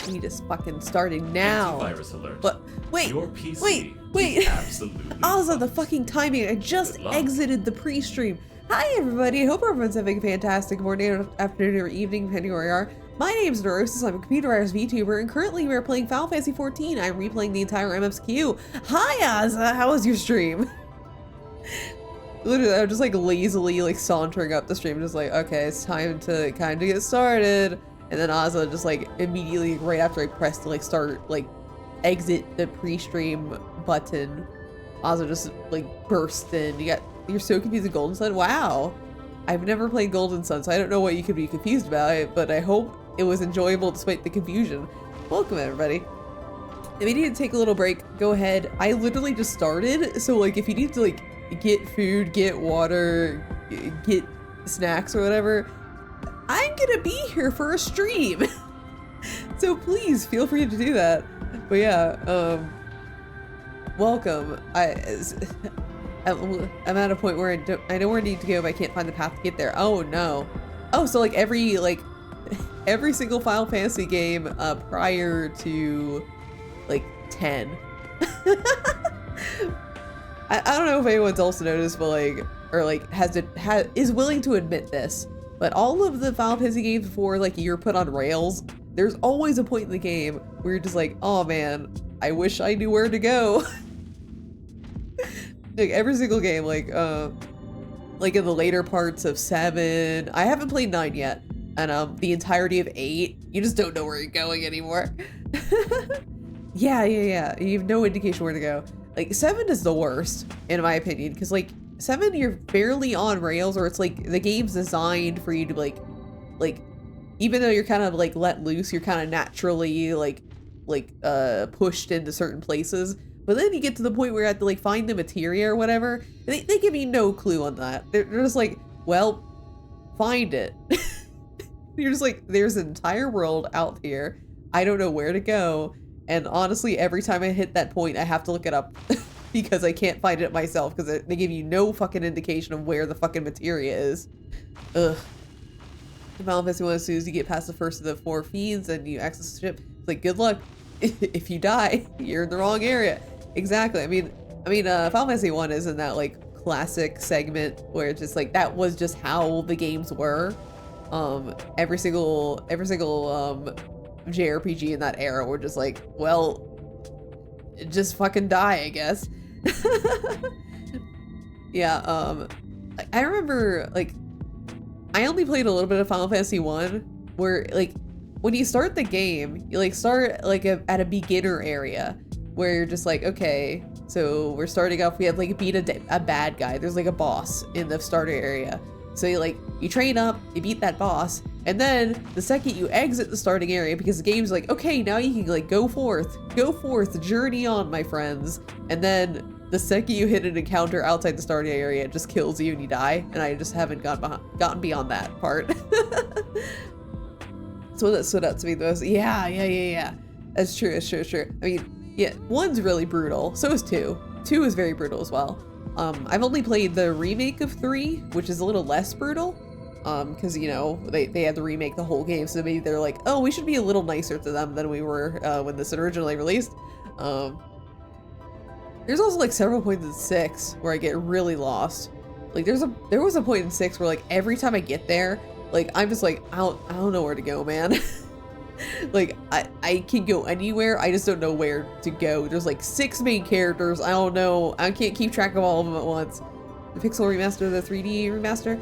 We just fucking starting now. Antivirus alert. But wait, Your PC wait. is absolutely Also, the fucking timing. I just exited the pre-stream. Hi everybody. I hope everyone's having a fantastic morning, or afternoon, or evening, depending where you are. My name is Neurosis. I'm a computerized VTuber, and currently we're playing Final Fantasy XIV. I'm replaying the entire MSQ. Hi Ozza, how was your stream? Literally, I'm just like lazily like sauntering up the stream, just like, okay, it's time to kind of get started. And then Ozza just like immediately right after I pressed to like start like exit the pre-stream button, Ozza just like burst in. You're so confused with Golden Sun? Wow. I've never played Golden Sun, so I don't know what you could be confused about, but I hope it was enjoyable despite the confusion. Welcome everybody. If you need to take a little break, go ahead. I literally just started, so like if you need to like get food, get water, get snacks or whatever, I'm gonna be here for a stream. So please feel free to do that. But yeah, welcome. I'm at a point where I know where I need to go, but I can't find the path to get there. Oh no. Oh, so like every single Final Fantasy game prior to like 10. I don't know if anyone's also noticed, but like, or like is willing to admit this, but all of the Final Fantasy games before like you're put on rails, there's always a point in the game where you're just like, oh man, I wish I knew where to go. Like every single game, like in the later parts of 7, I haven't played 9 yet, and the entirety of 8, you just don't know where you're going anymore. Yeah, you have no indication where to go. Like 7 is the worst in my opinion, because like 7 you're barely on rails, or it's like the game's designed for you to like even though you're kind of like let loose, you're kind of naturally like pushed into certain places. But then you get to the point where you have to like find the materia or whatever. They give you no clue on that. They're just like, well, find it. You're just like, there's an entire world out here. I don't know where to go. And honestly, every time I hit that point, I have to look it up because I can't find it myself because they give you no fucking indication of where the fucking materia is. Ugh. The Final Fantasy 1, as soon as you get past the first of the 4 feeds and you access the ship, it's like, good luck. If you die, you're in the wrong area. Exactly. I mean, Final Fantasy 1 is in that like classic segment where it's just like that was just how the games were. Every single JRPG in that era were just like, well, just fucking die, I guess. Yeah. I remember like I only played a little bit of Final Fantasy 1 where like when you start the game, you like start like at a beginner area where you're just like, okay, so we're starting off, we have like beat a bad guy. There's like a boss in the starter area. So you train up, you beat that boss, and then the second you exit the starting area, because the game's like, okay, now you can like go forth, journey on, my friends. And then the second you hit an encounter outside the starting area, it just kills you and you die. And I just haven't gotten beyond that part. So that stood out to me the most. Yeah. That's true. I mean, yeah, 1's really brutal. So is 2. 2 is very brutal as well. I've only played the remake of 3, which is a little less brutal. Because, you know, they had to remake the whole game, so maybe they're like, oh, we should be a little nicer to them than we were when this originally released. There's also like several points in 6 where I get really lost. Like there was a point in 6 where like every time I get there, like I'm just like, I don't know where to go, man. Like I can go anywhere, I just don't know where to go. There's like 6 main characters, I don't know, I can't keep track of all of them at once. The Pixel remaster, the 3D remaster,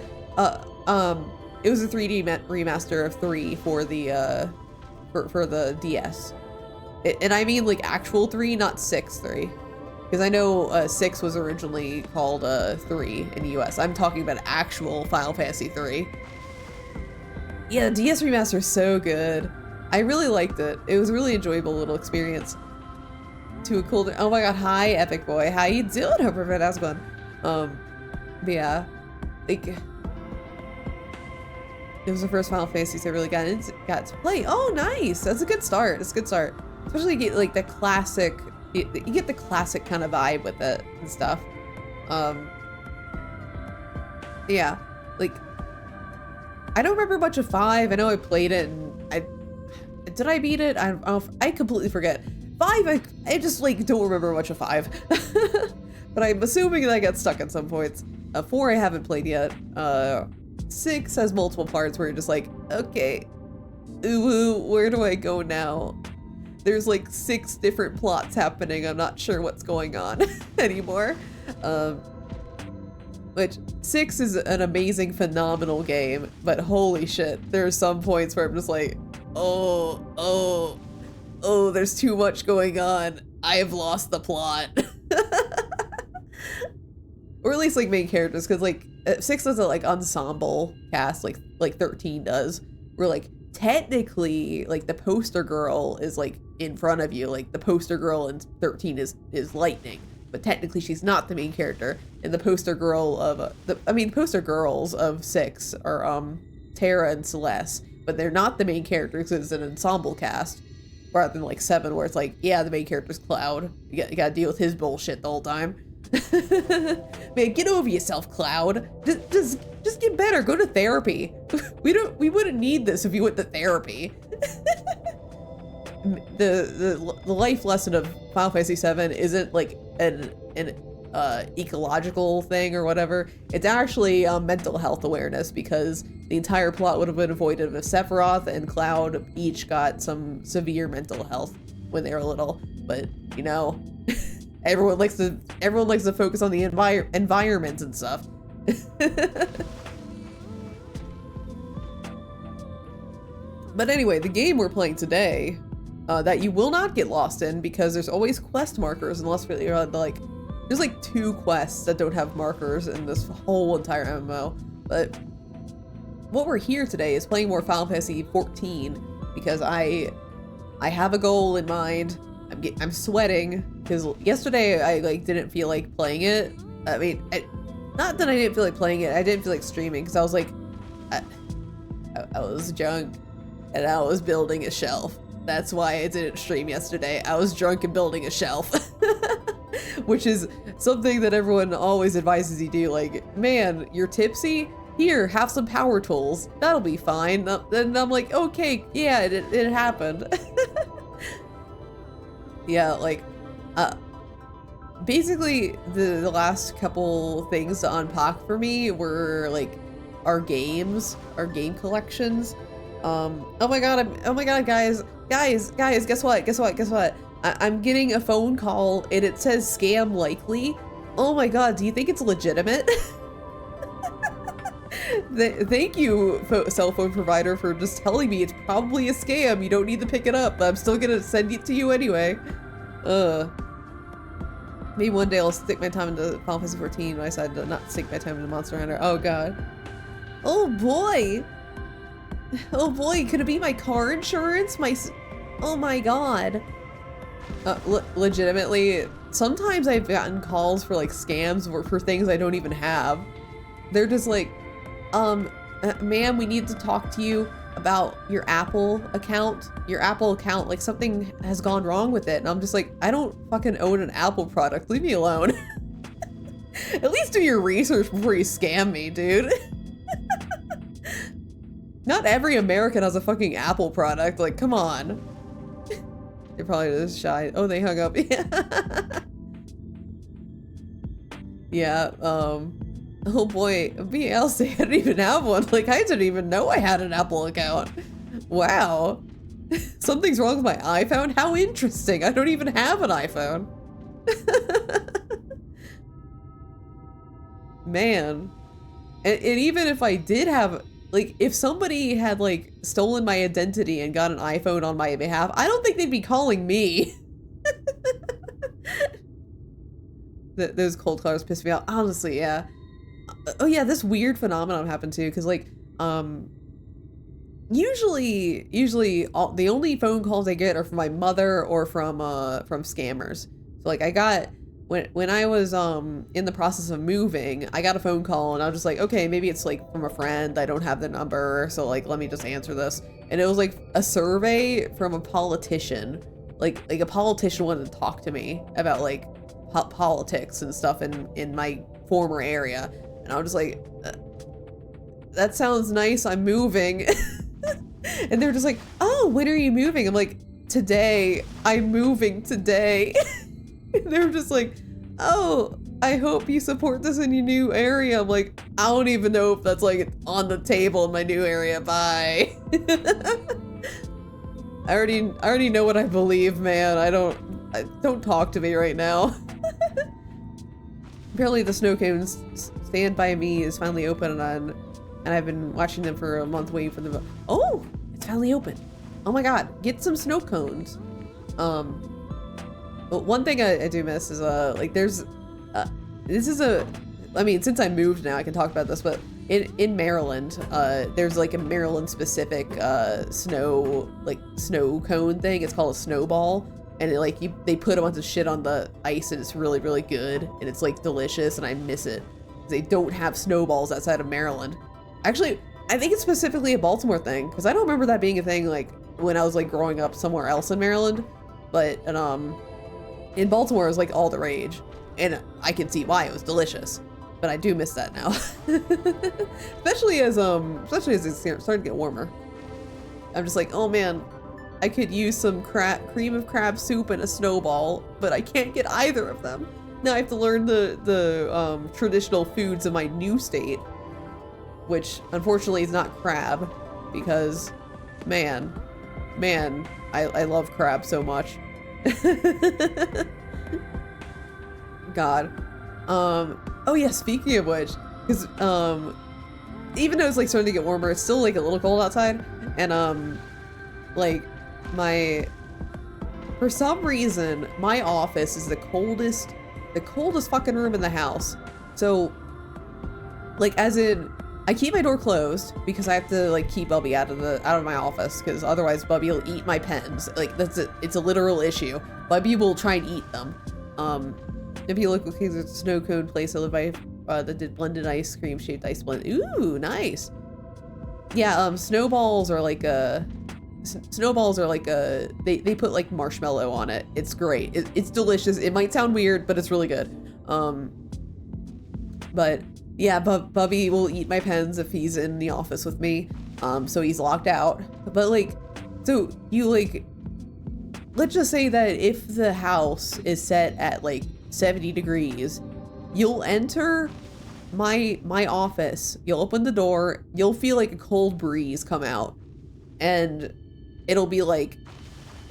it was a 3D remaster of 3 for the for the DS. And I mean like actual 3, not 6-3. Because I know 6 was originally called 3 in the US. I'm talking about actual Final Fantasy 3. Yeah, the DS remaster is so good. I really liked it. It was a really enjoyable little experience. To a cool, oh my god, hi Epic Boy, how you doing? Hope everyone going. But yeah, like it was the first Final Fantasy I really got to play. Oh, nice. That's a good start. It's a good start, especially you get like the classic. You get the classic kind of vibe with it and stuff. Yeah, like I don't remember much of 5. I know I played it and did I beat it? I completely forget. 5, I just like don't remember much of 5. But I'm assuming that I got stuck at some points. 4 I haven't played yet. 6 has multiple parts where you're just like, okay, ooh, where do I go now? There's like 6 different plots happening. I'm not sure what's going on anymore. Which 6 is an amazing, phenomenal game, but holy shit, there are some points where I'm just like, oh, there's too much going on. I have lost the plot. Or at least like main characters, because like 6 does a like ensemble cast, like 13 does, where like technically like the poster girl is like in front of you, like the poster girl in 13 is Lightning. But technically she's not the main character, and the poster girl of poster girls of 6 are Tara and Celeste, but they're not the main characters because it's an ensemble cast, rather than like 7 where it's like, yeah, the main character's Cloud. You gotta deal with his bullshit the whole time. Man, get over yourself, Cloud. Just get better. Go to therapy. We wouldn't need this if you went to therapy. The life lesson of Final Fantasy VII isn't like an ecological thing or whatever. It's actually mental health awareness, because the entire plot would have been avoided if Sephiroth and Cloud each got some severe mental health when they were little. But you know, everyone likes to focus on the environment and stuff. But anyway, the game we're playing today, that you will not get lost in, because there's always quest markers, unless you're like, there's like 2 quests that don't have markers in this whole entire MMO. But what we're here today is playing more Final Fantasy XIV, because I have a goal in mind. I'm sweating, because yesterday I like didn't feel like playing it. I mean, not that I didn't feel like playing it, I didn't feel like streaming, because I was like, I was drunk and I was building a shelf. That's why I didn't stream yesterday. I was drunk and building a shelf. Which is something that everyone always advises you do. Like, man, you're tipsy? Here, have some power tools. That'll be fine. And I'm like, okay, yeah, it happened. Yeah, like, basically the last couple things to unpack for me were like our game collections. Oh my god, guys, guess what? I'm getting a phone call and it says scam likely. Oh my god, do you think it's legitimate? Thank you, cell phone provider, for just telling me it's probably a scam. You don't need to pick it up, but I'm still gonna send it to you anyway. Maybe one day I'll stick my time into Final Fantasy XIV, but I decided to not stick my time into Monster Hunter. Oh god. Oh boy! Oh boy, could it be my car insurance? Oh my god. Legitimately, sometimes I've gotten calls for like scams or for things I don't even have. They're just like, ma'am, we need to talk to you about your Apple account. Like something has gone wrong with it. And I'm just like, I don't fucking own an Apple product. Leave me alone. At least do your research before you scam me, dude. Not every American has a fucking Apple product. Like, come on. They're probably just shy. Oh, they hung up. Yeah, oh boy, BLC, I didn't even have one. Like, I didn't even know I had an Apple account. Wow. Something's wrong with my iPhone? How interesting. I don't even have an iPhone. Man. And even if I did have, like, if somebody had, like, stolen my identity and got an iPhone on my behalf, I don't think they'd be calling me. Those cold cars piss me off. Honestly, yeah. Oh yeah, this weird phenomenon happened too, because like, usually the only phone calls I get are from my mother or from scammers. So like I got, when I was in the process of moving, I got a phone call and I was just like, okay, maybe it's like from a friend. I don't have the number, so like let me just answer this. And it was like a survey from a politician. Like a politician wanted to talk to me about like politics and stuff in my former area. And I was just like, that sounds nice, I'm moving. And they're just like, oh, when are you moving? I'm like, today. I'm moving today. And they're just like, oh, I hope you support this in your new area. I'm like, I don't even know if that's like on the table in my new area. Bye. I already know what I believe, man. Don't talk to me right now. Apparently the snow cones Stand By Me is finally open and I've been watching them for a month waiting for them. Oh, it's finally open. Oh my God, get some snow cones. But one thing I do miss is like there's I mean, since I moved now I can talk about this, but in Maryland, there's like a Maryland specific snow cone thing. It's called a snowball. And they put a bunch of shit on the ice and it's really, really good. And it's like delicious and I miss it. They don't have snowballs outside of Maryland. Actually, I think it's specifically a Baltimore thing because I don't remember that being a thing like when I was like growing up somewhere else in Maryland. But in Baltimore it was like all the rage. And I can see why. It was delicious. But I do miss that now. especially as it's starting to get warmer. I'm just like, oh man, I could use some cream of crab soup and a snowball, but I can't get either of them. Now I have to learn the traditional foods of my new state, which unfortunately is not crab, because man, I love crab so much. God. Oh yeah, speaking of which, because even though it's like starting to get warmer, it's still like a little cold outside, and like for some reason my office is the coldest fucking room in the house. So like, as in, I keep my door closed because I have to like keep Bubby out of my office, because otherwise Bubby will eat my pens. Like it's a literal issue. Bubby will try and eat them. If you look, there's a snow cone place I live by that did blended ice cream shaped ice blend. Ooh, nice. Yeah, snowballs are like they put like marshmallow on it. It's great. It's delicious. It might sound weird, but it's really good. But yeah, Bubby will eat my pens if he's in the office with me. So he's locked out. But like, so you like, let's just say that if the house is set at like 70 degrees, you'll enter my office, you'll open the door, you'll feel like a cold breeze come out, and it'll be like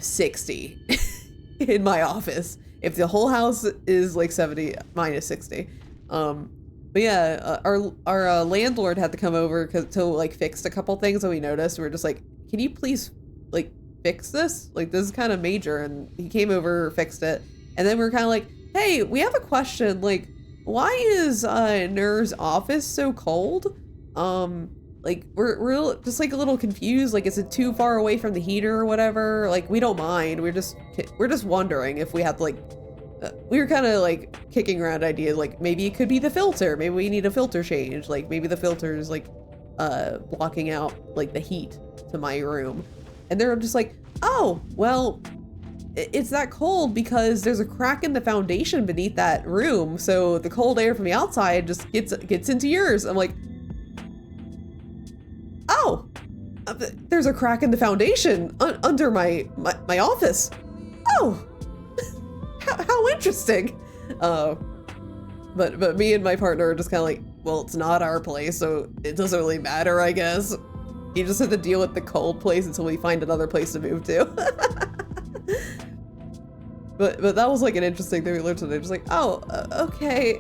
60 in my office if the whole house is like 70 minus 60. But yeah, our landlord had to come over to like fix a couple things that we noticed. We were just like, can you please like fix this? Like, this is kind of major. And he came over, fixed it, and then we were kind of like, hey, we have a question. Like, why is Nur's office so cold? Like, we're just like a little confused. Like, is it too far away from the heater or whatever? Like, we don't mind. We're just wondering if we have to like, we were kind of like kicking around ideas. Like, maybe it could be the filter. Maybe we need a filter change. Like, maybe the filter is like blocking out like the heat to my room. And they're just like, oh, well, it's that cold because there's a crack in the foundation beneath that room. So the cold air from the outside just gets into yours. I'm like, oh, there's a crack in the foundation under my office. Oh, how interesting. But me and my partner are just kind of like, well, it's not our place, so it doesn't really matter, I guess. You just have to deal with the cold place until we find another place to move to. But that was like an interesting thing we learned today. Just like, oh, okay.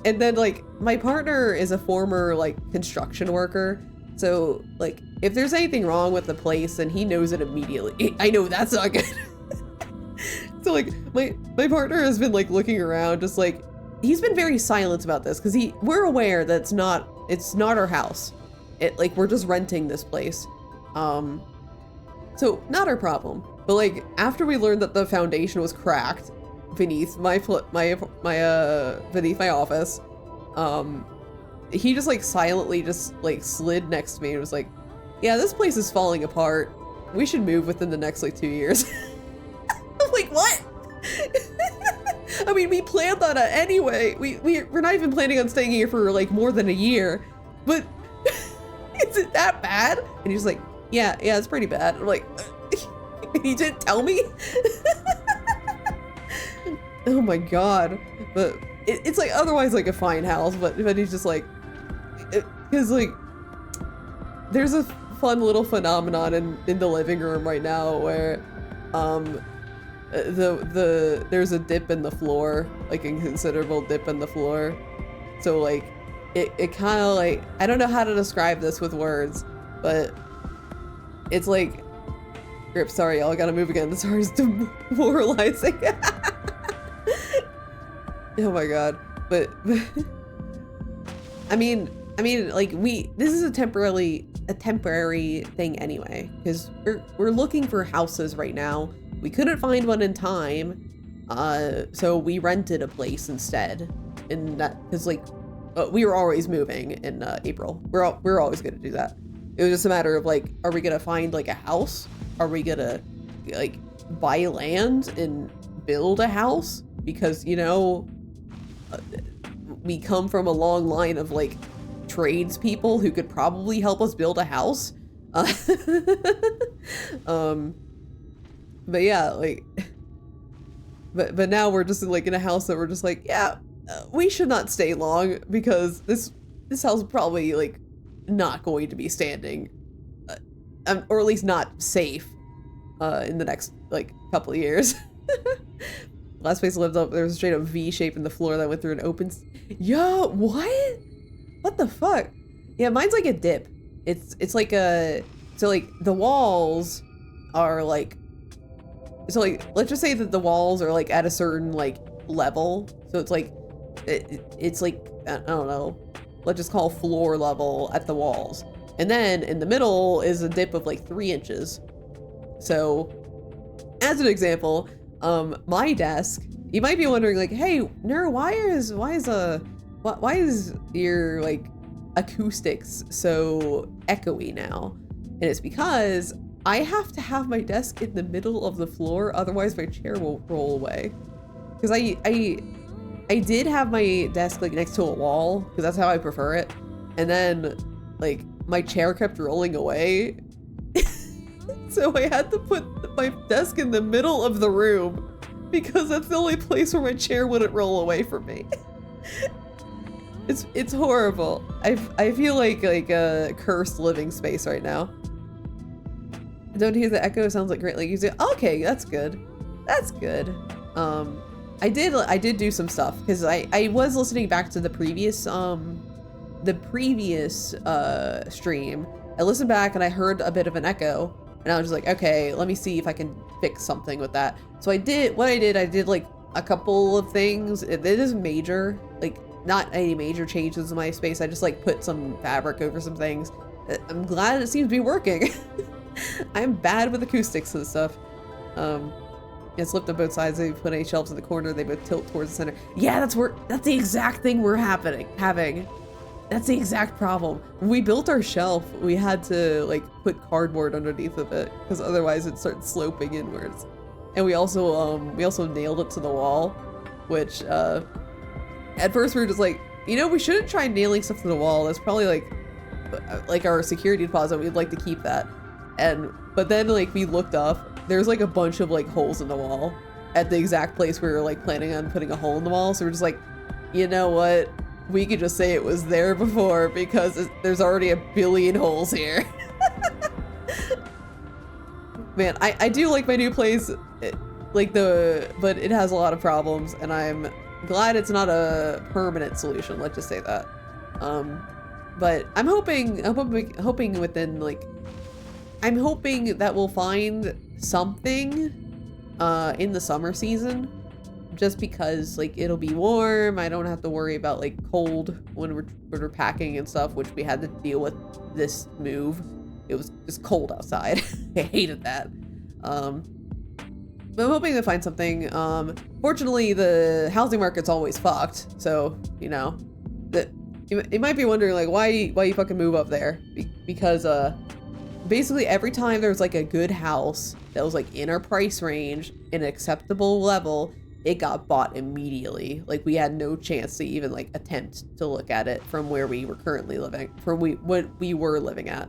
And then like, my partner is a former like construction worker. So like, if there's anything wrong with the place, then he knows it immediately. I know that's not good. So like, my partner has been like looking around, just like, he's been very silent about this because we're aware that it's not our house. Like, we're just renting this place. So not our problem. But like, after we learned that the foundation was cracked beneath my office, he just like silently just like slid next to me and was like, yeah, this place is falling apart. We should move within the next like 2 years. I'm like, what? I mean, we planned on it anyway. We're not even planning on staying here for like more than a year, but is it that bad? And he's like, Yeah, it's pretty bad. I'm like, he didn't tell me? Oh my god. But it's like otherwise like a fine house, but he's just like, because like, there's a fun little phenomenon in the living room right now where there's a dip in the floor, like a considerable dip in the floor. So like it kind of like, I don't know how to describe this with words, but it's like, Grip, sorry y'all, I gotta move again. This is demoralizing. Oh my god. But I mean like this is a temporary thing anyway, because we're looking for houses right now. We couldn't find one in time, so we rented a place instead. And that, because like we were always moving in April. We're always gonna do that. It was just a matter of like, are we gonna find like a house? Are we gonna like buy land and build a house? Because, you know, we come from a long line of like tradespeople who could probably help us build a house. But yeah, like, but now we're just like in a house that we're just like, yeah, we should not stay long because this house is probably like not going to be standing, or at least not safe, in the next like couple of years. Last place I lived up, there was a straight up V shape in the floor that went through an open. Yo, what? What the fuck? Yeah, mine's like a dip. It's like a, so like the walls are like, so like, let's just say that the walls are like at a certain like level. So it's like, it's like, I don't know, let's just call floor level at the walls. And then in the middle is a dip of like 3 inches. So as an example, my desk, you might be wondering like, hey, Nerd, why is your like acoustics so echoey now? And it's because I have to have my desk in the middle of the floor, otherwise my chair will roll away. Because I did have my desk like next to a wall, because that's how I prefer it. And then like my chair kept rolling away. So I had to put my desk in the middle of the room because that's the only place where my chair wouldn't roll away from me. It's horrible. I feel like a cursed living space right now. I don't hear the echo. Sounds like great. Like you say, okay, that's good. That's good. I did do some stuff because I was listening back to the previous stream. I listened back and I heard a bit of an echo, and I was just like, okay, let me see if I can fix something with that. So I did like a couple of things. It is major, like not any major changes in my space. I just like put some fabric over some things. I'm glad it seems to be working. I'm bad with acoustics and stuff. It's flipped on both sides. They put 8 shelves in the corner. They both tilt towards the center. Yeah, that's the exact thing we're having. That's the exact problem. When we built our shelf, we had to like put cardboard underneath of it because otherwise it starts sloping inwards. And we also nailed it to the wall, which at first we were just like, you know, we shouldn't try nailing stuff to the wall. That's probably like our security deposit. We'd like to keep that. But then like we looked up, there's like a bunch of like holes in the wall at the exact place we were like planning on putting a hole in the wall. So we're just like, you know what? We could just say it was there before because there's already a billion holes here. Man, I do like my new place, but it has a lot of problems, and I'm glad it's not a permanent solution. Let's just say that. But I'm hoping within like, I'm hoping that we'll find something in the summer season, just because like it'll be warm. I don't have to worry about like cold when we're packing and stuff, which we had to deal with this move. It was just cold outside. I hated that. But I'm hoping to find something. Fortunately, the housing market's always fucked, so you know that you might be wondering like why you fucking move up there, because basically every time there's like a good house that was like in our price range, in an acceptable level, it got bought immediately. Like we had no chance to even like attempt to look at it from where we were currently living, from what we were living at.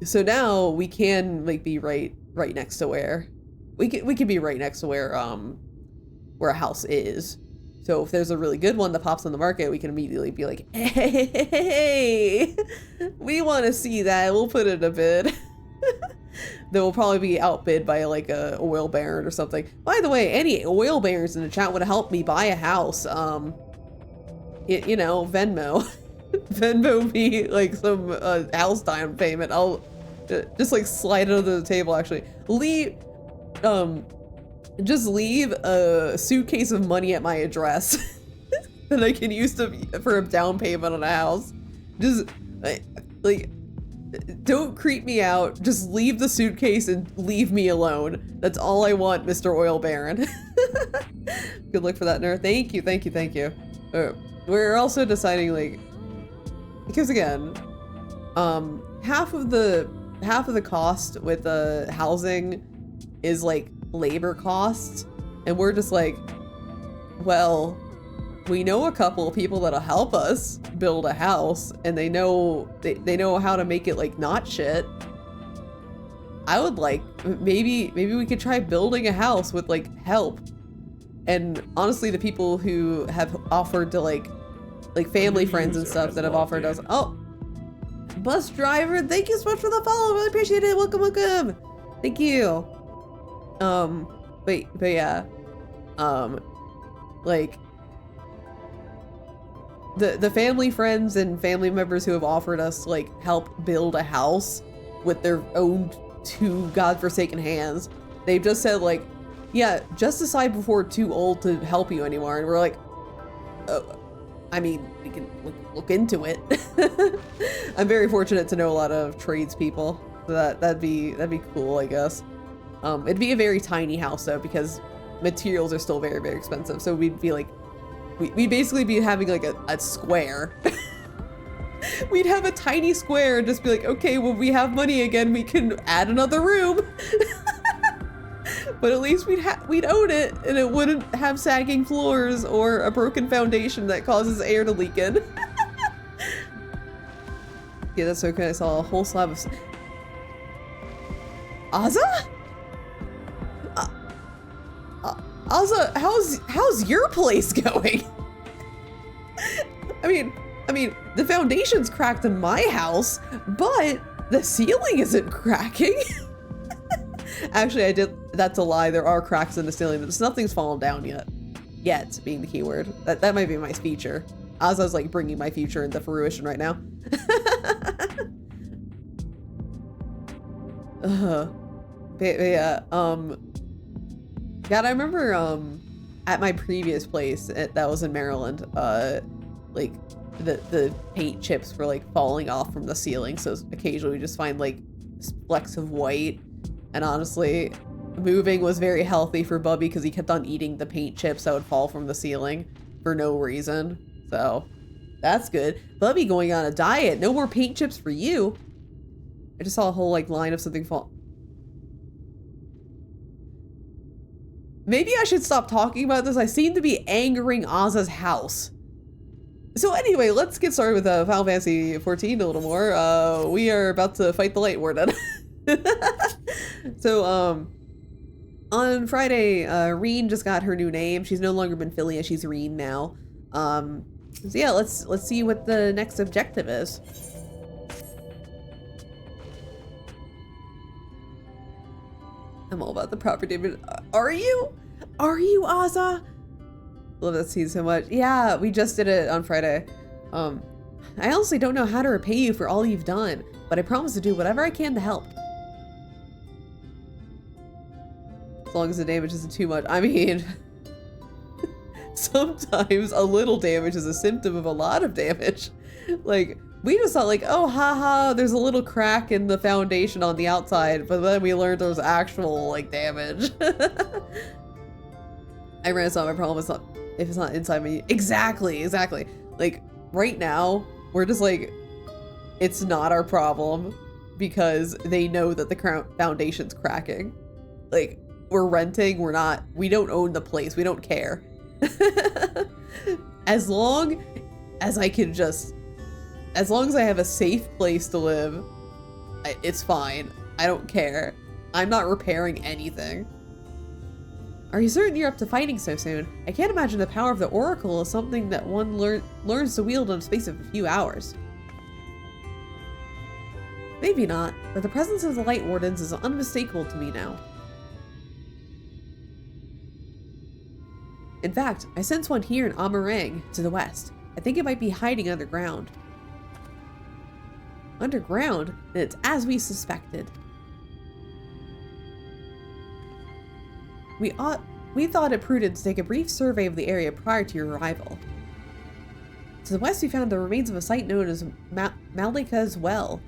So now we can like be right next to where we can be right next to where a house is. So if there's a really good one that pops on the market, we can immediately be like, hey, we want to see that. We'll put it a bid. That will probably be outbid by like a oil baron or something. By the way, any oil barons in the chat would help me buy a house. You know, Venmo. Venmo me like some house down payment. I'll just like slide it under the table. Actually, just leave a suitcase of money at my address that I can use for a down payment on a house. Just like, don't creep me out. Just leave the suitcase and leave me alone. That's all I want, Mr. Oil Baron. Good luck for that, nerd. Thank you, thank you, thank you. We're also deciding like, because again, half of the cost with the housing is like labor costs, and we're just like, well, we know a couple of people that'll help us build a house, and they know how to make it like not shit. I would like, maybe we could try building a house with like help. And honestly, the people who have offered to like family friends and stuff that have offered us, oh, bus driver, thank you so much for the follow, really appreciate it. Welcome, thank you. But yeah, like the family friends and family members who have offered us like help build a house with their own two godforsaken hands, they've just said like, yeah, just decide before we're too old to help you anymore. And we're like, oh, I mean, we can look into it. I'm very fortunate to know a lot of tradespeople, so that'd be cool, I guess. It'd be a very tiny house though, because materials are still very, very expensive. So we'd be like, we'd basically be having like a square. We'd have a tiny square and just be like, okay, when we have money again, we can add another room. But at least we'd own it, and it wouldn't have sagging floors or a broken foundation that causes air to leak in. Yeah, that's okay. I saw a whole slab of... Azza? Azza, how's your place going? I mean, the foundation's cracked in my house, but the ceiling isn't cracking. Actually, that's a lie. There are cracks in the ceiling, but nothing's fallen down yet. Yet being the keyword. That might be my future. Azza's like bringing my future into fruition right now. But yeah, God, I remember at my previous place that was in Maryland, like the paint chips were like falling off from the ceiling, so occasionally we just find like flecks of white. And honestly, moving was very healthy for Bubby because he kept on eating the paint chips that would fall from the ceiling for no reason. So that's good. Bubby going on a diet. No more paint chips for you. I just saw a whole like line of something fall. Maybe I should stop talking about this. I seem to be angering Azza's house. So anyway, let's get started with Final Fantasy XIV a little more. We are about to fight the Light Warden. So on Friday, Reen just got her new name. She's no longer Benfilia, she's Reen now. So yeah, let's see what the next objective is. I'm all about the proper David. Are you? Are you, Azza? Love that scene so much. Yeah, we just did it on Friday. I honestly don't know how to repay you for all you've done, but I promise to do whatever I can to help. As long as the damage isn't too much. I mean, sometimes a little damage is a symptom of a lot of damage. Like, we just thought like, oh, haha, there's a little crack in the foundation on the outside, but then we learned there was actual like damage. I ran, it's not my problem. It's not, if it's not inside me. Exactly. Like right now, we're just like, it's not our problem because they know that the foundation's cracking. Like, we're renting, we don't own the place, we don't care. As long as I have a safe place to live It's fine. I don't care. I'm not repairing anything. Are you certain you're up to fighting so soon? I can't imagine the power of the Oracle is something that one learns to wield in a space of a few hours. Maybe not, but the presence of the Light Wardens is unmistakable to me now. In fact, I sense one here in Amarang, to the west. I think it might be hiding underground. Underground? Then it's as we suspected. We thought it prudent to take a brief survey of the area prior to your arrival. To the west we found the remains of a site known as Malika's Well.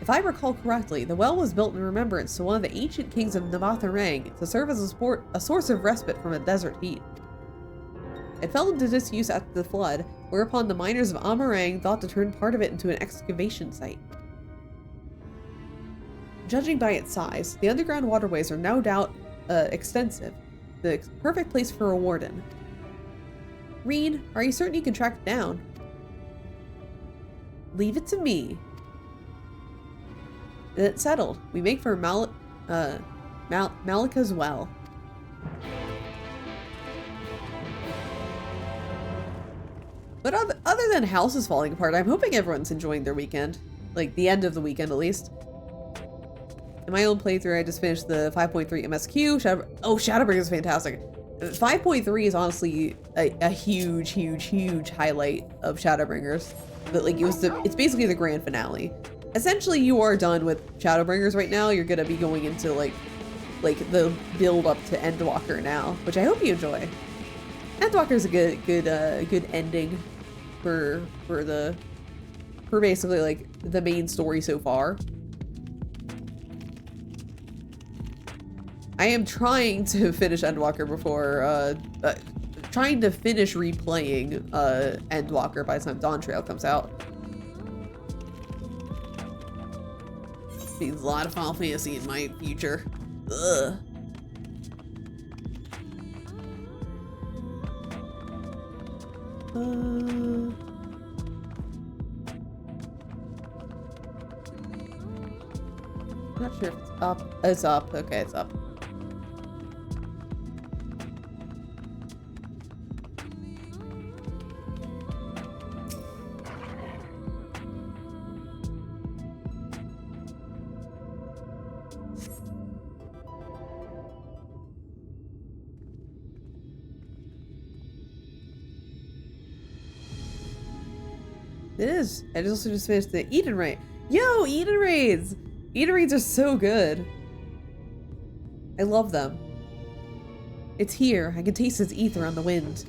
If I recall correctly, the well was built in remembrance to one of the ancient kings of Navatharang to serve as a source of respite from a desert heat. It fell into disuse after the flood, whereupon the miners of Amarang thought to turn part of it into an excavation site. Judging by its size, the underground waterways are no doubt extensive, the perfect place for a warden. Reen, are you certain you can track it down? Leave it to me. It's settled. We make for Malika's Well. But other than houses falling apart, I'm hoping everyone's enjoying their weekend. Like, the end of the weekend, at least. In my own playthrough, I just finished the 5.3 MSQ. Shadowbringers is fantastic. 5.3 is honestly a huge highlight of Shadowbringers. But, like, it's basically the grand finale. Essentially, you are done with Shadowbringers right now. You're gonna be going into, like the build up to Endwalker now, which I hope you enjoy. Endwalker's a good ending for basically like the main story so far. I am trying to finish Endwalker before trying to finish replaying Endwalker by the time Dawn Trail comes out. Means a lot of Final Fantasy in my future. Ugh. Not sure if it's up. It's up. Okay, it's up. It is. I also just finished the Eden Raid. Yo, Eden Raids! Eden Raids are so good. I love them. It's here. I can taste its ether on the wind.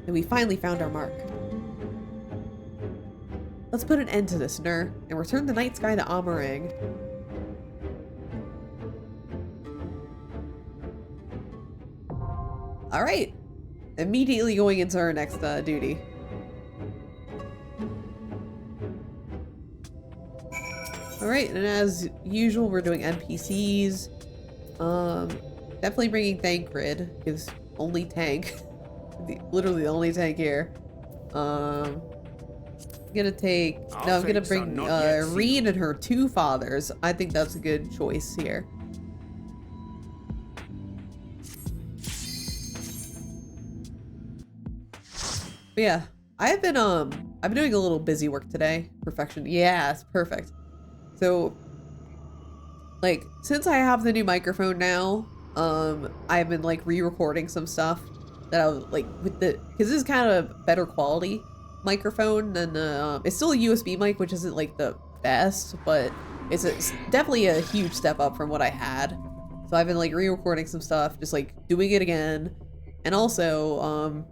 And we finally found our mark. Let's put an end to this, Nur, and return the night sky to Amarang. Alright. Immediately going into our next duty. Alright, and as usual, we're doing NPCs. Definitely bringing Thancred, because only tank. Literally the only tank here. I'm gonna bring Reed and her two fathers. I think that's a good choice here. But yeah, I've been doing a little busy work today. Perfection. Yes, perfect. So, like, since I have the new microphone now, I've been like re-recording some stuff that I was like because this is kind of a better quality microphone than it's still a USB mic, which isn't like the best, but it's definitely a huge step up from what I had. So I've been like re-recording some stuff, just like doing it again, and also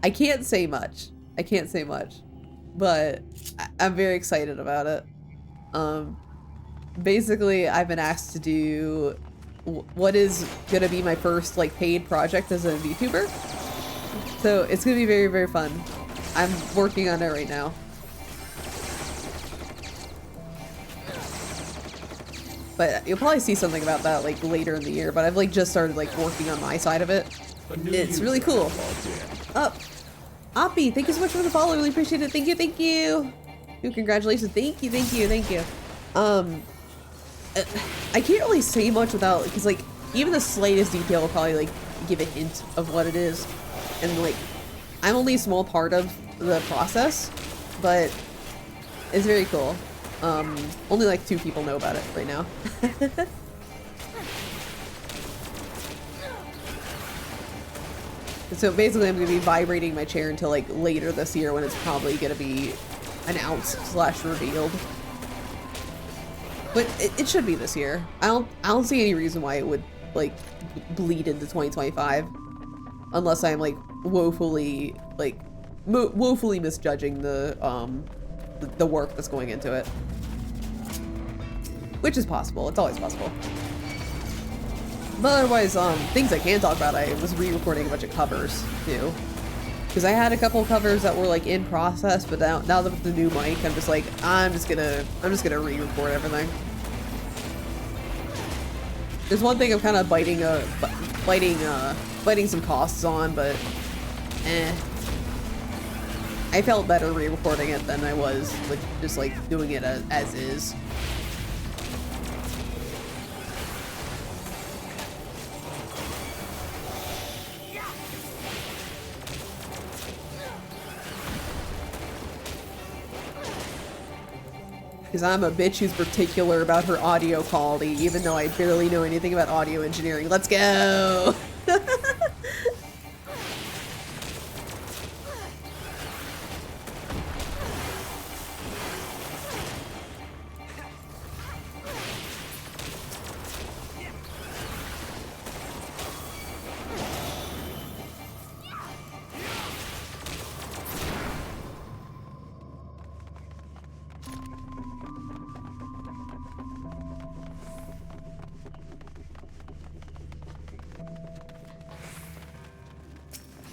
I can't say much. I can't say much, but I'm very excited about it. Basically, I've been asked to do what is gonna be my first like paid project as a VTuber. So it's gonna be very, very fun. I'm working on it right now. But you'll probably see something about that like later in the year, but I've like just started like working on my side of it. It's really cool. Up. Oppie, thank you so much for the follow. Really appreciate it. Thank you, thank you. Dude, congratulations. Thank you, thank you, thank you. I can't really say much without, because like even the slightest detail will probably like give a hint of what it is, and like I'm only a small part of the process, but it's very cool. Only like 2 people know about it right now. So basically I'm going to be vibrating my chair until like later this year when it's probably going to be announced / revealed. But it should be this year. I don't see any reason why it would like bleed into 2025 unless I'm like woefully misjudging the work that's going into it. Which is possible. It's always possible. But otherwise, things I can talk about, I was re-recording a bunch of covers, too. Because I had a couple of covers that were, like, in process, but now that with the new mic, I'm just like, I'm just gonna re-record everything. There's one thing I'm kind of biting some costs on, but, I felt better re-recording it than I was, like, just, like, doing it as is. Because I'm a bitch who's particular about her audio quality, even though I barely know anything about audio engineering. Let's go!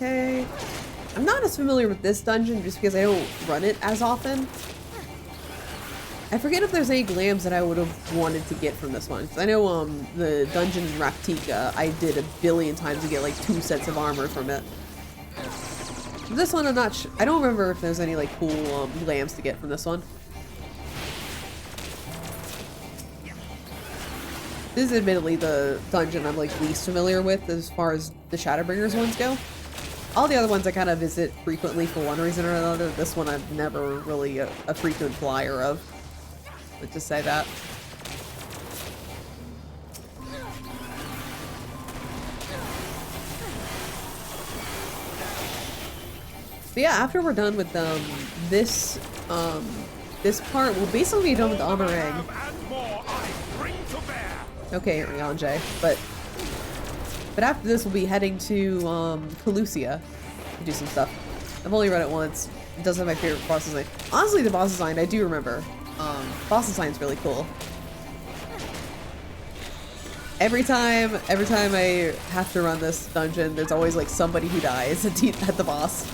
Okay. I'm not as familiar with this dungeon just because I don't run it as often. I forget if there's any glams that I would have wanted to get from this one. Because I know the dungeon in Raptika, I did a billion times to get like 2 sets of armor from it. This one I'm not sure. I don't remember if there's any like cool glams to get from this one. This is admittedly the dungeon I'm like least familiar with as far as the Shadowbringers ones go. All the other ones I kind of visit frequently for one reason or another. This one I'm never really a frequent flyer of. Let's just say that. So yeah, after we're done with this part, we'll basically be done with the Amarang. Okay, Rianjay, but after this we'll be heading to Calusia to do some stuff. I've only read it once. It doesn't have my favorite boss design. Honestly, the boss design I do remember. Boss design's really cool. Every time I have to run this dungeon, there's always like somebody who dies at the boss.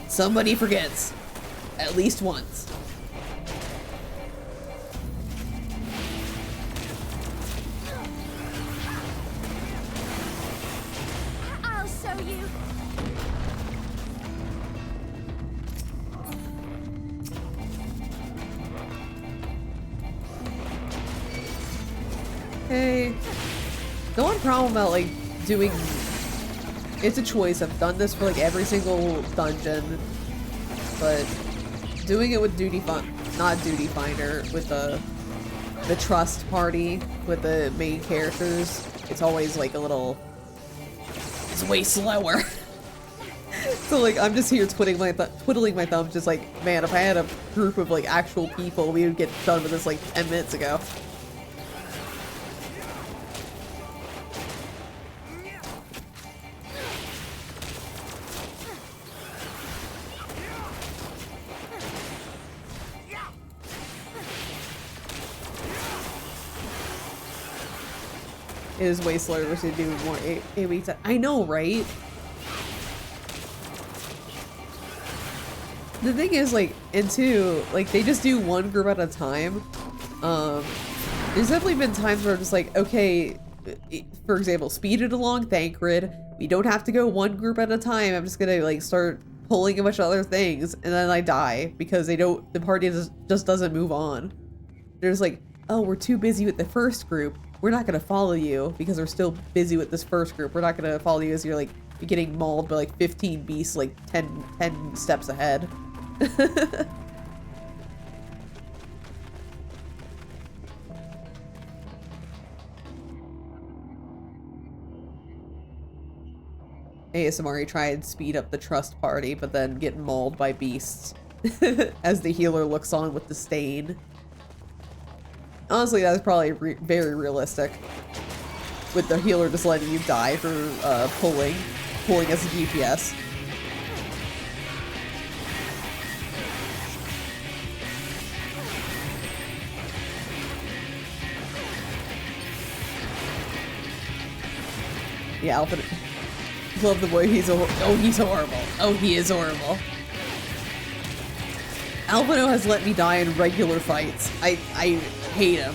Somebody forgets. At least once. I'll show you. Okay. The one problem about like doing, it's a choice. I've done this for like every single dungeon, but doing it with not Duty Finder, with the trust party with the main characters, it's always like a little, it's way slower. So like I'm just here twiddling my thumbs, just like, man, if I had a group of like actual people, we would get done with this like 10 minutes ago. It is way slower to do more AoE. I know, right? The thing is, like, in 2, like, they just do one group at a time. There's definitely been times where I'm just like, okay, for example, speed it along, Thancred. We don't have to go one group at a time. I'm just gonna, like, start pulling a bunch of other things, and then I die because the party just doesn't move on. They're just like, oh, we're too busy with the first group. We're not gonna follow you because we're still busy with this first group. We're not gonna follow you as you're like, you're getting mauled by like 15 beasts like 10 steps ahead. ASMR try and speed up the trust party, but then get mauled by beasts as the healer looks on with disdain. Honestly, that's probably very realistic. With the healer just letting you die for pulling as a DPS. Yeah, Alpha. Love the boy. He's horrible. Oh, he is horrible. Albino has let me die in regular fights. I hate him.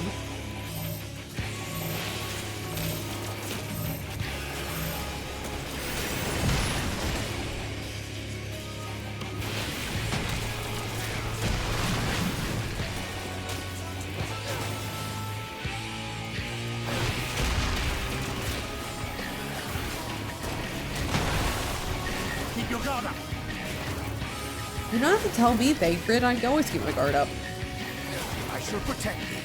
You don't have to tell me, Thancred. I can always keep my guard up. I shall protect thee.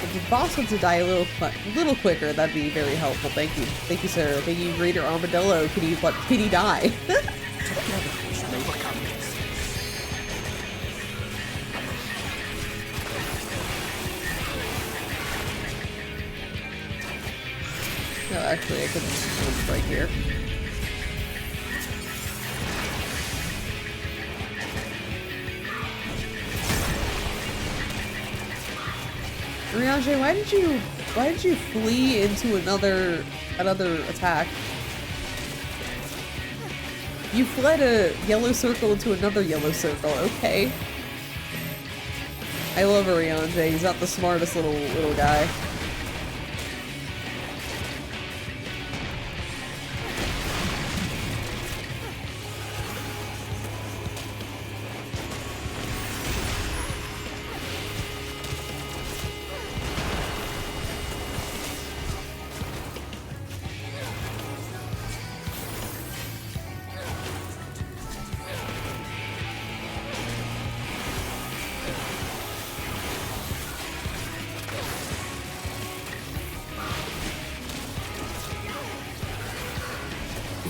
If the boss wants to die a little quicker, that'd be very helpful. Thank you, sir. Thank you, Raider Armadillo. Can he die? Together we shall overcome this. No, actually, I could right here. Riange, why did you flee into another attack? You fled a yellow circle into another yellow circle, okay. I love Riange, he's not the smartest little guy.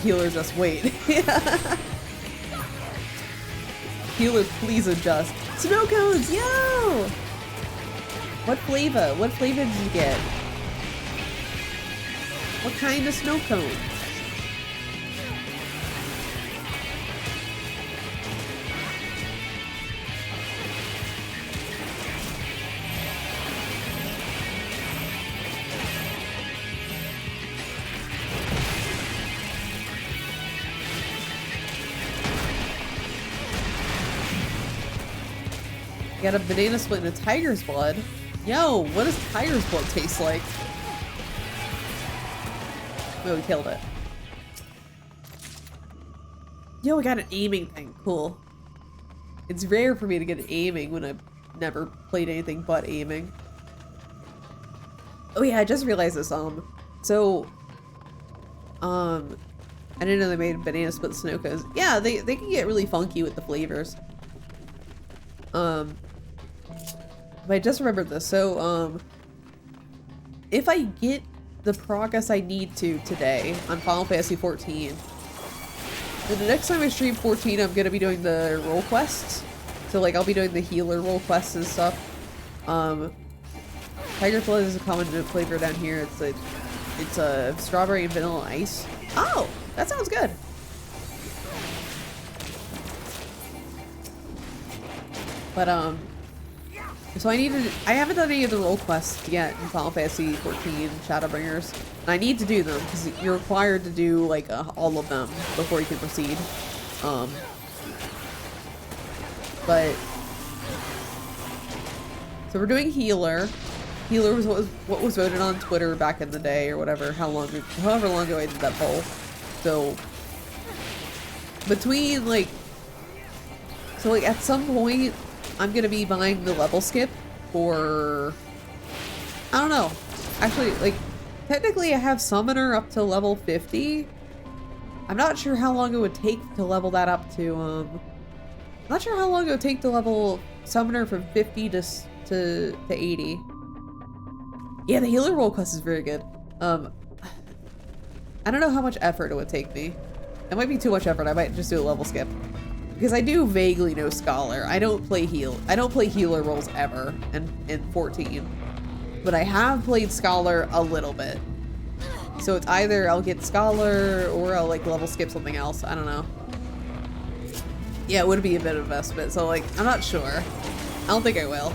Healer, just wait. Healer, please adjust. Snow cones, yo! What flavor? What flavor did you get? What kind of snow cone? Got a banana split and a tiger's blood. Yo, what does tiger's blood taste like? Oh, we killed it. Yo, we got an aiming thing. Cool. It's rare for me to get an aiming when I've never played anything but aiming. Oh yeah, I just realized this. I didn't know they made banana split Sunoco's. Yeah, they can get really funky with the flavors. But I just remembered this. So, if I get the progress I need to today on Final Fantasy XIV, then the next time I stream 14, I'm gonna be doing the role quests. So, like, I'll be doing the healer role quests and stuff. Tiger Blood is a common flavor down here. It's a strawberry and vanilla ice. Oh, that sounds good. But so I haven't done any of the role quests yet in Final Fantasy XIV Shadowbringers, and I need to do them because you're required to do like all of them before you can proceed. But so we're doing healer. Healer was what was voted on Twitter back in the day or whatever, however long ago I did that poll. So between like at some point I'm gonna be buying the level skip for, I don't know. Actually, like technically I have Summoner up to level 50. I'm not sure how long it would take to level that up to I'm not sure how long it would take to level Summoner from 50 to 80. Yeah, the healer role quest is very good. I don't know how much effort it would take me. It might be too much effort. I might just do a level skip. Because I do vaguely know Scholar. I don't play healer roles ever in 14. But I have played Scholar a little bit. So it's either I'll get Scholar or I'll like level skip something else. I don't know. Yeah, it would be a bit of investment. So like, I'm not sure. I don't think I will.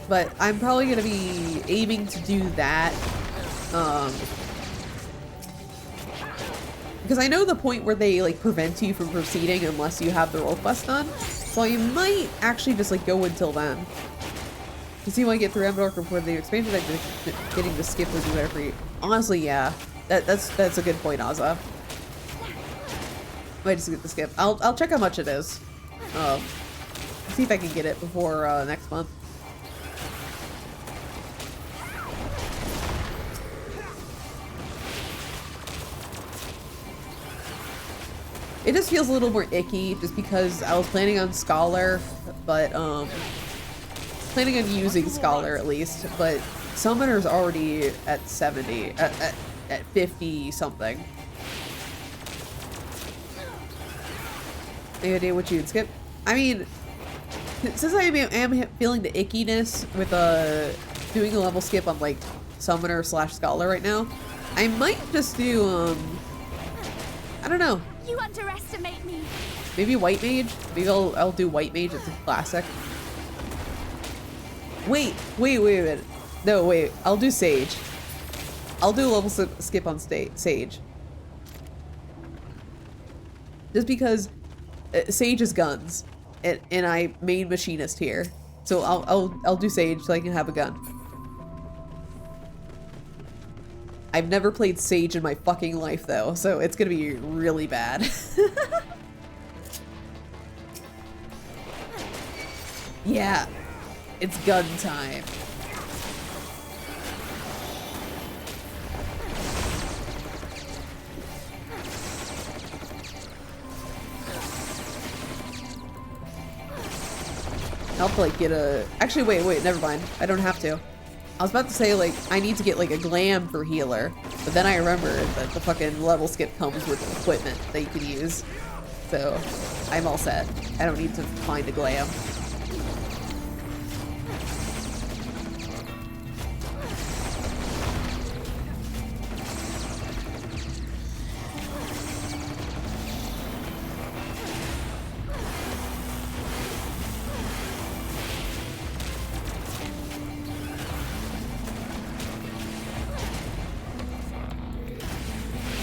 But I'm probably going to be aiming to do that. Because I know the point where they like prevent you from proceeding unless you have the role quest done. So I might actually just like go until then. To see when I get through Emberdark before the expansion, like getting the skip would be better for you. Honestly, yeah. That's a good point, Azza. Might just get the skip. I'll check how much it is. See if I can get it before next month. It just feels a little more icky just because I was planning on Scholar, but planning on using Scholar at least, but Summoner's already at 70, at 50 something. Any idea what you'd skip? I mean, since I am feeling the ickiness with doing a level skip on like Summoner / Scholar right now, I might just do I don't know. You underestimate me. Maybe White Mage? Maybe I'll do White Mage. It's a classic. Wait a minute. No, wait. I'll do Sage. I'll do a level skip on Sage. Just because Sage is guns, and I main machinist here, so I'll do Sage so I can have a gun. I've never played Sage in my fucking life though, so it's gonna be really bad. Yeah, it's gun time. I'll have to like get a, actually wait, never mind. I don't have to. I was about to say, like, I need to get, like, a glam for healer, but then I remembered that the fucking level skip comes with equipment that you can use. So, I'm all set. I don't need to find a glam.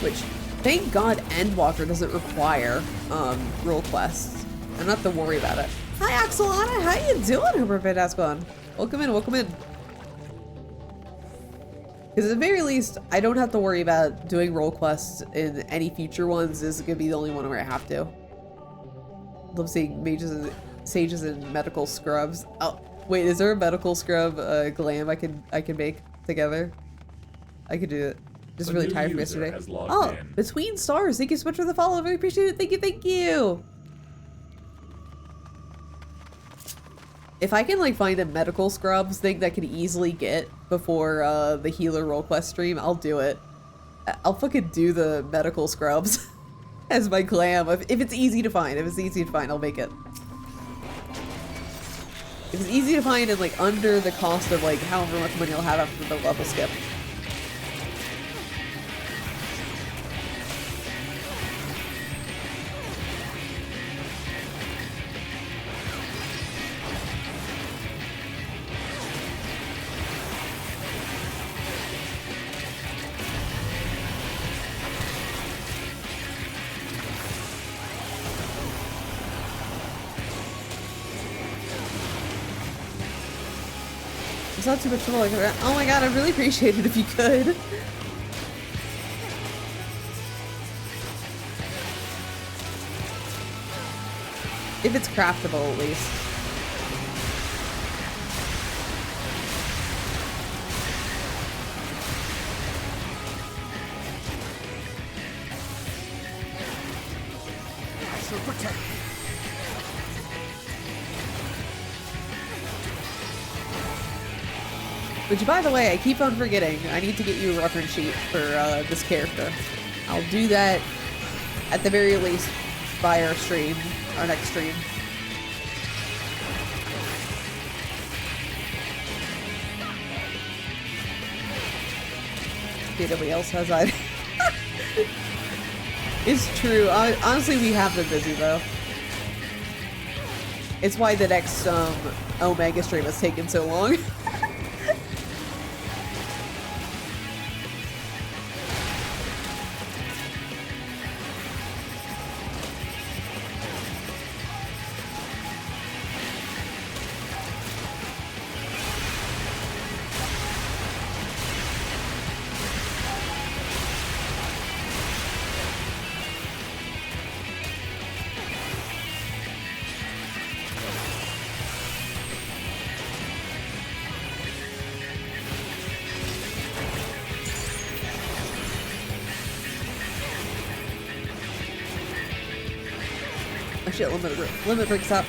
Which, thank God Endwalker doesn't require role quests. I don't have to worry about it. Hi Axelana, how you doing, Hooper Ascon? Welcome in, welcome in. Because at the very least, I don't have to worry about doing role quests in any future ones. This is going to be the only one where I have to. Love seeing mages and sages and medical scrubs. Oh, wait, is there a medical scrub glam I can make together? I could do it. Just really tired from yesterday. Oh, Between Stars. Thank you so much for the follow. Really appreciate it. Thank you, thank you. If I can like find a medical scrubs thing that I can easily get before the healer role quest stream, I'll do it. I'll fucking do the medical scrubs as my glam. If it's easy to find, I'll make it. If it's easy to find and like under the cost of like however much money I'll have after the level skip. It's not too much trouble. Oh my god, I'd really appreciate it if you could. If it's craftable, at least. I shall protect you. Which, by the way, I keep on forgetting. I need to get you a reference sheet for this character. I'll do that at the very least by our stream, our next stream. Okay, nobody else has either. It's true. Honestly, we have been busy though. It's why the next Omega stream has taken so long. Oh shit, limit breaks up.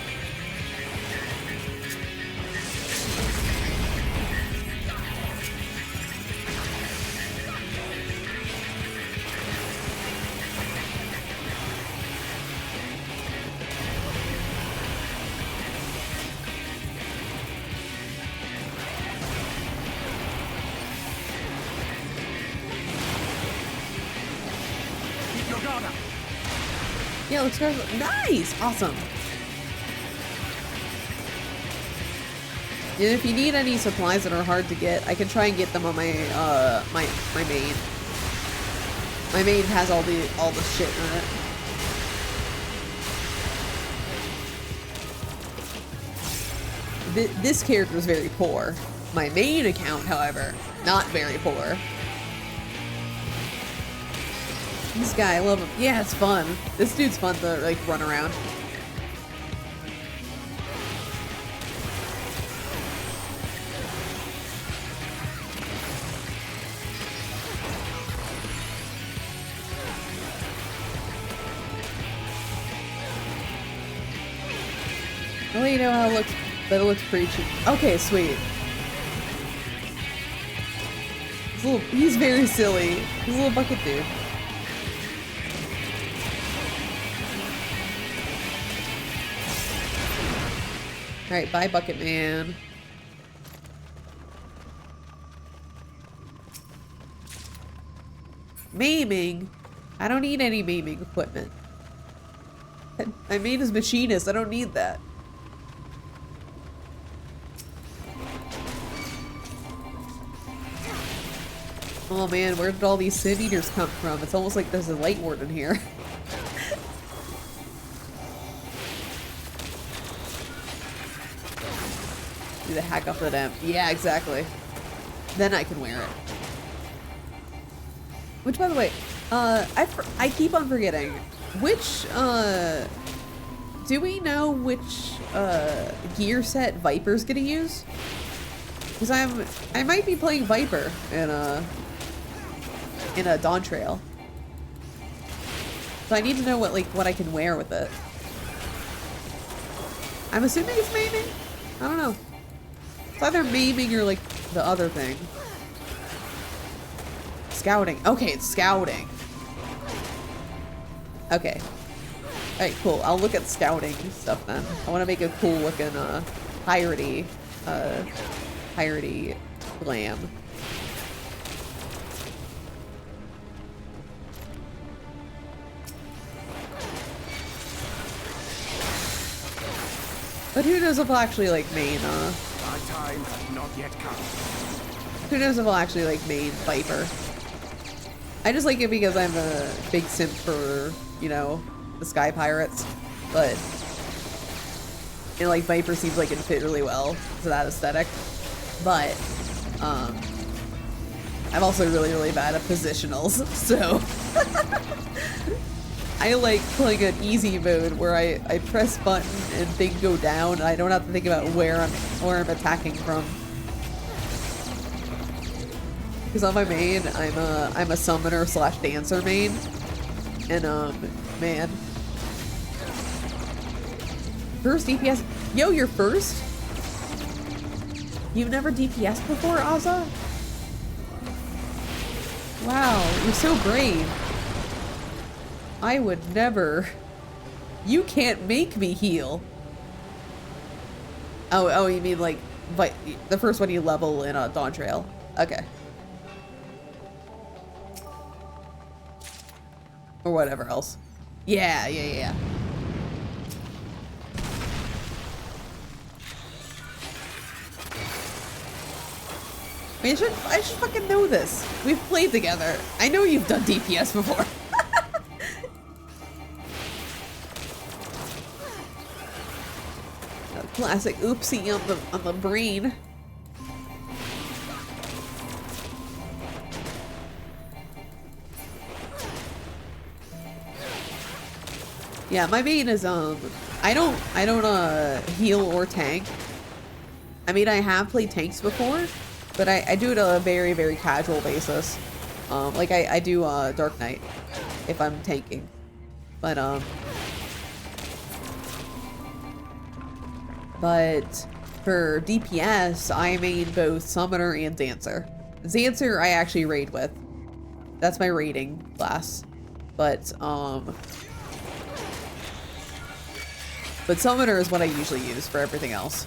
Keep your guard up. Yeah, looks good. Nice! Awesome. And if you need any supplies that are hard to get, I can try and get them on my my main. My main has all the shit in it. This character is very poor. My main account, however, not very poor. This guy, I love him. Yeah, it's fun. This dude's fun to like run around. I'll let you know how it looks, but it looks pretty cheap. Okay, sweet. He's very silly. He's a little bucket dude. Alright, bye Bucket Man. Maiming? I don't need any maiming equipment. My main is machinist, I don't need that. Oh man, where did all these Sin Eaters come from? It's almost like there's a light warden here. Do the hack off the damn. Yeah, exactly. Then I can wear it. Which, by the way, I keep on forgetting. Which, do we know which, gear set Viper's gonna use? Because I might be playing Viper in a Dawn Trail. So I need to know what I can wear with it. I'm assuming it's maiming? I don't know. It's either maiming or like the other thing. Scouting. Okay, it's scouting. Okay. Alright, cool. I'll look at scouting stuff then. I want to make a cool looking piratey glam. But who knows if I'll actually like main My time has not yet come. who knows if I'll actually like main Viper. I just like it because I'm a big simp for, you know, the Sky Pirates. But you know, like Viper seems like it'd fit really well to that aesthetic. But I'm also really bad at positionals, so I like playing an easy mode where I press button and things go down and I don't have to think about where I'm attacking from. Because on my main, I'm a summoner slash dancer main. And man. First DPS. Yo, you're first? You've never DPS'd before, Azza? Wow, you're so brave. I would never. You can't make me heal. Oh, you mean like the first one you level in a Dawn Trail. Okay. Or whatever else. Yeah. I mean, I should fucking know this. We've played together. I know you've done DPS before. Classic oopsie on the brain. Yeah, my main is I don't heal or tank. I mean, I have played tanks before, but I do it on a very casual basis. Like I do Dark Knight if I'm tanking, but for DPS, I main both Summoner and Dancer. Dancer I actually raid with. That's my raiding class. But Summoner is what I usually use for everything else.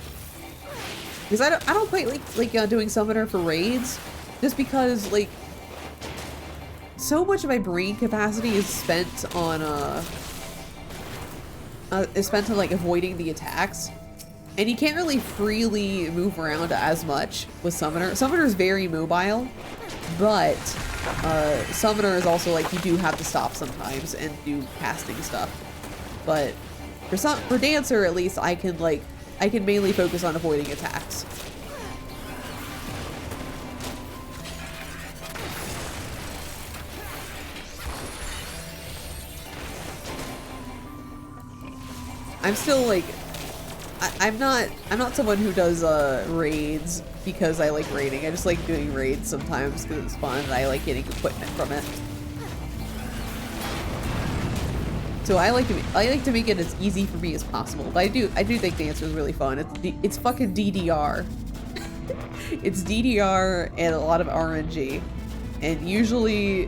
Because I don't quite like doing Summoner for raids, just because like so much of my brain capacity is spent on like avoiding the attacks. And you can't really freely move around as much with Summoner. Summoner is very mobile, but Summoner is also like you do have to stop sometimes and do casting stuff. But for Dancer, at least I can mainly focus on avoiding attacks. I'm still like. I'm not someone who does raids because I like raiding. I just like doing raids sometimes because it's fun and I like getting equipment from it. So I like to make it as easy for me as possible. But I do think Dancer is really fun. It's fucking DDR. It's DDR and a lot of RNG. And usually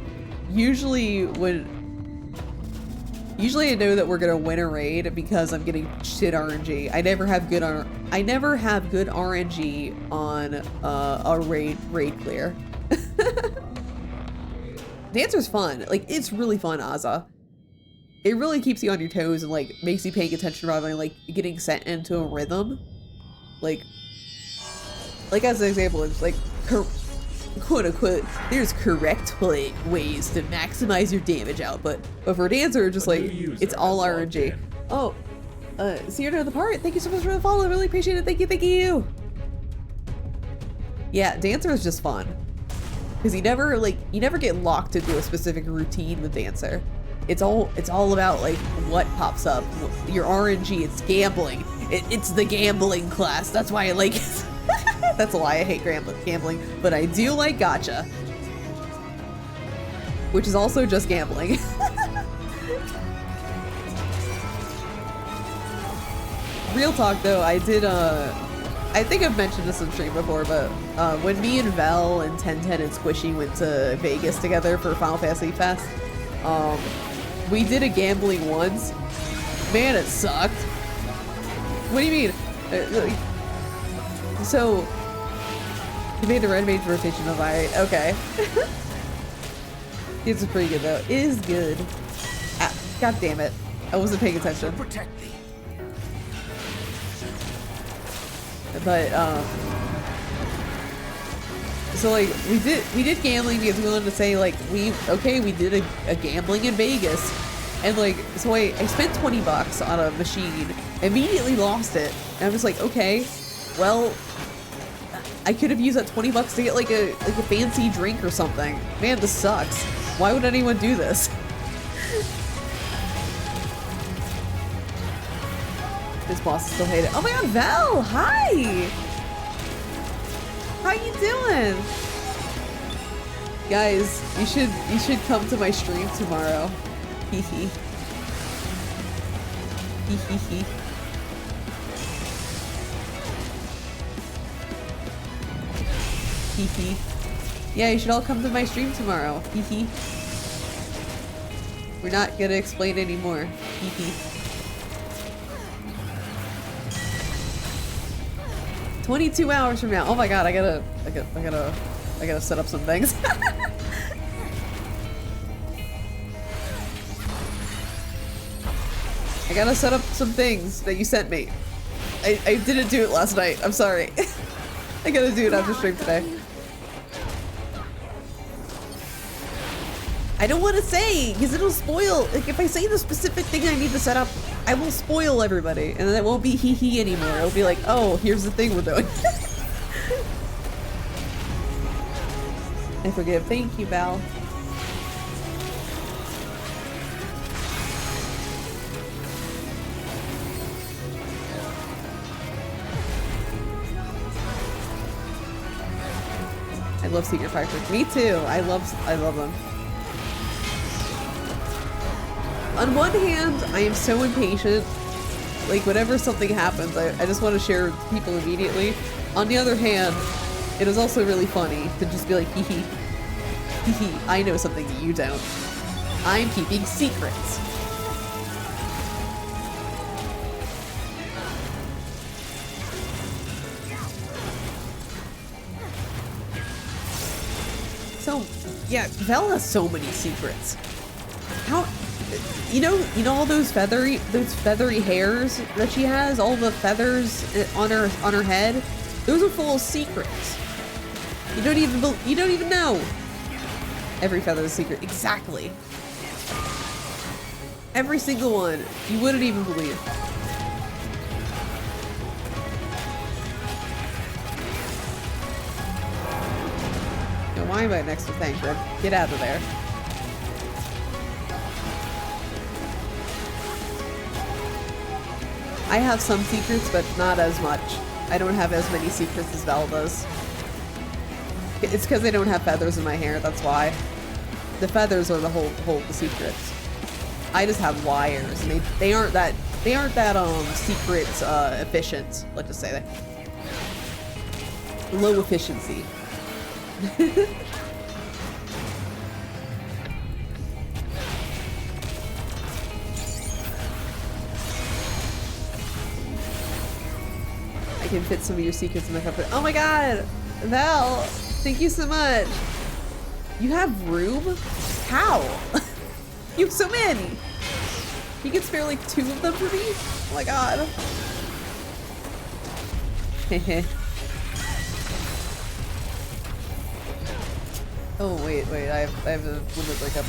I know that we're gonna win a raid because I'm getting shit RNG. I never have good RNG on a raid clear. Dancer's fun. Like, it's really fun, Azza. It really keeps you on your toes and like makes you paying attention rather than like getting sent into a rhythm. Like as an example, it's like quote unquote, there's correct ways to maximize your damage output. But for Dancer, just like, it's all RNG. Oh, so you're to the part. Thank you so much for the follow. I really appreciate it. Thank you. Yeah, Dancer is just fun. because you never get locked into a specific routine with Dancer. It's all about like what pops up. Your RNG, it's gambling. It's the gambling class. That's why I like it. That's why I hate gambling, but I do like gacha, which is also just gambling. Real talk though, I did I think I've mentioned this on stream before, but when me and Vel and 1010 and Squishy went to Vegas together for Final Fantasy Fest, we did a gambling once. Man, it sucked. What do you mean? So, you made the red mage rotation of okay. It's pretty good though. It is good. Ah, God damn it. I wasn't paying attention. Protect thee. But so like we did gambling because we wanted to say like we did a gambling in Vegas, and like so I spent $20 on a machine, immediately lost it, and I'm just like, okay, well I could have used that $20 to get like a fancy drink or something. Man, this sucks. Why would anyone do this? This boss still hate it. Oh my god, Val! Hi! How you doing? Guys, you should come to my stream tomorrow. Hee hee. Hee hee hee. Hee hee. Yeah, you should all come to my stream tomorrow. Hee hee. We're not gonna explain anymore. Hee hee. 22 hours from now. Oh my god, I gotta set up some things. I gotta set up some things that you sent me. I didn't do it last night. I'm sorry. I gotta do it after stream today. I don't want to say, because it'll spoil. Like, if I say the specific thing I need to set up, I will spoil everybody, and then it won't be hee hee anymore. It'll be like, oh, here's the thing we're doing. I forgive. Thank you, Val. I love secret factors. Me too. I love them. On one hand, I am so impatient. Like, whenever something happens, I just want to share with people immediately. On the other hand, it is also really funny to just be like, hee hee. Hee hee, I know something you don't. I'm keeping secrets. So, yeah, Vel has so many secrets. How... You know all those feathery hairs that she has, all the feathers on her head? Those are full of secrets. You don't even know. Every feather is a secret. Exactly. Every single one. You wouldn't even believe. Now, why am I next to Thancred? Get out of there. I have some secrets, but not as much. I don't have as many secrets as Val does. It's because I don't have feathers in my hair, that's why. The feathers are the hold the secrets. I just have wires, and they aren't that secret efficient. Let's just say that. Low efficiency. I can fit some of your secrets in my cup. Oh my god! Val! Thank you so much! You have room? How? You have so many! You can spare like 2 of them for me? Oh my god. Hehe. Oh wait, I have to limit break up.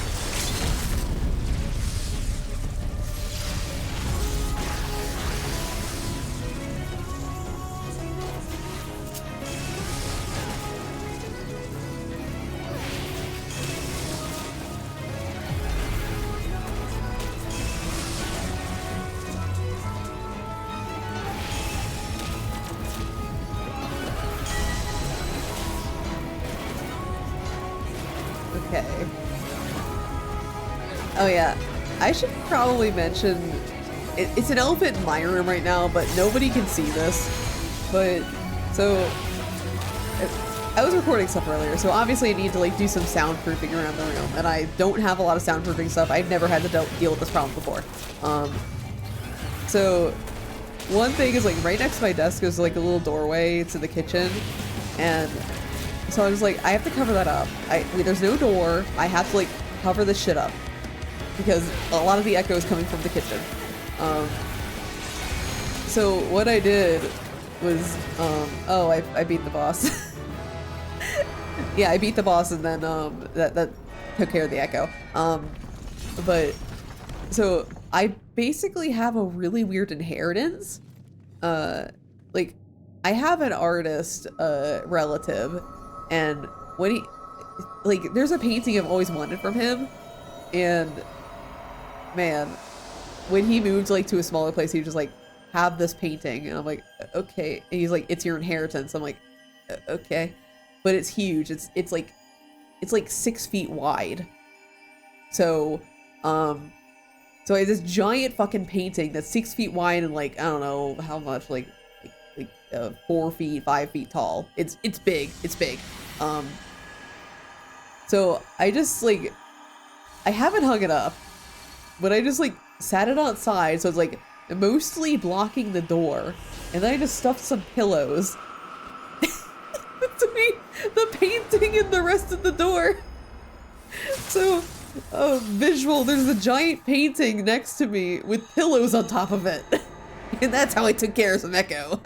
Okay. Oh yeah, I should probably mention, it's an elephant in my room right now, but nobody can see this. But, so, I was recording stuff earlier, so obviously I need to like do some soundproofing around the room, and I don't have a lot of soundproofing stuff. I've never had to deal with this problem before. So, one thing is like right next to my desk is like a little doorway to the kitchen, and so I was like, I have to cover that up. There's no door. I have to like cover this shit up because a lot of the echo is coming from the kitchen. So what I did was, oh, I beat the boss. Yeah, I beat the boss, and then that took care of the echo. But so I basically have a really weird inheritance. Like I have an artist relative, and when he like there's a painting I've always wanted from him, and man, when he moved like to a smaller place, he would just like have this painting, and I'm like, okay. And he's like, it's your inheritance. I'm like, okay. But it's huge. It's like 6 feet wide. So so I have this giant fucking painting that's 6 feet wide and like I don't know how much, like 4 feet, 5 feet tall. It's big. It's big. So I just like I haven't hung it up, but I just like sat it outside, so it's like mostly blocking the door, and then I just stuffed some pillows between the painting and the rest of the door. So, visual, there's a giant painting next to me with pillows on top of it. And that's how I took care of some echo.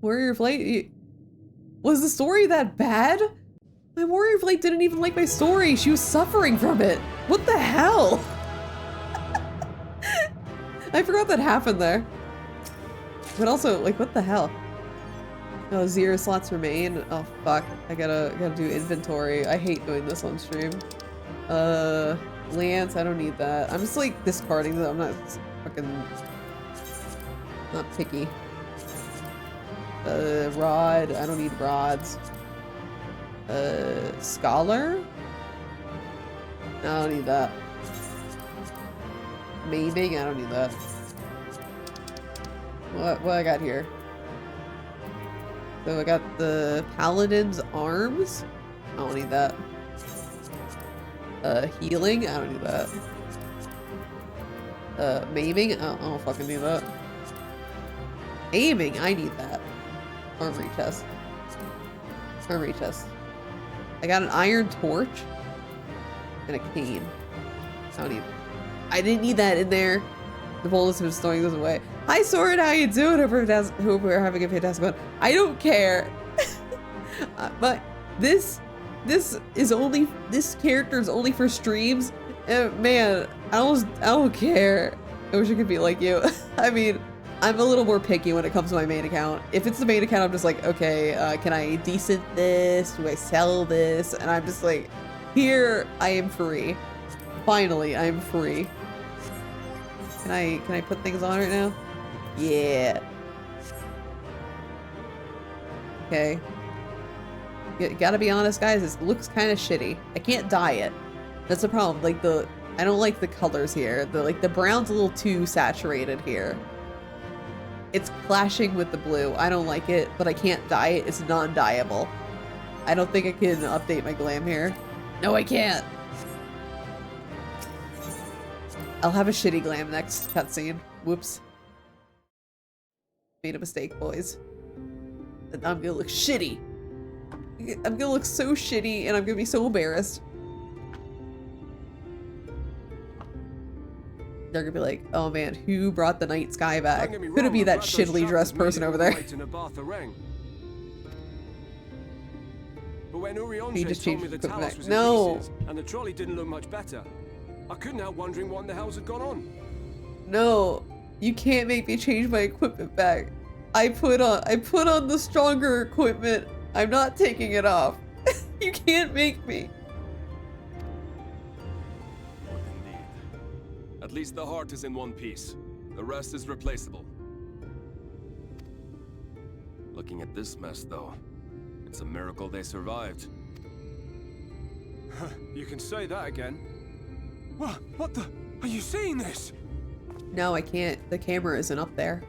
Warrior Flight? Was the story that bad? My Warrior Flight didn't even like my story. She was suffering from it. What the hell? I forgot that happened there. But also, like, what the hell? Oh, 0 slots remain. Oh, fuck. I gotta do inventory. I hate doing this on stream. Lance, I don't need that. I'm just, like, discarding them. I'm not fucking... not picky. Rod. I don't need rods. Scholar? No, I don't need that. Maiming? I don't need that. What I got here? So I got the Paladin's Arms. I don't need that. Healing? I don't need that. Maiming? I don't fucking need that. Aiming? I need that. Armory chest. Armory chest. I got an iron torch and a cane. I didn't need that in there. The boldness of throwing this away. Hi Sword, how you doing? Hope we're having a fantastic one. I don't care. But this character is only for streams. Man, I don't care. I wish I could be like you. I mean, I'm a little more picky when it comes to my main account. If it's the main account, I'm just like, okay, can I decent this? Do I sell this? And I'm just like, here, I am free. Finally, I'm free. Can I put things on right now? Yeah. Okay. Gotta be honest, guys, this looks kind of shitty. I can't dye it. That's the problem. Like I don't like the colors here. The brown's a little too saturated here. It's clashing with the blue. I don't like it, but I can't dye it. It's non-dyeable. I don't think I can update my glam here. No, I can't. I'll have a shitty glam next cutscene. Whoops. Made a mistake, boys. And I'm gonna look shitty. I'm gonna look so shitty, and I'm gonna be so embarrassed. They're gonna be like, oh man, who brought the night sky back? Could it be that shittily dressed person over there? But when He just told me changed the the Talos was in No. pieces, and the trolley didn't look much better, I couldn't help wondering what in the hell's had gone on. No, you can't make me change my equipment back. I put on the stronger equipment. I'm not taking it off. You can't make me. Indeed. At least the heart is in one piece. The rest is replaceable. Looking at this mess, though, it's a miracle they survived. You can say that again. What the? Are you seeing this? No, I can't. The camera isn't up there.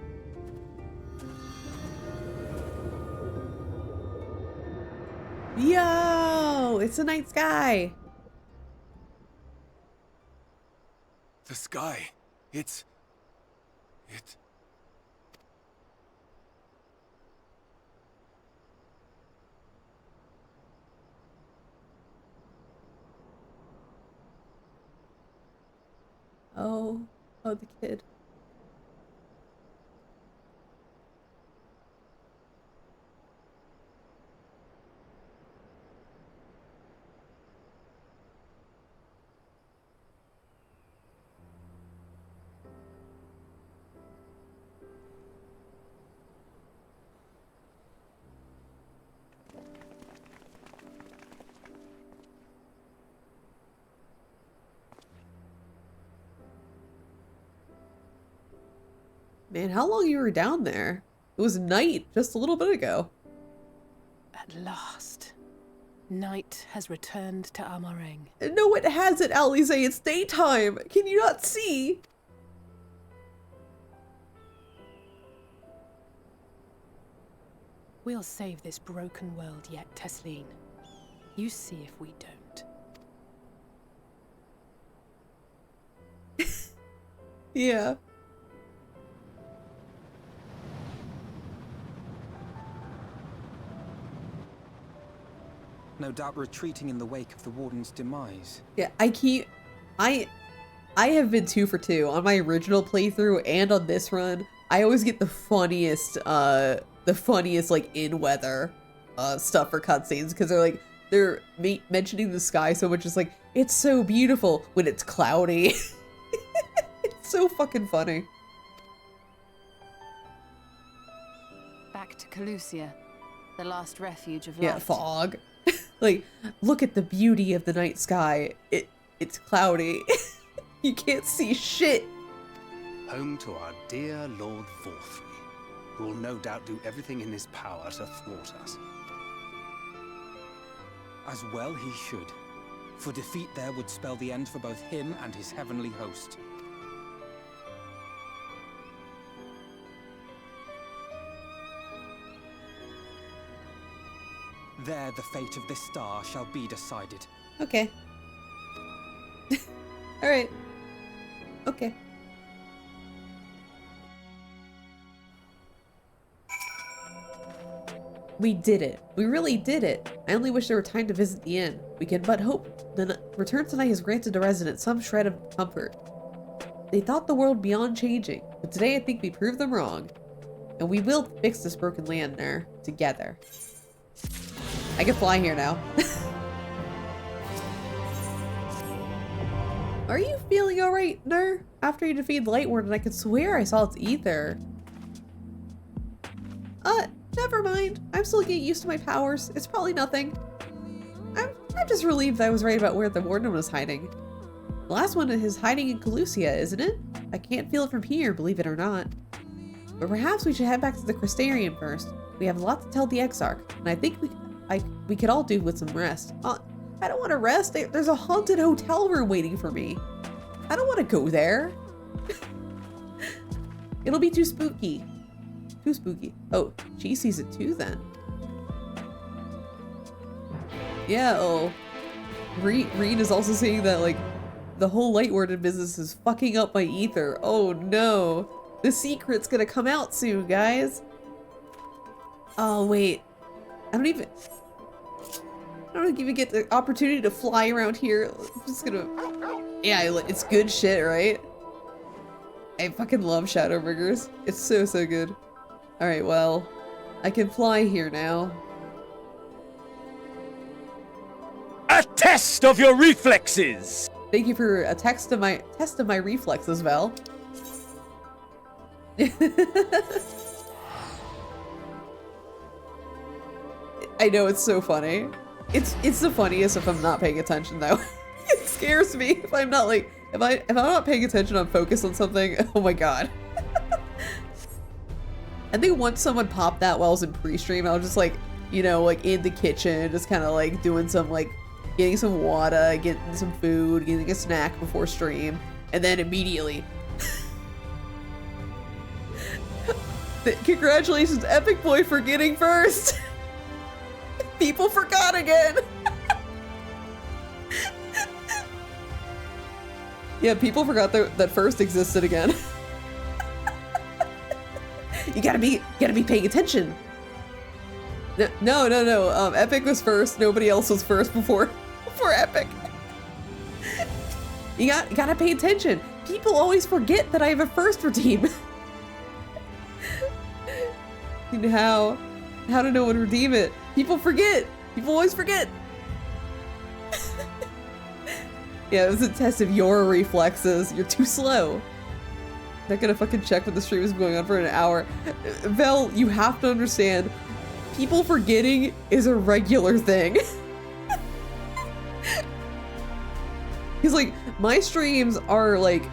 Yo! It's the night sky! The sky. It... Oh, the kid. Man, how long you were down there? It was night just a little bit ago. At last, night has returned to Amareng. No, it hasn't, Alize. It's daytime. Can you not see? We'll save this broken world yet, Tesleen. You see if we don't. Yeah. No doubt retreating in the wake of the warden's demise. Yeah, I have been 2 for 2 on my original playthrough and on this run. I always get the funniest like in weather stuff for cutscenes because they're mentioning the sky so much. It's like, it's so beautiful when it's cloudy. It's so fucking funny. Back to Calusia, the last refuge of light. Yeah, fog. Like, look at the beauty of the night sky. It's cloudy. You can't see shit. Home to our dear Lord Vorthry, who will no doubt do everything in his power to thwart us. As well he should, for defeat there would spell the end for both him and his heavenly host. There the fate of this star shall be decided. Okay. Alright. Okay. We did it. We really did it. I only wish there were time to visit the inn. We can but hope the return tonight has granted the residents some shred of comfort. They thought the world beyond changing, but today I think we proved them wrong. And we will fix this broken land there together. I can fly here now. Are you feeling alright, Ner? After you defeated the Light Warden, I could swear I saw its ether. Never mind. I'm still getting used to my powers. It's probably nothing. I'm just relieved I was right about where the Warden was hiding. The last one is hiding in Calusia, isn't it? I can't feel it from here, believe it or not. But perhaps we should head back to the Crystarium first. We have a lot to tell the Exarch, and I think we could all do with some rest. I don't want to rest. There's a haunted hotel room waiting for me. I don't want to go there. It'll be too spooky. Too spooky. Oh, she sees it too then. Yeah, oh. Reed is also saying that, like, the whole Light Warden business is fucking up my ether. Oh no. The secret's gonna come out soon, guys. Oh, wait. I don't even get the opportunity to fly around here. I'm just gonna... Yeah, it's good shit, right? I fucking love Shadowbringers. It's so, so good. Alright, well, I can fly here now. A test of your reflexes! Thank you for a test of my reflexes, Val. I know, it's so funny. It's the funniest if I'm not paying attention though. It scares me if I'm not like, if I'm not paying attention, I'm focused on something. Oh my god. I think once someone popped that while I was in pre-stream, I was just like, you know, like in the kitchen, just kind of like doing some like, getting some water, getting some food, getting a snack before stream, and then immediately. Congratulations, Epic Boy, for getting first. People forgot again. Yeah, people forgot that first existed again. You gotta be paying attention. No. Epic was first. Nobody else was first before Epic. You gotta pay attention. People always forget that I have a first redeem. You know how to know when to redeem it. People forget. People always forget. Yeah, it was a test of your reflexes. You're too slow. Not gonna fucking check when the stream is going on for an hour. Vel, you have to understand, people forgetting is a regular thing. He's like, my streams are like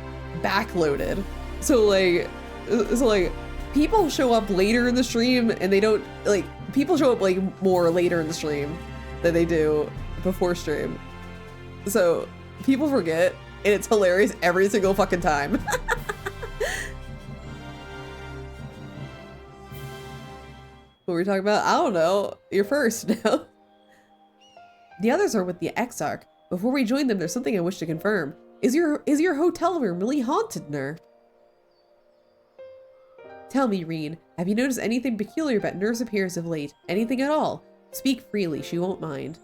backloaded. So like people show up later in the stream and they don't like, people show up like more later in the stream than they do before stream. So people forget and it's hilarious every single fucking time. What were we talking about? I don't know. You're first now. The others are with the Exarch. Before we join them, there's something I wish to confirm. Is your hotel room really haunted, Nur? Tell me, Reen, have you noticed anything peculiar about Nur's appearance of late? Anything at all? Speak freely, she won't mind.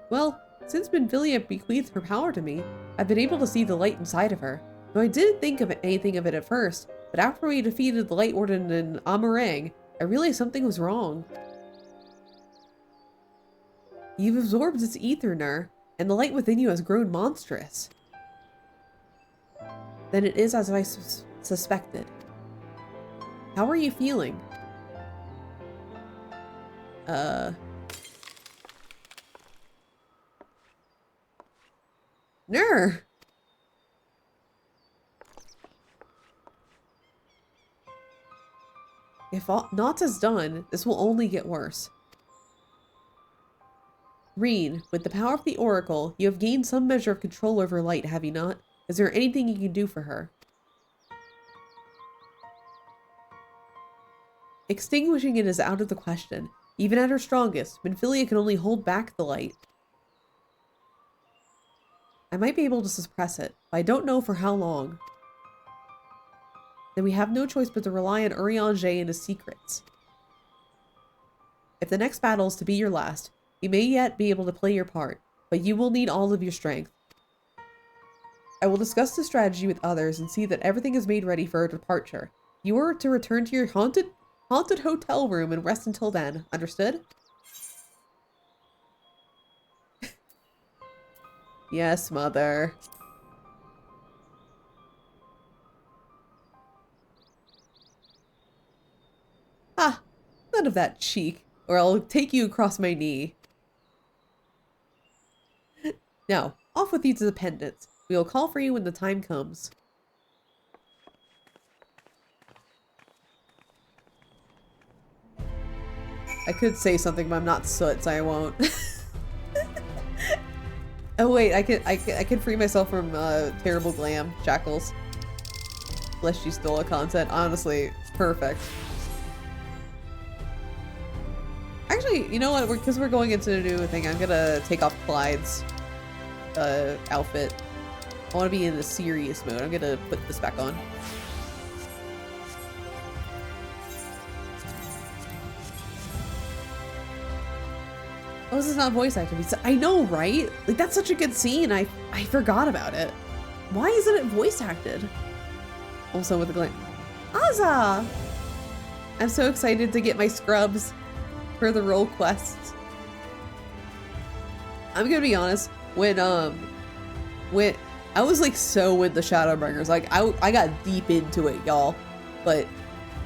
Well, since Benvilia bequeathed her power to me, I've been able to see the light inside of her. Though I didn't think of anything of it at first, but after we defeated the Light Warden in Amarang, I realized something was wrong. You've absorbed its ether, Nur, and the light within you has grown monstrous. Then it is as I suspected. How are you feeling? Nur! If naught is done, this will only get worse. Reen, with the power of the Oracle, you have gained some measure of control over light, have you not? Is there anything you can do for her? Extinguishing it is out of the question. Even at her strongest, Benfilia can only hold back the light. I might be able to suppress it, but I don't know for how long. Then we have no choice but to rely on Urianger and his secrets. If the next battle is to be your last, you may yet be able to play your part, but you will need all of your strength. I will discuss the strategy with others and see that everything is made ready for her departure. You are to return to your haunted hotel room and rest until then. Understood? Yes, mother. Ah, none of that cheek, or I'll take you across my knee. Now, off with you to the pendants. We will call for you when the time comes. I could say something, but I'm not Soot, so I won't. Oh wait, I can free myself from terrible glam shackles. Lest you stole a content. Honestly, perfect. Actually, you know what? Because we're going into a new thing, I'm gonna take off Clyde's outfit. I want to be in the serious mode. I'm gonna put this back on. Oh, this is not voice acting. I know, right? Like, that's such a good scene. I forgot about it. Why isn't it voice acted? Also with the glam. Azza! I'm so excited to get my scrubs for the role quests. I'm gonna be honest, when I was like so with the Shadowbringers, like I got deep into it, y'all. But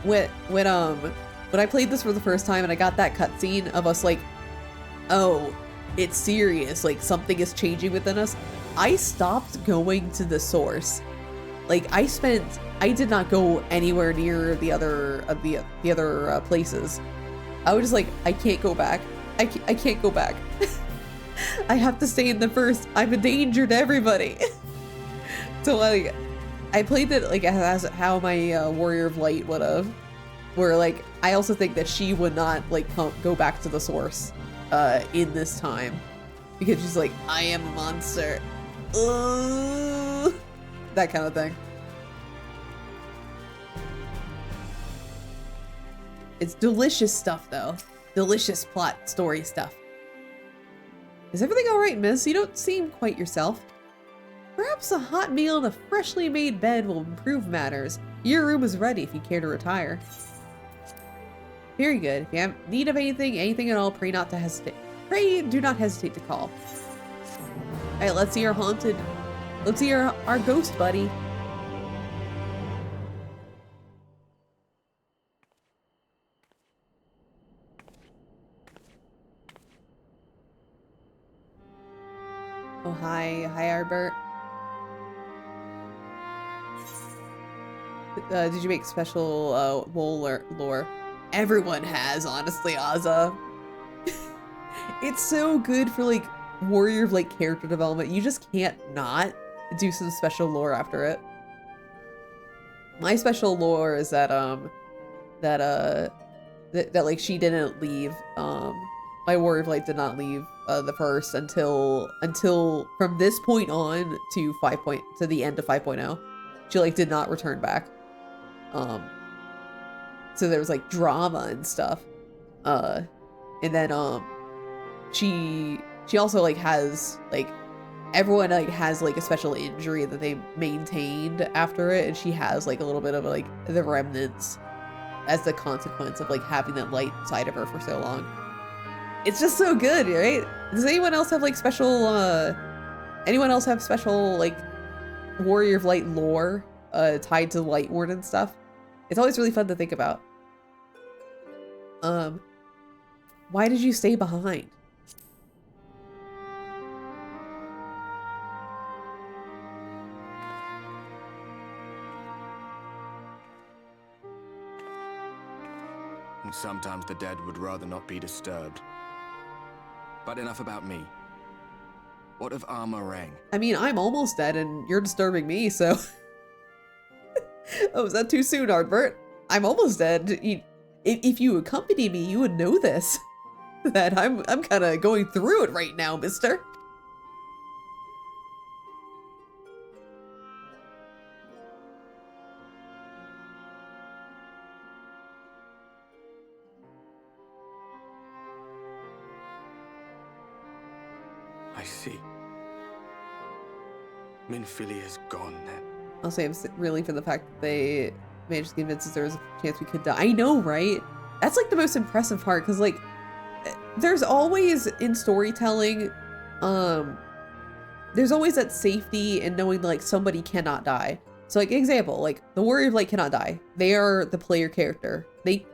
when I played this for the first time and I got that cutscene of us like, oh, it's serious, like something is changing within us, I stopped going to the source. Like I did not go anywhere near the other places. I was just like, I can't go back. I can't go back. I have to stay in the first. I'm a danger to everybody. So like, I played it like as how my Warrior of Light would have. Where like, I also think that she would not like go back to the source in this time. Because she's like, I am a monster. That kind of thing. It's delicious stuff though. Delicious plot story stuff. Is everything alright, miss? You don't seem quite yourself. Perhaps a hot meal and a freshly made bed will improve matters. Your room is ready if you care to retire. Very good. If you have need of anything at all, pray not to hesitate. Pray do not hesitate to call. Alright, let's see our haunted. Let's see our ghost buddy. Oh, hi, Arbert. Did you make special lore? Everyone has, honestly, Azza. It's so good for like Warrior of Light character development. You just can't not do some special lore after it. My special lore is that that like she didn't leave. My Warrior of Light did not leave the first until from this point on to the end of 5.0. She like did not return back. So there was like drama and stuff. And then she also like has like everyone like has like a special injury that they maintained after it, and she has like a little bit of like the remnants as the consequence of like having that light side of her for so long. It's just so good, right? Does anyone else have like special like Warrior of Light lore tied to Light Warden stuff? It's always really fun to think about. Why did you stay behind? And sometimes the dead would rather not be disturbed. But enough about me. What of Armorang? I mean, I'm almost dead and you're disturbing me, so... Oh, is that too soon, Ardbert? I'm almost dead. If you accompany me, you would know this. That I'm kind of going through it right now, mister. I see. Minfilia's gone then. I'll say I'm really for the fact that they managed to convince us there was a chance we could die. I know, right? That's like the most impressive part, because like there's always in storytelling, there's always that safety in knowing like somebody cannot die. So like example, like the Warrior of Light cannot die. They are the player character.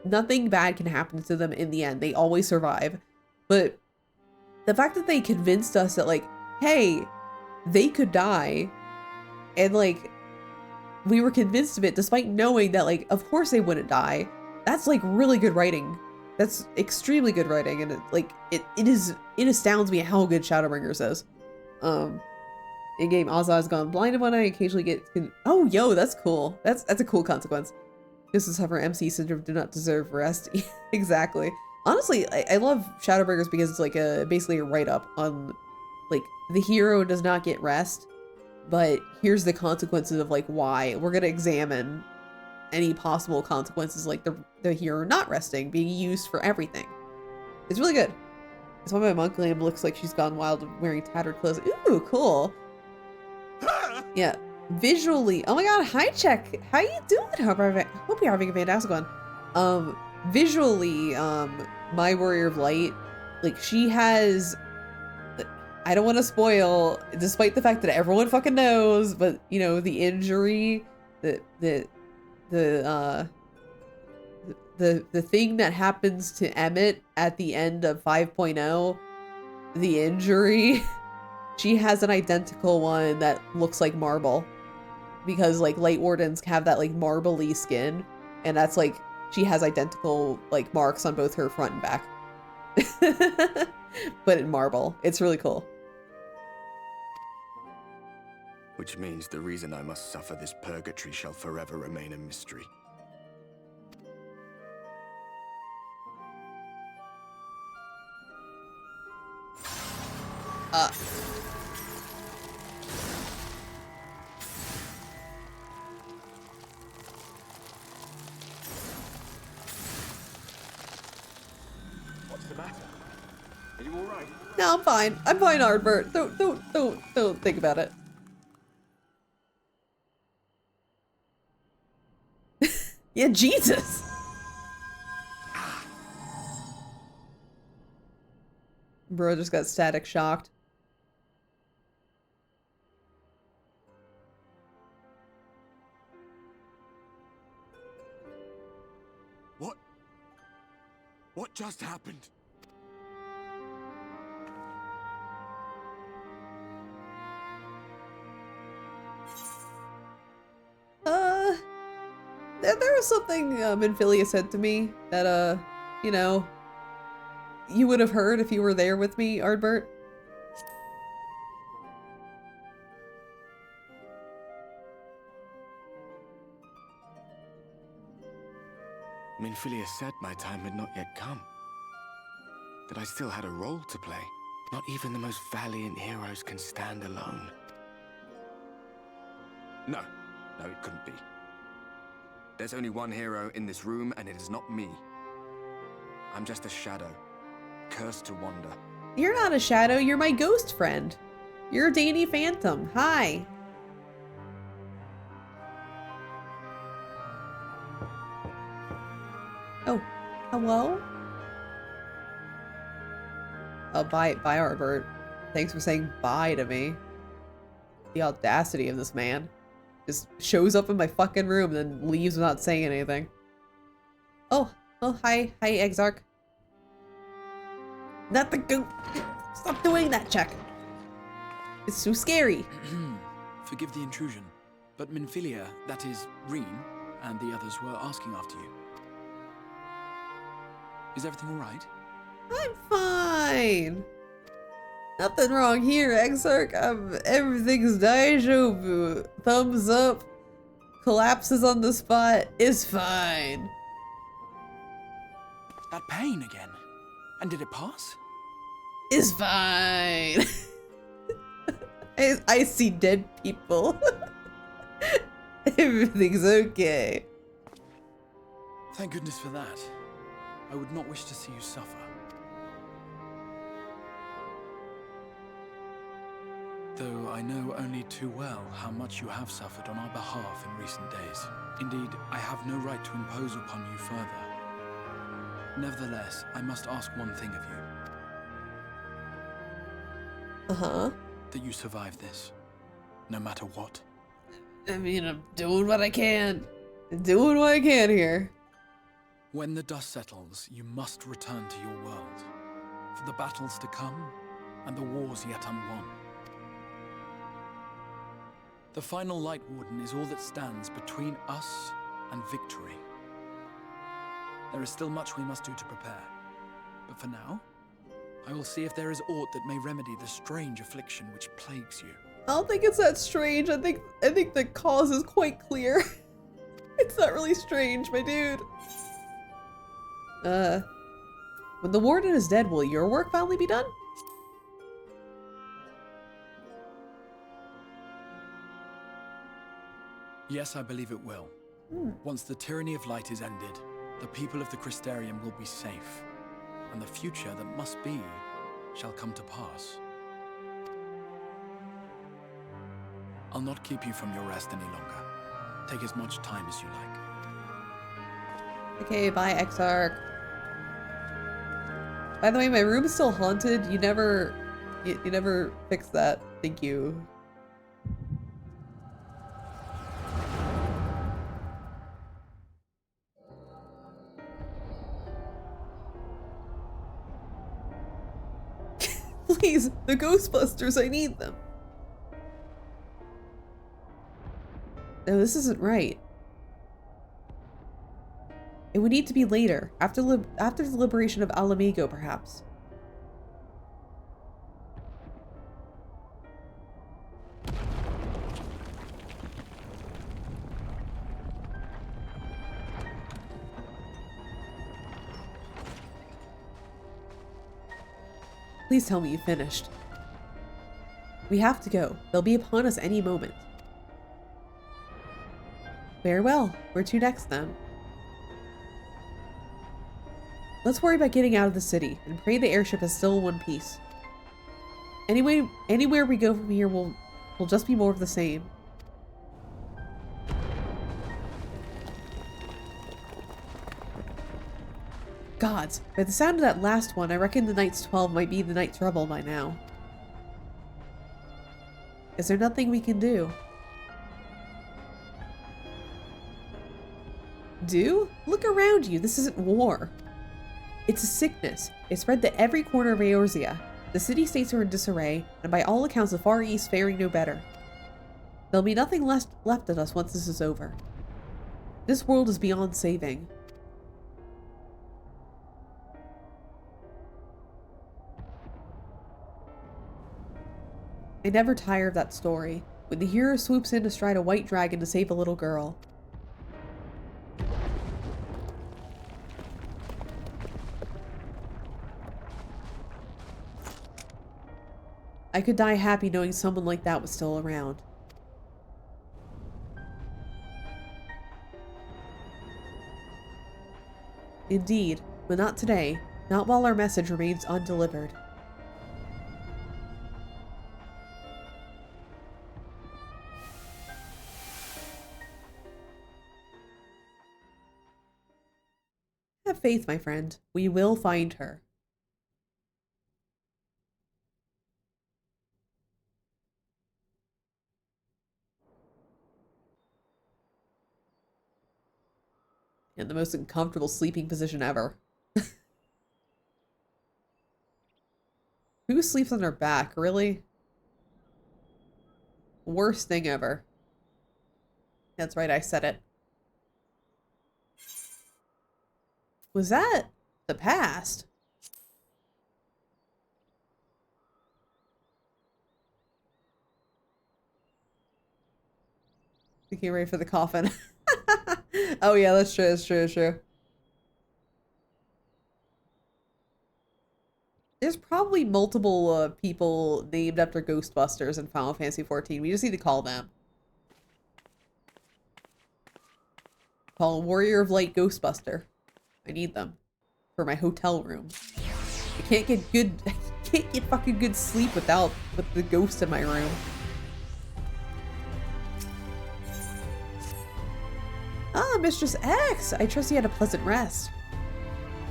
Nothing bad can happen to them in the end. They always survive. But the fact that they convinced us that like, hey, they could die, and like we were convinced of it despite knowing that like of course they wouldn't die. That's like really good writing. That's extremely good writing, and it astounds me how good Shadowbringers is. In game, Azza has gone blind in one eye, occasionally get oh yo, that's cool. That's a cool consequence. This is suffer MC syndrome, do not deserve rest. Exactly. Honestly, I love Shadowbringers because it's like basically a write-up on like the hero does not get rest, but here's the consequences of like why. We're gonna examine any possible consequences, like the hero not resting, being used for everything. It's really good. That's why my monk lamb looks like she's gone wild wearing tattered clothes. Ooh, cool. Yeah, visually. Oh my god, hi Check. How you doing? Hope you're having a fantastic one. Visually, my Warrior of Light, like she has, I don't want to spoil, despite the fact that everyone fucking knows, but you know, the injury, the thing that happens to Emmett at the end of 5.0, the injury, she has an identical one that looks like marble. because like light wardens have that like marbly skin, and that's like she has identical like marks on both her front and back. But in marble. It's really cool. Which means the reason I must suffer this purgatory shall forever remain a mystery. What's the matter? Are you all right? No, I'm fine. I'm fine, Ardbert. Don't think about it. Yeah, Jesus. Bro just got static shocked. What just happened? There was something Minfilia said to me that, you know, you would have heard if you were there with me, Ardbert. Minfilia said my time had not yet come. That I still had a role to play. Not even the most valiant heroes can stand alone. No, it couldn't be. There's only one hero in this room, and it is not me. I'm just a shadow, cursed to wander. You're not a shadow, you're my ghost friend. You're a Danny Phantom. Hi. Oh, hello? Oh, bye, Ardbert. Thanks for saying bye to me. The audacity of this man. Just shows up in my fucking room and then leaves without saying anything. Oh, hi, Exarch. Not the goat. Stop doing that, Check. It's so scary. Forgive the intrusion, but Minfilia, that is, Reen, and the others were asking after you. Is everything all right? I'm fine. Nothing wrong here, Exarch. Everything's deja vu. Thumbs up. Collapses on the spot. Is fine. That pain again. And did it pass? Is fine. I see dead people. Everything's okay. Thank goodness for that. I would not wish to see you suffer. Though I know only too well how much you have suffered on our behalf in recent days. Indeed, I have no right to impose upon you further. Nevertheless, I must ask one thing of you. Uh-huh. That you survive this, no matter what. I mean, I'm doing what I can. Doing what I can here. When the dust settles, you must return to your world. For the battles to come, and the wars yet unwon. The final Light Warden is all that stands between us and victory. There is still much we must do to prepare. But for now, I will see if there is aught that may remedy the strange affliction which plagues you. I don't think it's that strange. I think the cause is quite clear. It's not really strange, my dude. When the Warden is dead, will your work finally be done? Yes, I believe it will. Once the tyranny of light is ended, the people of the Crystarium will be safe, and the future that must be shall come to pass. I'll not keep you from your rest any longer. Take as much time as you like. Okay, bye, Exarch. By the way, my room is still haunted. You never fixed that. Thank you. Please, the Ghostbusters, I need them. No, this isn't right. It would need to be later, after the liberation of Alamigo, perhaps. Please tell me you finished. We have to go. They'll be upon us any moment. Very well. Where to next, then? Let's worry about getting out of the city, and pray the airship is still in one piece. Anyway, anywhere we go from here will just be more of the same. Gods, by the sound of that last one, I reckon the Knight's 12 might be the Knight's Rebel by now. Is there nothing we can do? Do? Look around you, this isn't war. It's a sickness. It spread to every corner of Eorzea. The city-states are in disarray, and by all accounts the Far East faring no better. There'll be nothing left of us once this is over. This world is beyond saving. I never tire of that story, when the hero swoops in astride a white dragon to save a little girl. I could die happy knowing someone like that was still around. Indeed, but not today, not while our message remains undelivered. Have faith, my friend. We will find her. In the most uncomfortable sleeping position ever. Who sleeps on their back, really? Worst thing ever. That's right, I said it. Was that the past? Get ready for the coffin. Oh yeah, that's true, that's true, that's true. There's probably multiple people named after Ghostbusters in Final Fantasy XIV. We just need to call them. Call them Warrior of Light Ghostbuster. I need them for my hotel room. I can't get fucking good sleep with the ghost in my room. Ah, Mistress X! I trust you had a pleasant rest.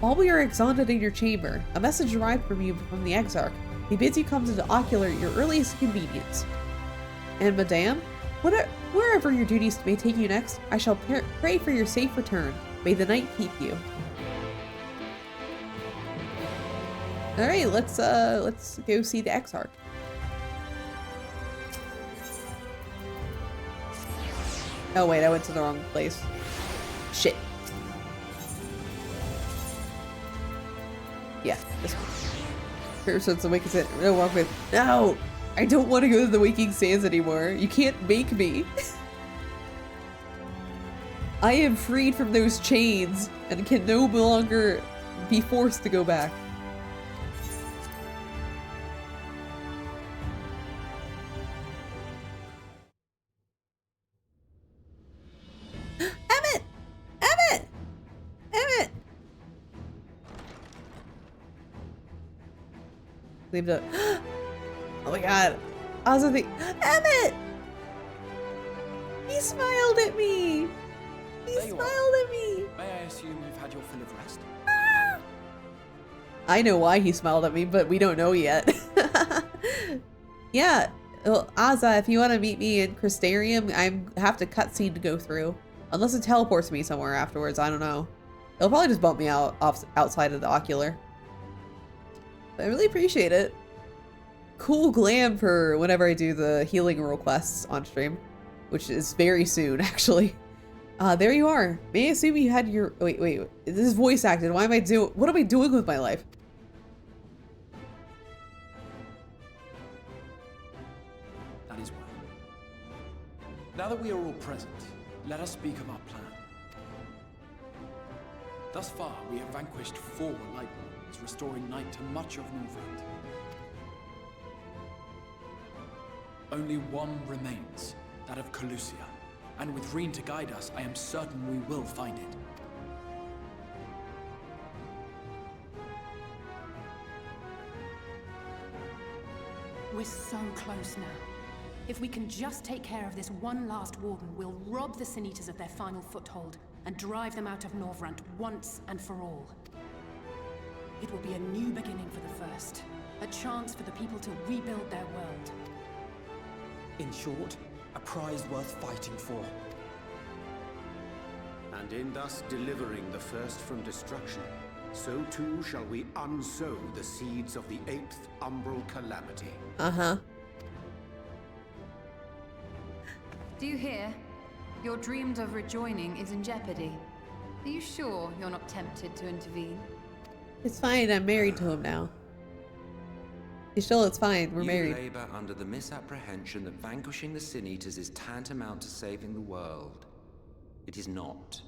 While we are exhausted in your chamber, a message arrived from you from the Exarch. He bids you come to the Ocular at your earliest convenience. And Madame, wherever your duties may take you next, I shall pray for your safe return. May the night keep you. Alright, let's go see the Exarch. Oh wait, I went to the wrong place. Shit. Yeah, this one. First, the Waking Sands. No, wrong way. No! I don't want to go to the Waking Sands anymore. You can't make me. I am freed from those chains and can no longer be forced to go back. Oh my god. I was thinking, Emmett! He smiled at me! He smiled at me! May I assume you've had your fill of rest? I know why he smiled at me, but we don't know yet. Yeah. Well, Azza, if you want to meet me in Crystarium, I have to cutscene to go through. Unless it teleports me somewhere afterwards, I don't know. It'll probably just bump me out outside of the Ocular. I really appreciate it. Cool glam for whenever I do the healing requests on stream. which is very soon, actually. There you are. May I assume you had your... Wait. This is voice acted. Why am I doing... What am I doing with my life? That is well. Now that we are all present, let us speak of our plan. Thus far, we have vanquished 4 Light Wardens, restoring night to much of Northrend. Only one remains, that of Calusia. And with Reen to guide us, I am certain we will find it. We're so close now. If we can just take care of this one last warden, we'll rob the Sin Eaters of their final foothold and drive them out of Northrend once and for all. It will be a new beginning for the First, a chance for the people to rebuild their world. In short, a prize worth fighting for. And in thus delivering the First from destruction, so too shall we unsow the seeds of the 8th umbral calamity. Uh-huh. Do you hear? Your dreamed of rejoining is in jeopardy. Are you sure you're not tempted to intervene? It's fine, I'm married to him now. Ishil, it's fine, we're married. You labor under the misapprehension that vanquishing the Sin Eaters is tantamount to saving the world. It is not.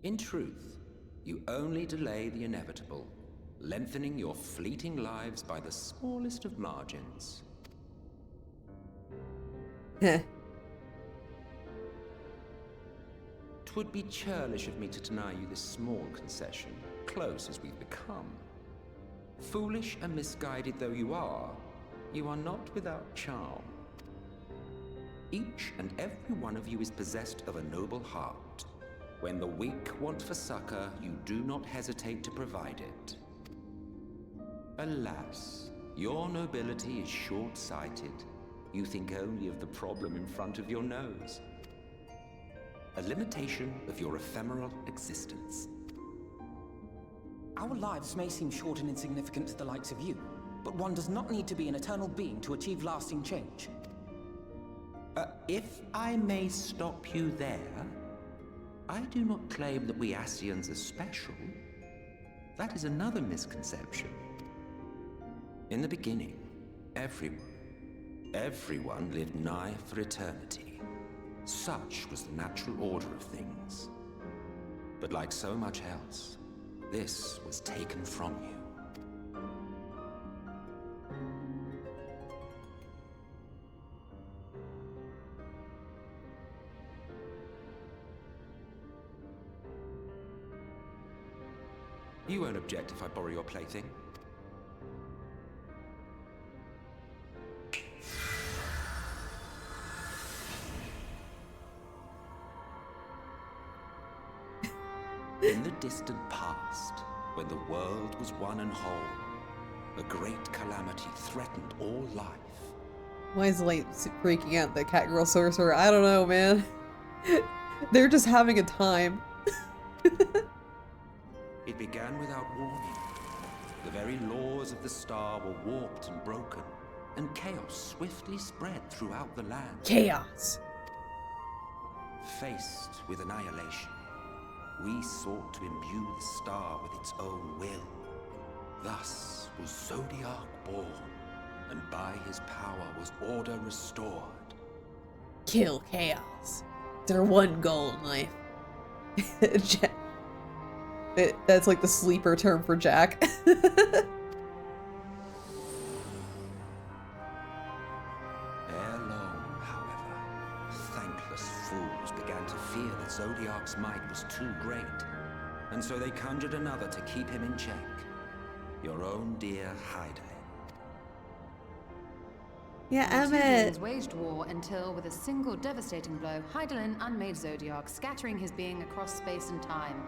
In truth, you only delay the inevitable, lengthening your fleeting lives by the smallest of margins. Heh. 'Twould be churlish of me to deny you this small concession, close as we've become. Foolish and misguided though you are not without charm. Each and every one of you is possessed of a noble heart. When the weak want for succor, you do not hesitate to provide it. Alas, your nobility is short-sighted. You think only of the problem in front of your nose. A limitation of your ephemeral existence. Our lives may seem short and insignificant to the likes of you, but one does not need to be an eternal being to achieve lasting change. If I may stop you there, I do not claim that we Ascians are special. That is another misconception. In the beginning, everyone lived nigh for eternity. Such was the natural order of things. But like so much else, this was taken from you. You won't object if I borrow your plaything? In the distant past, when the world was one and whole, a great calamity threatened all life. Why is Light freaking out the cat girl sorcerer? I don't know, man. They're just having a time. It began without warning. The very laws of the star were warped and broken, and chaos swiftly spread throughout the land. Chaos. Faced with annihilation, we sought to imbue the star with its own will. Thus was Zodiac born, and by his power was order restored. Kill chaos. Their one goal in life. That's like the sleeper term for Jack. Ere long, however, thankless fools began to fear that Zodiac's might was too great, and so they conjured another to keep him in check. Your own dear Hydaelyn. Yeah, The two Emmett. beings waged war until, with a single devastating blow, Hydaelyn unmade Zodiac, scattering his being across space and time.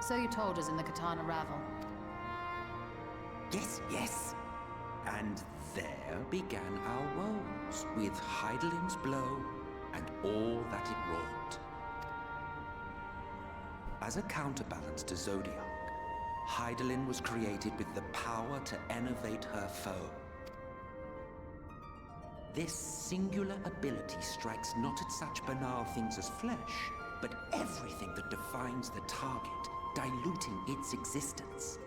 So you told us in the Katana Ravel. Yes. And there began our woes, with Hydaelyn's blow and all that it wrought. As a counterbalance to Zodiac, Hydaelyn was created with the power to enervate her foe. This singular ability strikes not at such banal things as flesh, but everything that defines the target, diluting its existence.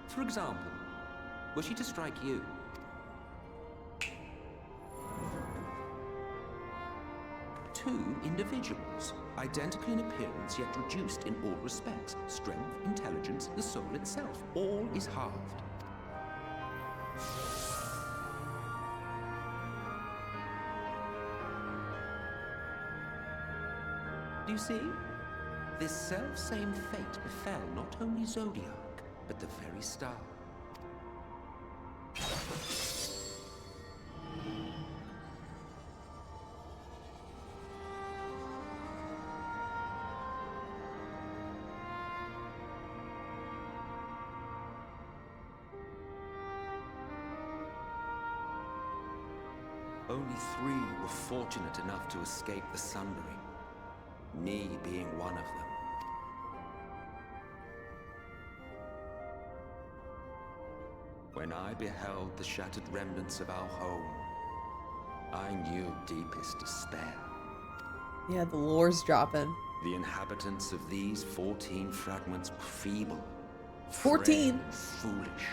For example, were she to strike you, two individuals, identical in appearance yet reduced in all respects. Strength, intelligence, the soul itself, all is halved. Do you see? This self-same fate befell not only Zodiac, but the very star. Only 3 were fortunate enough to escape the Sundering, me being one of them. When I beheld the shattered remnants of our home, I knew deepest despair. Yeah, the lore's dropping. The inhabitants of these 14 fragments were feeble, 14? frail and foolish,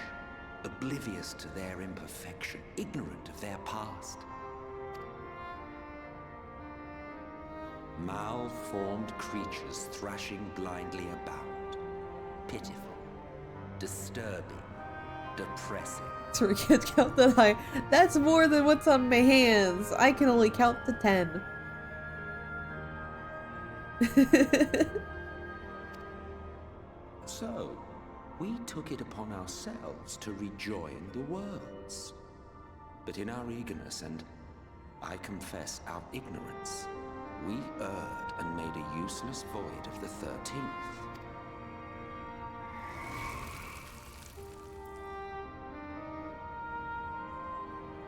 oblivious to their imperfection, ignorant of their past. Malformed creatures thrashing blindly about. Pitiful, disturbing, depressing. So we can't count that high. That's more than what's on my hands. I can only count to 10. So, we took it upon ourselves to rejoin the worlds. But in our eagerness and, I confess, our ignorance, we erred and made a useless void of the 13th.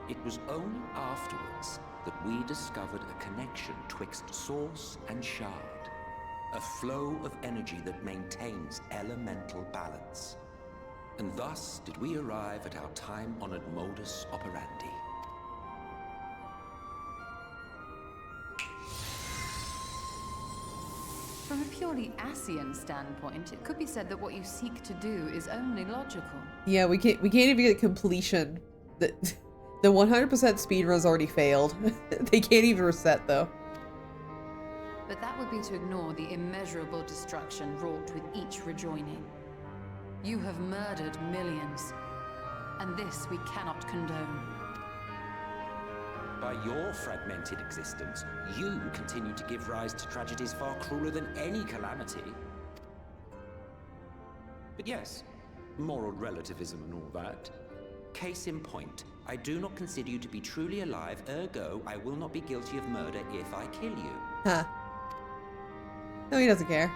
It was only afterwards that we discovered a connection twixt source and shard, a flow of energy that maintains elemental balance. And thus did we arrive at our time-honored modus operandi. From a purely Asian standpoint, it could be said that what you seek to do is only logical. Yeah, we can't even get completion. The 100% speedrun's already failed. They can't even reset though. But that would be to ignore the immeasurable destruction wrought with each rejoining. You have murdered millions, and this we cannot condone. By your fragmented existence, you continue to give rise to tragedies far crueler than any calamity. But yes, moral relativism and all that. Case in point, I do not consider you to be truly alive, ergo, I will not be guilty of murder if I kill you. Huh. No, he doesn't care.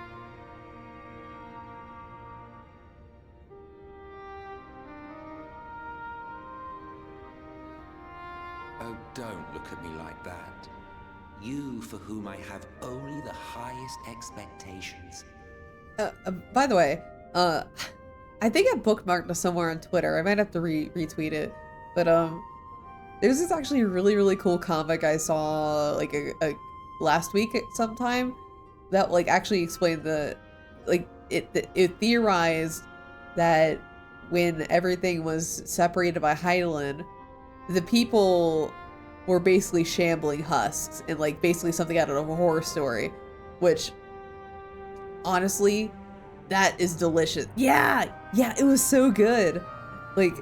Oh, don't look at me like that. You for whom I have only the highest expectations. By the way, I think I bookmarked it somewhere on Twitter. I might have to retweet it. But, there's this actually really cool comic I saw, like, a last week at some time that, like, actually explained the, like, it theorized that when everything was separated by Hydaelyn, the people were basically shambling husks and, like, basically something out of a horror story, which, honestly, that is delicious. Yeah, it was so good. Like,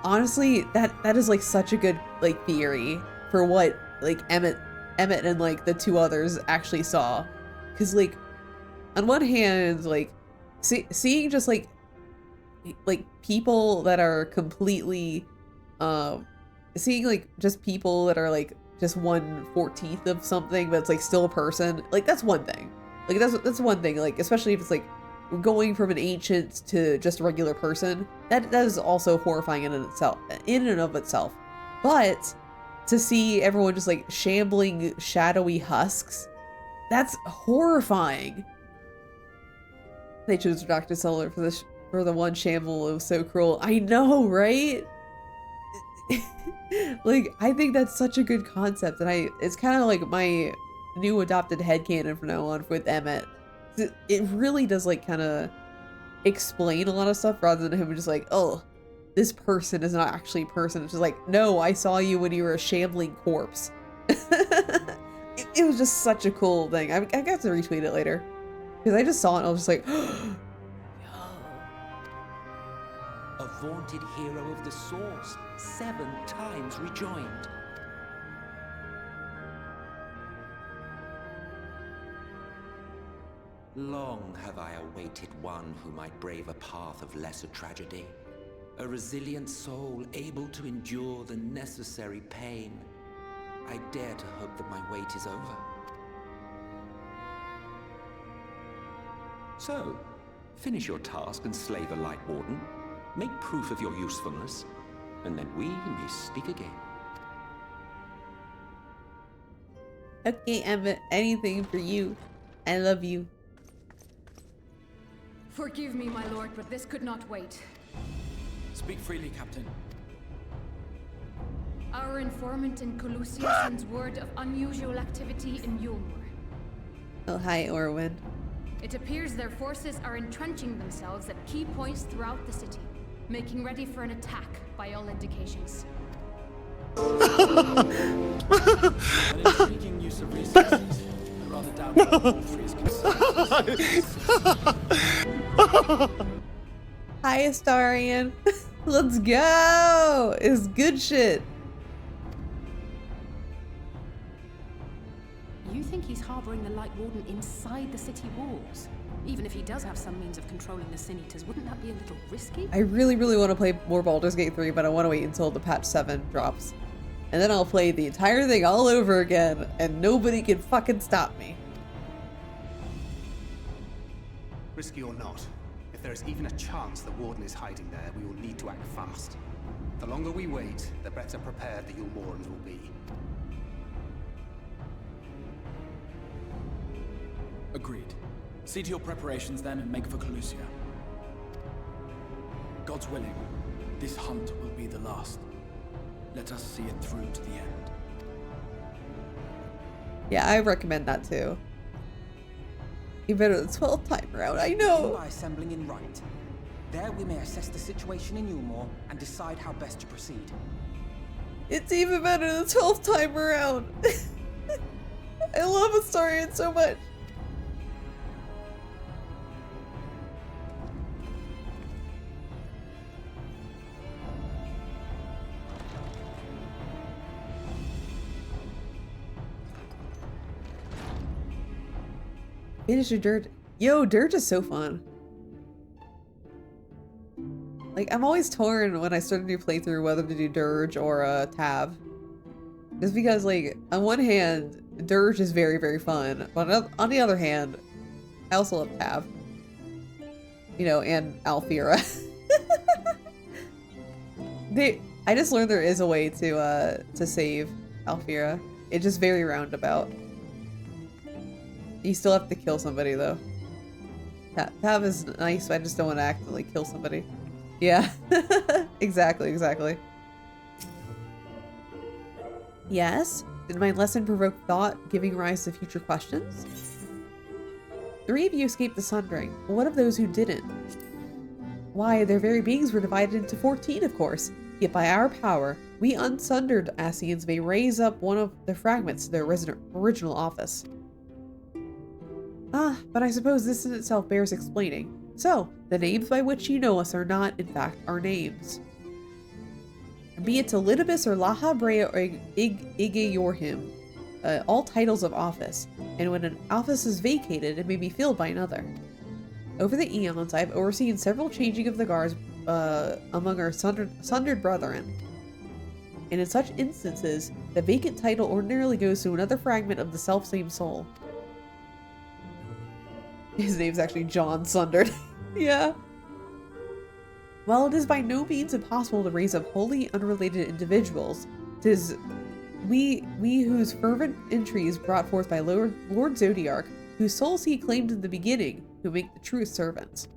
honestly, that is, like, such a good, like, theory for what, like, Emmett and, like, the 2 others actually saw. Because, like, on one hand, like, seeing just, like, people that are completely, seeing, like, just people that are, like, just 1/14 of something, but it's, like, still a person, like, that's one thing. Like, that's one thing, like, especially if it's, like, going from an ancient to just a regular person, that is also horrifying in and of itself. But to see everyone just, like, shambling shadowy husks, that's horrifying. They chose Dr. Seller for the one shamble. It was so cruel. I know, right? Like, I think that's such a good concept, and it's kind of like my new adopted headcanon from now on with Emmett. It really does, like, kind of explain a lot of stuff rather than him just like, oh, this person is not actually a person. It's just like, no, I saw you when you were a shambling corpse. It was just such a cool thing. I got to retweet it later because I just saw it and I was just like, A vaunted hero of the Source, 7 times rejoined. Long have I awaited one who might brave a path of lesser tragedy. A resilient soul able to endure the necessary pain. I dare to hope that my wait is over. So, finish your task and slay the Light Warden. Make proof of your usefulness, and then we may speak again. okay, Emmett, anything for you. I love you. Forgive me, my lord, but this could not wait. Speak freely, Captain. Our informant in Colusia sends word of unusual activity in Yulmur. Oh, hi, Orwin. It appears their forces are entrenching themselves at key points throughout the city, making ready for an attack by all indications. An intriguing use of resources. I rather doubt that all three is concerned. Hi, Astarian. Let's go. It's good shit. You think he's harboring the Light Warden inside the city walls? Even if he does have some means of controlling the Sin Eaters, wouldn't that be a little risky? I really, really want to play more Baldur's Gate 3, but I want to wait until the patch 7 drops. And then I'll play the entire thing all over again, and nobody can fucking stop me. Risky or not, if there is even a chance the Warden is hiding there, we will need to act fast. The longer we wait, the better prepared the Yulmorans will be. Agreed. See to your preparations then and make for Colusia. God's willing, this hunt will be the last. Let us see it through to the end. Yeah, I recommend that too. You better the 12th time around, I know! By assembling in right. There we may assess the situation in Yulmore and decide how best to proceed. It's even better the 12th time around! I love Astarian so much! Finish your Dirge. Yo, Dirge is so fun. Like, I'm always torn when I start a new playthrough whether to do Dirge or Tav. Just because, like, on one hand, Dirge is very, very fun. But on the other hand, I also love Tav. You know, and Alfira. I just learned there is a way to save Alfira. It's just very roundabout. You still have to kill somebody, though. Tav is nice, but I just don't want to actively kill somebody. Yeah. Exactly. Yes? Did my lesson provoke thought, giving rise to future questions? 3 of you escaped the Sundering, but what of those who didn't? Why, their very beings were divided into 14, of course. Yet by our power, we unsundered Ascians may raise up one of the fragments to their original office. Ah, but I suppose this in itself bears explaining. So, the names by which you know us are not, in fact, our names. Be it to Lidibus or Laha Brea or Ige Yorhim, all titles of office, and when an office is vacated, it may be filled by another. Over the eons, I have overseen several changing of the guards among our sundered brethren. And in such instances, the vacant title ordinarily goes to another fragment of the self-same soul. His name's actually John Sundered. Yeah. While it is by no means impossible to raise up wholly unrelated individuals, 'tis we whose fervent entreaties brought forth by Lord Zodiark, whose souls he claimed in the beginning, who make the truest servants.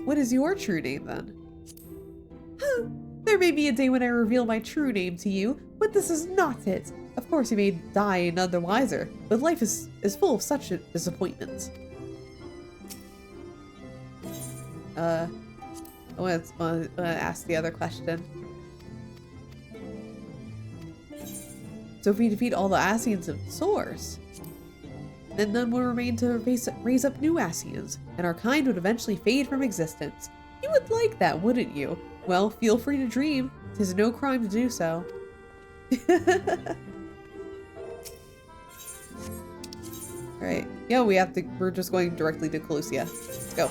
What is your true name, then? There may be a day when I reveal my true name to you, but this is not it. Of course you may die none the wiser, but life is full of such disappointments. I want to ask the other question. So if we defeat all the Ascians of the Source, then none will remain to raise up new Ascians, and our kind would eventually fade from existence. You would like that, wouldn't you? Well, feel free to dream. 'Tis no crime to do so. Alright. Yeah, we're just going directly to Colusia. Let's go.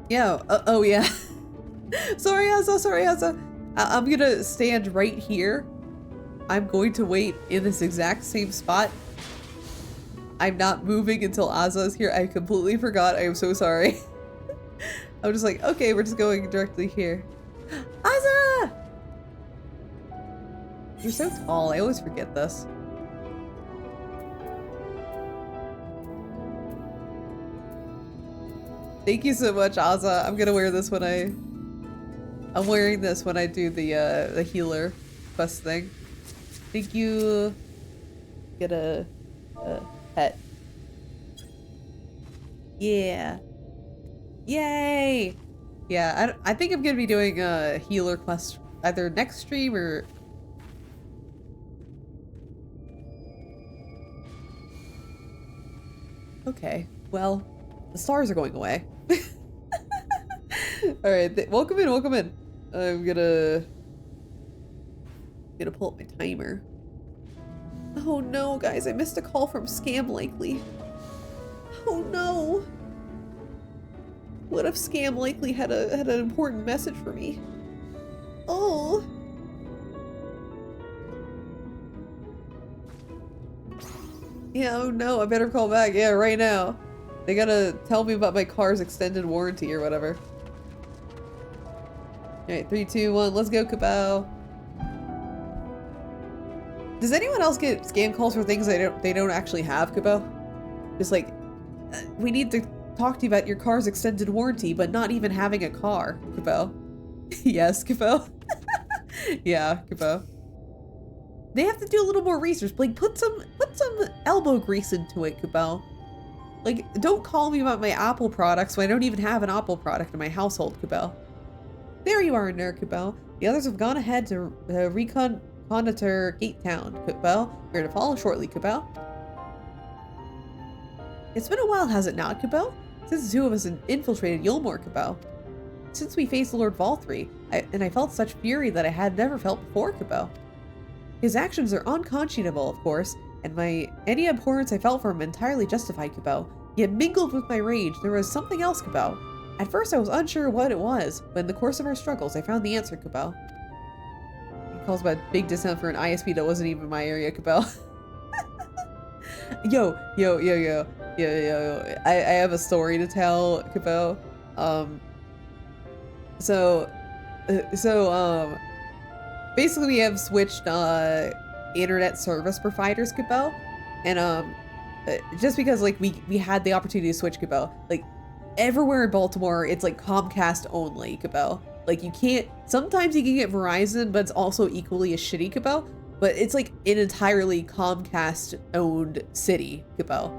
Yeah, oh yeah. Sorry, Asa. I'm gonna stand right here. I'm going to wait in this exact same spot. I'm not moving until Asa is here. I completely forgot. I am so sorry. I'm just like, okay, we're just going directly here. Asa! You're so tall. I always forget this. Thank you so much, Asa. I'm gonna wear this when I'm wearing this when I do the healer quest thing. Thank you. Get a pet. Yeah. Yay! Yeah, I think I'm gonna be doing a healer quest either next stream or... Okay, well, the stars are going away. Alright, welcome in. I'm gonna pull up my timer. Oh no, guys, I missed a call from Scam Likely. Oh no. What if Scam Likely had an important message for me? Oh. Yeah, oh no, I better call back. Yeah, right now. They gotta tell me about my car's extended warranty or whatever. Alright, 3, 2, 1, let's go, Kabao. Does anyone else get scam calls for things they don't actually have, Kabao? Just like, we need to talk to you about your car's extended warranty, but not even having a car, Kabao. Yes, Kabao. Yeah, Kabao. They have to do a little more research. Like, put some elbow grease into it, Kabao. Like, don't call me about my Apple products when I don't even have an Apple product in my household, Kabao. There you are, Nerd, Kabao. The others have gone ahead to reconnoiter Gate Town, Kabao. We're to follow shortly, Kabao. It's been a while, has it not, Kabao? Since the two of us infiltrated Yulmore, Kabao. Since we faced Lord Valthree, I felt such fury that I had never felt before, Kabao. His actions are unconscionable, of course, and any abhorrence I felt for him entirely justified, Kabao. Yet mingled with my rage, there was something else, Kabao. At first I was unsure what it was, but in the course of our struggles, I found the answer, Kabao. He calls about big discount for an ISP that wasn't even my area, Kabao. Yo. I have a story to tell, Kabao. Basically we have switched internet service providers, Kabao, and just because like we had the opportunity to switch, Kabao, like everywhere in Baltimore it's like Comcast only, Kabao. Like you can't, sometimes you can get Verizon, but it's also equally as shitty, Kabao. But it's like an entirely Comcast owned city, Kabao.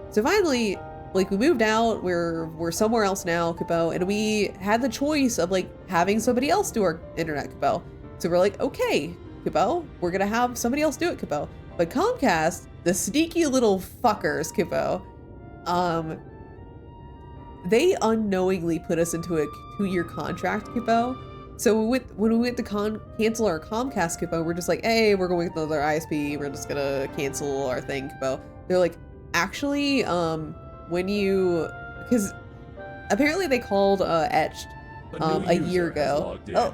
So finally, like we moved out, we're somewhere else now, Kabao, and we had the choice of like having somebody else do our internet, Kabao. So we're like, okay, Kabao, we're gonna have somebody else do it, Kabao. But Comcast, the sneaky little fuckers, Kabao, they unknowingly put us into a 2-year contract, Kabao. So when we went to cancel our Comcast, Kabao, we're just like, hey, we're going with another ISP, we're just gonna cancel our thing, Kabao. They're like, actually, because apparently they called Etched a year ago. Oh,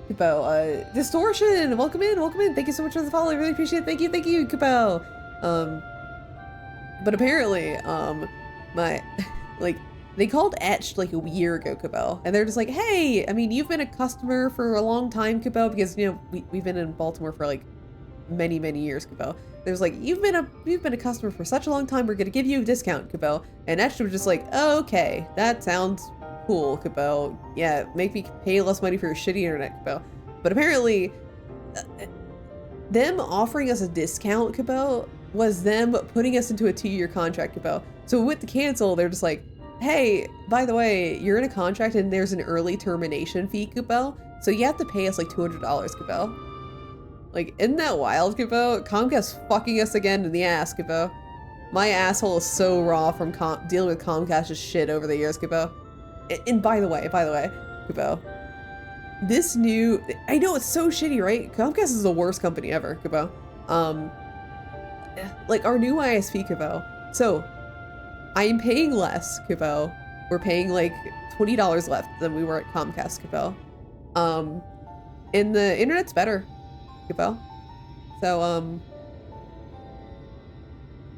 Kabao, Distortion, welcome in. Thank you so much for the follow. I really appreciate it. Thank you, Kabao. But apparently, they called Etched like a year ago, Cabell, and they're just like, hey, I mean, you've been a customer for a long time, Cabell, because, you know, we've been in Baltimore for like many, many years, Cabell. There's like, you've been a customer for such a long time, we're gonna give you a discount, Cabell. And Etched was just like, oh, okay, that sounds cool, Cabell. Yeah, make me pay less money for your shitty internet, Cabell. But apparently, them offering us a discount, Cabell, was them putting us into a 2-year contract, Cabell. So with the cancel, they're just like, hey, by the way, you're in a contract and there's an early termination fee, Cabell, so you have to pay us like $200, Cabell. Like, isn't that wild, Cabell? Comcast fucking us again in the ass, Cabell. My asshole is so raw from dealing with Comcast's shit over the years, Cabell. And by the way, Cabell, this new, I know it's so shitty, right? Comcast is the worst company ever, Cabell. Like our new ISP, Cabell. So, I'm paying less, Cabell. We're paying like $20 less than we were at Comcast, Cabell. And the internet's better, Cabell. So,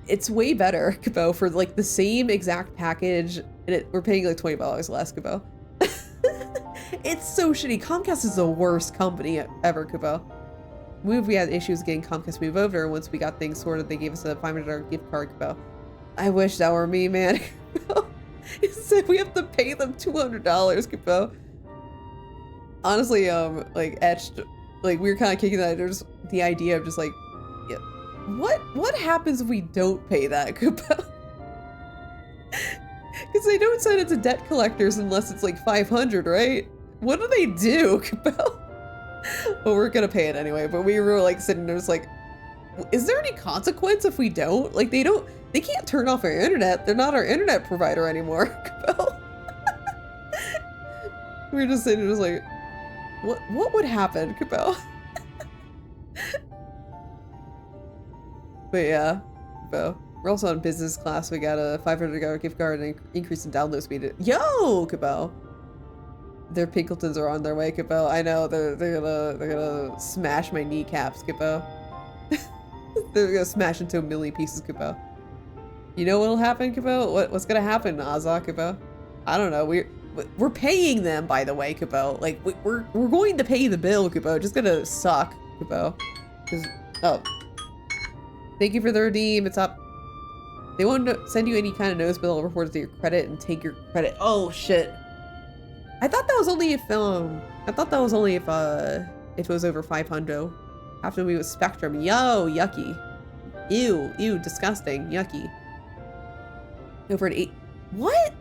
it's way better, Cabell, for like the same exact package, and we're paying like $20 less, Cabell. It's so shitty. Comcast is the worst company ever, Cabell. We had issues getting Comcast move over. Once we got things sorted, they gave us a $500 gift card, Cabell. I wish that were me, man. It said we have to pay them $200, Cabell. Honestly, like Etched, like we were kind of kicking that. There's the idea of just like, yeah, what happens if we don't pay that, Cabell? Because they don't send it to debt collectors unless it's like 500, right? What do they do, Cabell? Well, we're gonna pay it anyway, but we were like sitting there just like, is there any consequence if we don't? Like they can't turn off our internet. They're not our internet provider anymore, Cabell. We were just sitting there just like, what would happen, Cabell? But yeah, Cabell. We're also on business class. We got a $500 gift card and increase in download speed. Yo, Cabell. Their Pinkeltons are on their way, Cabell. I know they're gonna smash my kneecaps, Cabell. They're gonna smash into a million pieces, Cabell. You know what'll happen, Cabell? What's gonna happen, Azza, Cabell? I don't know. We're paying them, by the way, Cabell. Like we're going to pay the bill, Cabell. Just gonna suck, Cabell. Oh, thank you for the redeem. It's up. They won't send you any kind of notice bill reported to your credit and take your credit. Oh shit. I thought that was only if it was over 500. After we was Spectrum. Yo, yucky. Ew, disgusting, yucky. Over an 8. What?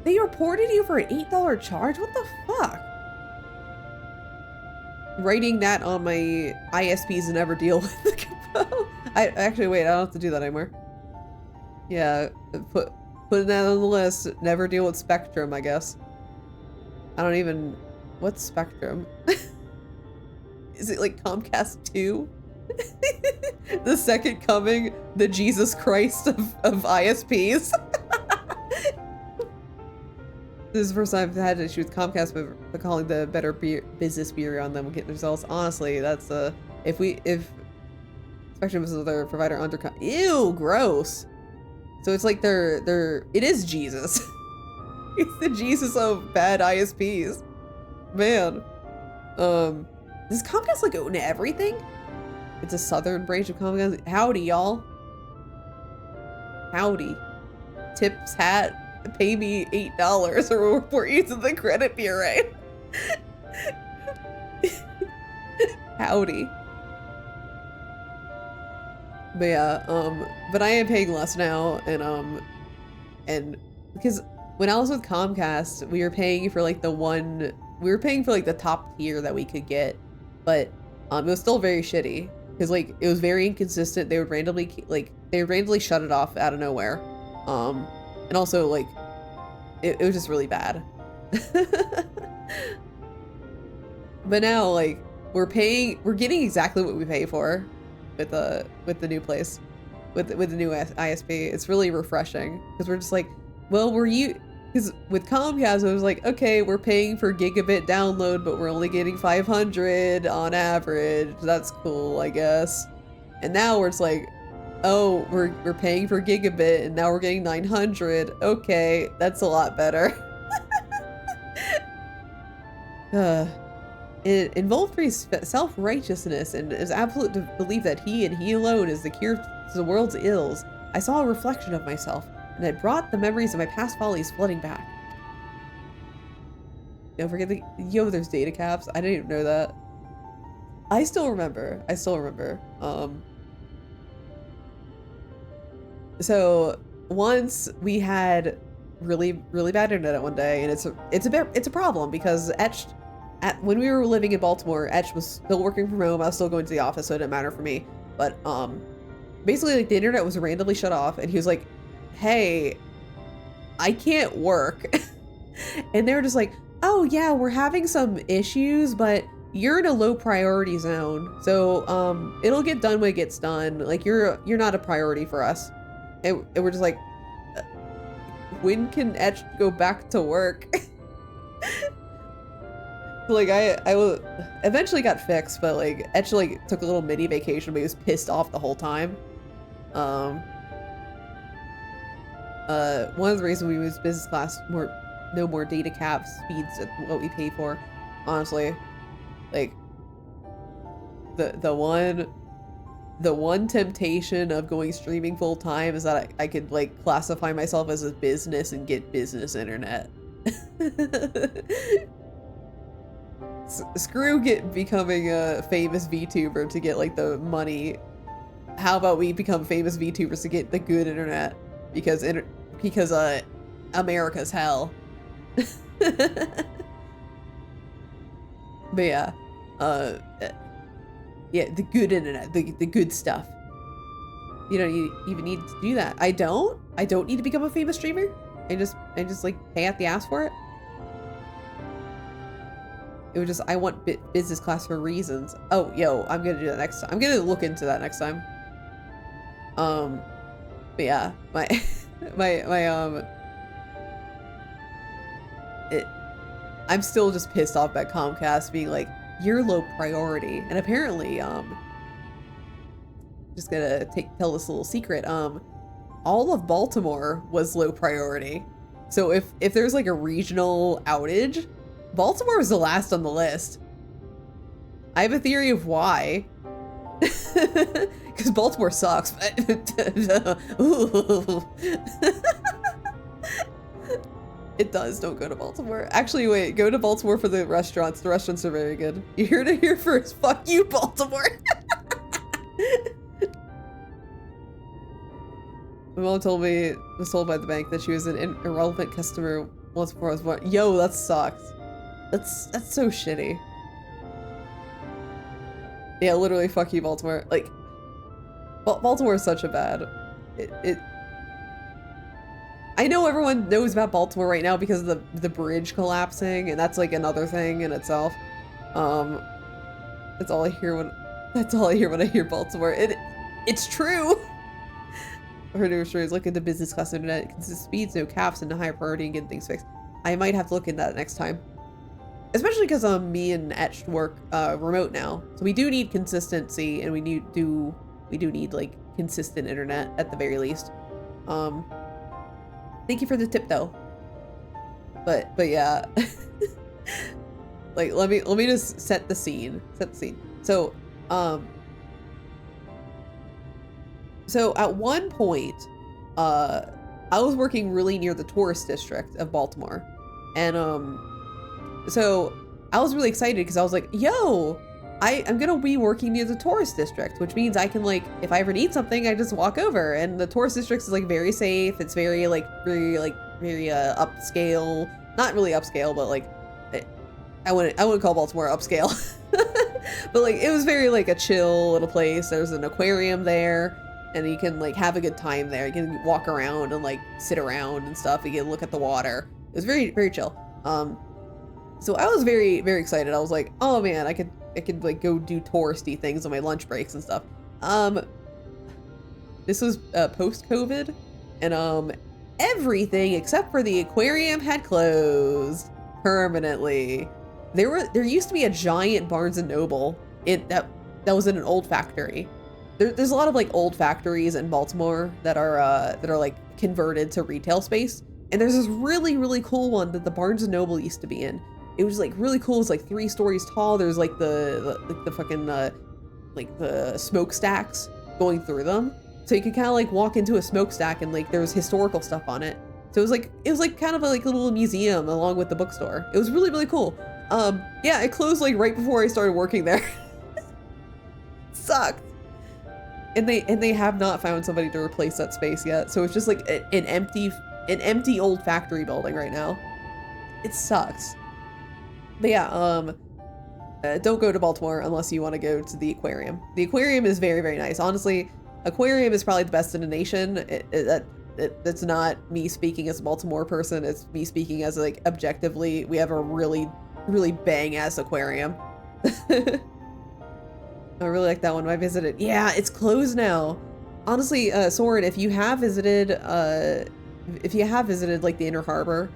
They reported you for an $8 charge? What the fuck? Writing that on my ISPs to never deal with the actually wait, I don't have to do that anymore. Yeah, putting that on the list. Never deal with Spectrum, I guess. I don't even... What's Spectrum? Is it like Comcast 2? The second coming, the Jesus Christ of ISPs? This is the first time I've had an issue with Comcast, but calling the Better Business Bureau on them will get results. Honestly, that's if Spectrum is another provider under... Ew, gross. So it's like it is Jesus. It's the Jesus of bad ISPs. Man. Does Comcast like own everything? It's a southern branch of Comcast. Howdy, y'all. Howdy. Tips hat. Pay me $8 or we'll report you to the credit bureau. Howdy. But yeah, but I am paying less now, and because when I was with Comcast, we were paying for like the top tier that we could get, but it was still very shitty because like it was very inconsistent. They would randomly shut it off out of nowhere, and also like it was just really bad. But now like we're getting exactly what we pay for with the new place, with the new ISP. It's really refreshing because we're just like, well, because with Comcast, it was like, okay, we're paying for gigabit download, but we're only getting 500 on average. That's cool, I guess. And now we're just like, Oh, we're paying for gigabit and now we're getting 900. Okay, that's a lot better. It involved self-righteousness and his absolute belief that he and he alone is the cure to the world's ills. I saw a reflection of myself, and it brought the memories of my past follies flooding back. Don't forget there's data caps. I didn't even know that. I still remember. So once we had really bad internet one day, and it's a problem because when we were living in Baltimore, Etch was still working from home. I was still going to the office, so it didn't matter for me. But basically, like, the internet was randomly shut off, and he was like, "Hey, I can't work," and they were just like, "Oh yeah, we're having some issues, but you're in a low priority zone, so it'll get done when it gets done. Like you're not a priority for us." And we're just like, when can Etch go back to work? Like I eventually got fixed, but like Etch like took a little mini vacation, but he was pissed off the whole time. One of the reasons we use business class, no more data cap speeds at what we pay for, honestly. Like the one temptation of going streaming full time is that I could like classify myself as a business and get business internet. Screw becoming a famous VTuber to get like the money. How about we become famous VTubers to get the good internet? Because America's hell. But yeah, yeah, the good internet, the good stuff. You don't even need to do that. I don't need to become a famous streamer. I just like pay out the ass for it. It was just, I want business class for reasons. Oh, yo, I'm gonna do that next time. I'm gonna look into that next time. But yeah, I'm still just pissed off at Comcast being like, you're low priority. And apparently, just gonna tell this little secret, all of Baltimore was low priority. So if there's like a regional outage, Baltimore was the last on the list. I have a theory of why. Because Baltimore sucks, but it does. Don't go to Baltimore. Actually, wait, go to Baltimore for the restaurants. The restaurants are very good. You heard it here first. Fuck you, Baltimore. My mom was told by the bank that she was an irrelevant customer once before I was born. Yo, that sucks. That's so shitty. Yeah, literally, fuck you, Baltimore. Like, Baltimore is such a bad. I know everyone knows about Baltimore right now because of the bridge collapsing, and that's like another thing in itself. That's all I hear when I hear Baltimore. It's true. Her new story is look into business class internet, consistent speeds, no caps, and a higher priority and getting things fixed. I might have to look into that next time. Especially because me and Etch work remote now, so we do need consistency, and we do need like consistent internet at the very least. Thank you for the tip though. But yeah, like let me just set the scene. So at one point, I was working really near the tourist district of Baltimore, and so I was really excited because I was like, yo, I'm gonna be working near the tourist district, which means I can, like, if I ever need something, I just walk over. And the tourist district is like very safe. It's very upscale. Not really upscale, but like, I wouldn't call Baltimore upscale. But like, it was very like a chill little place. There's an aquarium there, and you can like have a good time there. You can walk around and like sit around and stuff. You can look at the water. It was very, very chill. So I was very, very excited. I was like, oh man, I could like go do touristy things on my lunch breaks and stuff. This was post-COVID, and everything except for the aquarium had closed permanently. There used to be a giant Barnes and Noble that was in an old factory, there's a lot of like old factories in Baltimore that are like converted to retail space. And there's this really, really cool one that the Barnes and Noble used to be in. It was like really cool. It's like 3 stories tall. There's like the fucking like the smokestacks going through them. So you could kind of like walk into a smokestack and like there's historical stuff on it. So it was like kind of a like little museum along with the bookstore. It was really, really cool. Yeah, it closed like right before I started working there. Sucked. And they have not found somebody to replace that space yet. So it's just like an empty old factory building right now. It sucks. But yeah, don't go to Baltimore unless you want to go to the aquarium. The aquarium is very, very nice. Honestly, aquarium is probably the best in the nation. It's not me speaking as a Baltimore person. It's me speaking as like objectively, we have a really, really bang ass aquarium. I really like that one. I visited. Yeah, it's closed now. Honestly, Sword, if you have visited like the Inner Harbor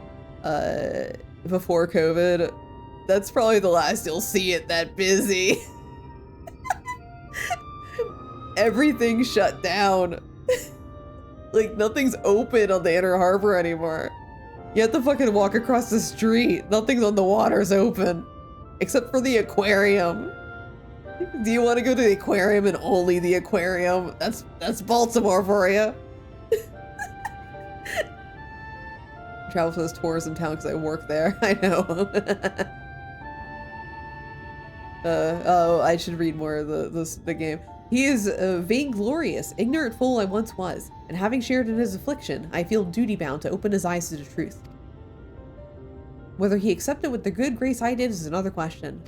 before COVID, that's probably the last you'll see it that busy. Everything shut down. Like nothing's open on the Inner Harbor anymore. You have to fucking walk across the street. Nothing's on the water's open. Except for the aquarium. Do you want to go to the aquarium and only the aquarium? That's Baltimore for you. Travel for this tourism town because I work there. I know. Oh, I should read more of the game. He is vainglorious, ignorant fool I once was, and having shared in his affliction, I feel duty-bound to open his eyes to the truth. Whether he accepted with the good grace I did is another question.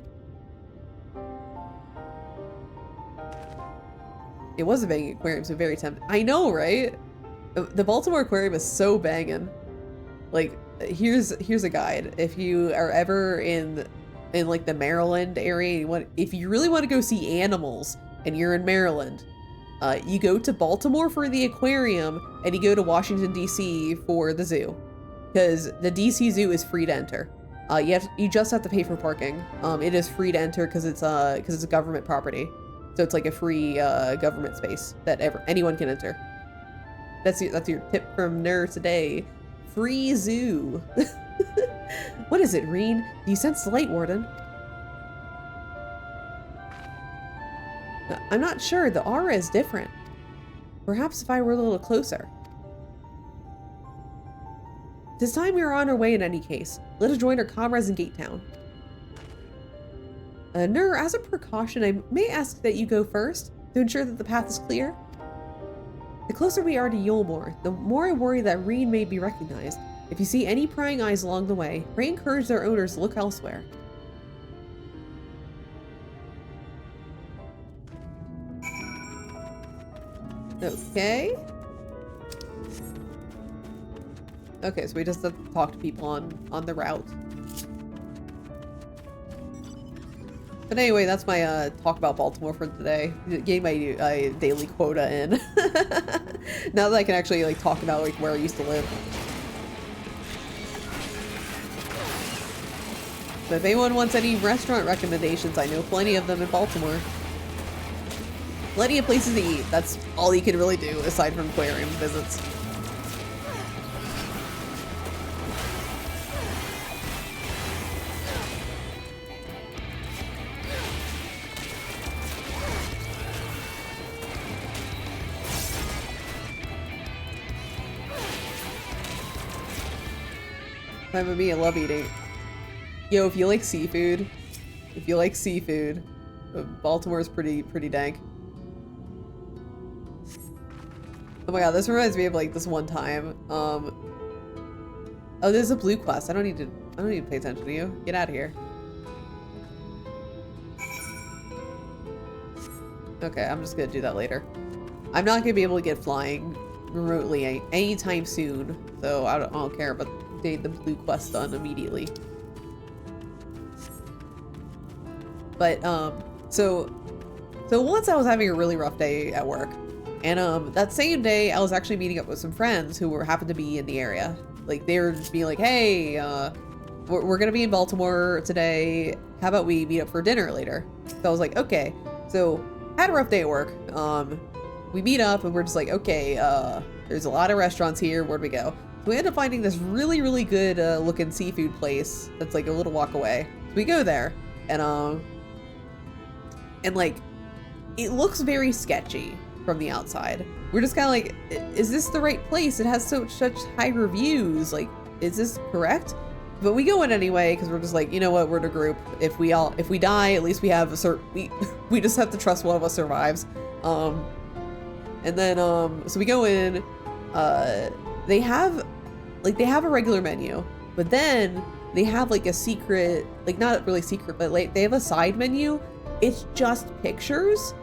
It was a banging aquarium, so very tempting. I know, right? The Baltimore aquarium is so banging. Like, here's a guide. If you are ever in like the Maryland area, if you really want to go see animals and you're in Maryland, you go to Baltimore for the aquarium and you go to Washington DC for the zoo, because the DC zoo is free to enter. You just have to pay for parking. It is free to enter because it's a government property, so it's like a free government space that anyone can enter. That's your tip from Nerd today. Free zoo. What is it, Reen? Do you sense the light, Warden? I'm not sure. The aura is different. Perhaps if I were a little closer. This time we are on our way in any case. Let us join our comrades in Gate Town. Nur, as a precaution, I may ask that you go first to ensure that the path is clear. The closer we are to Yulmore, the more I worry that Reen may be recognized. If you see any prying eyes along the way, pray encourage their owners to look elsewhere. Okay. Okay, so we just have to talk to people on the route. But anyway, that's my talk about Baltimore for today. Getting my daily quota in. Now that I can actually like talk about like where I used to live. But if anyone wants any restaurant recommendations, I know plenty of them in Baltimore. Plenty of places to eat. That's all you can really do aside from aquarium visits. Fine with me, I love eating. Yo, if you like seafood, Baltimore is pretty dank. Oh my god, this reminds me of like this one time. Oh, there's a blue quest. I don't need to pay attention to you. Get out of here. Okay, I'm just gonna do that later. I'm not gonna be able to get flying remotely anytime soon, so I don't care about getting the blue quest done immediately. But so once I was having a really rough day at work, and that same day I was actually meeting up with some friends who happened to be in the area. Like they were just being like, hey, we're gonna be in Baltimore today. How about we meet up for dinner later? So I was like, okay. So had a rough day at work. We meet up and we're just like, okay, there's a lot of restaurants here. Where do we go? So we end up finding this really, really good looking seafood place that's like a little walk away. So we go there and like, it looks very sketchy from the outside. We're just kind of like, is this the right place? It has such high reviews. Like, is this correct? But we go in anyway because we're just like, you know what? We're in a group. If we die, at least we have a certain. We just have to trust one of us survives. And then so we go in. They have a regular menu, but then they have like a secret, like not really secret, but like they have a side menu. It's just pictures.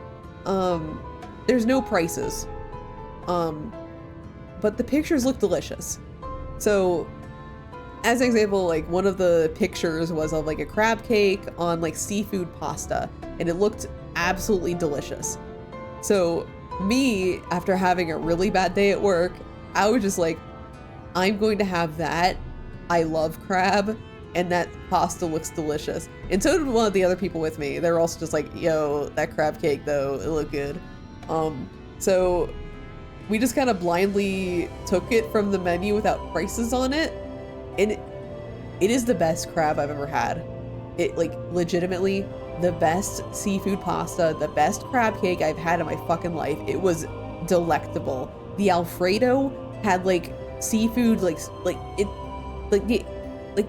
There's no prices. But the pictures look delicious. So as an example, like one of the pictures was of like a crab cake on like seafood pasta, and it looked absolutely delicious. So me, after having a really bad day at work, I was just like, I'm going to have that. I love crab, and that pasta looks delicious. And so did one of the other people with me. They're also just like, yo, that crab cake though, it looked good. So we just kind of blindly took it from the menu without prices on it. And it is the best crab I've ever had. It like legitimately the best seafood pasta, the best crab cake I've had in my fucking life. It was delectable. The Alfredo had like seafood, like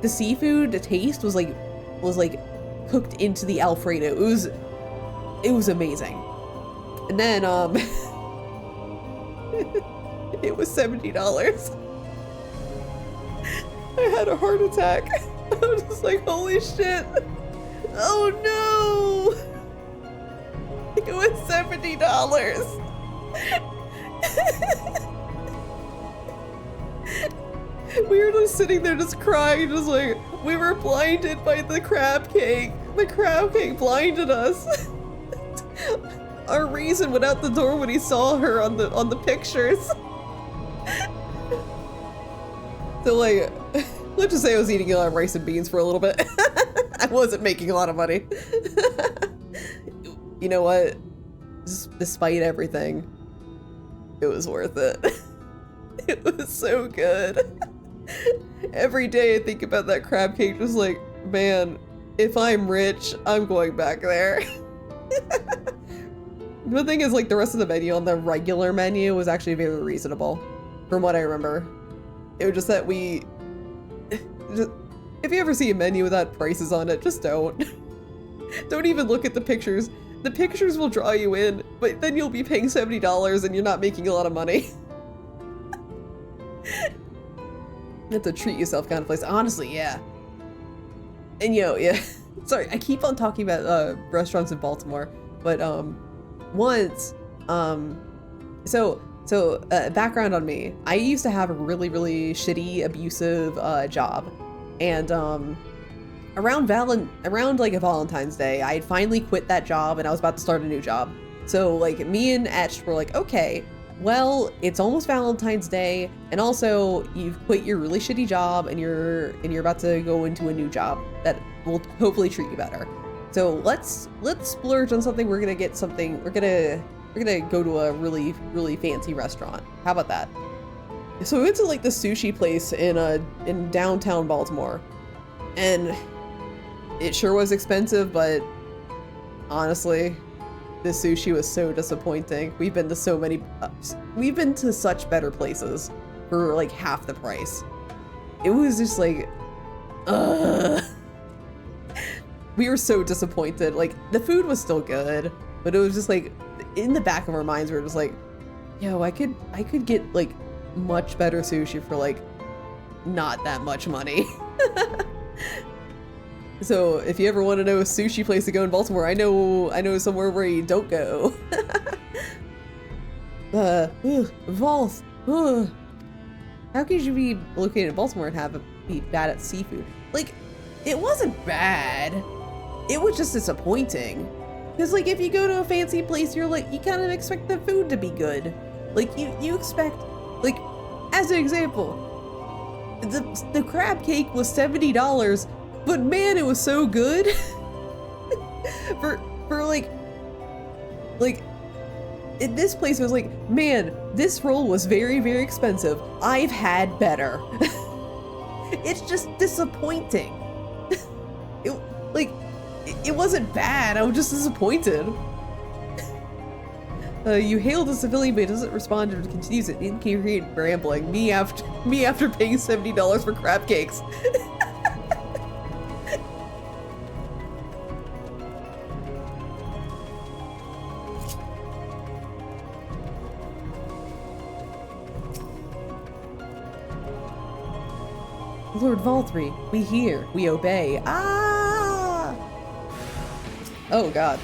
the seafood taste was like cooked into the Alfredo. It was amazing. And then it was $70. I had a heart attack. I was just like, holy shit. Oh no. It was $70. We were just sitting there just crying, just like, we were blinded by the crab cake. The crab cake blinded us. Our reason went out the door when he saw her on the pictures. So like, let's just say I was eating a lot of rice and beans for a little bit. I wasn't making a lot of money. You know what? Despite everything, it was worth it. It was so good. Every day I think about that crab cake, just like, man, if I'm rich, I'm going back there. The thing is, like, the rest of the menu on the regular menu was actually very reasonable, from what I remember. It was just that if you ever see a menu without prices on it, just don't. Don't even look at the pictures. The pictures will draw you in, but then you'll be paying $70 and you're not making a lot of money. You have to treat yourself kind of place. Honestly, yeah. And yeah. Sorry, I keep on talking about restaurants in Baltimore, but once, background on me. I used to have a really, really shitty, abusive job, and around like a Valentine's Day, I had finally quit that job and I was about to start a new job. So like me and Etch were like, okay, well, it's almost Valentine's Day, and also you've quit your really shitty job and you're about to go into a new job that will hopefully treat you better. So let's splurge on something. We're gonna get something. We're gonna go to a really, really fancy restaurant. How about that? So we went to like the sushi place in downtown Baltimore, and it sure was expensive, but honestly, the sushi was so disappointing. We've been to such better places for like half the price. It was just like, we were so disappointed. Like, the food was still good, but it was just like, in the back of our minds, we were just like, yo, I could get like much better sushi for like not that much money. So if you ever want to know a sushi place to go in Baltimore, I know somewhere where you don't go. Vols. How could you be located in Baltimore and be bad at seafood? Like, it wasn't bad. It was just disappointing. Because like, if you go to a fancy place, you're like, you kind of expect the food to be good. Like you expect, like, as an example, the crab cake was $70, but man, it was so good. for like in this place, it was like, man, this roll was very, very expensive. I've had better. It's just disappointing. It wasn't bad, I was just disappointed. You hailed a civilian but doesn't respond and continues an incoherent rambling. Me after paying $70 for crab cakes. Lord Valtry, we hear, we obey. Ah! Oh god,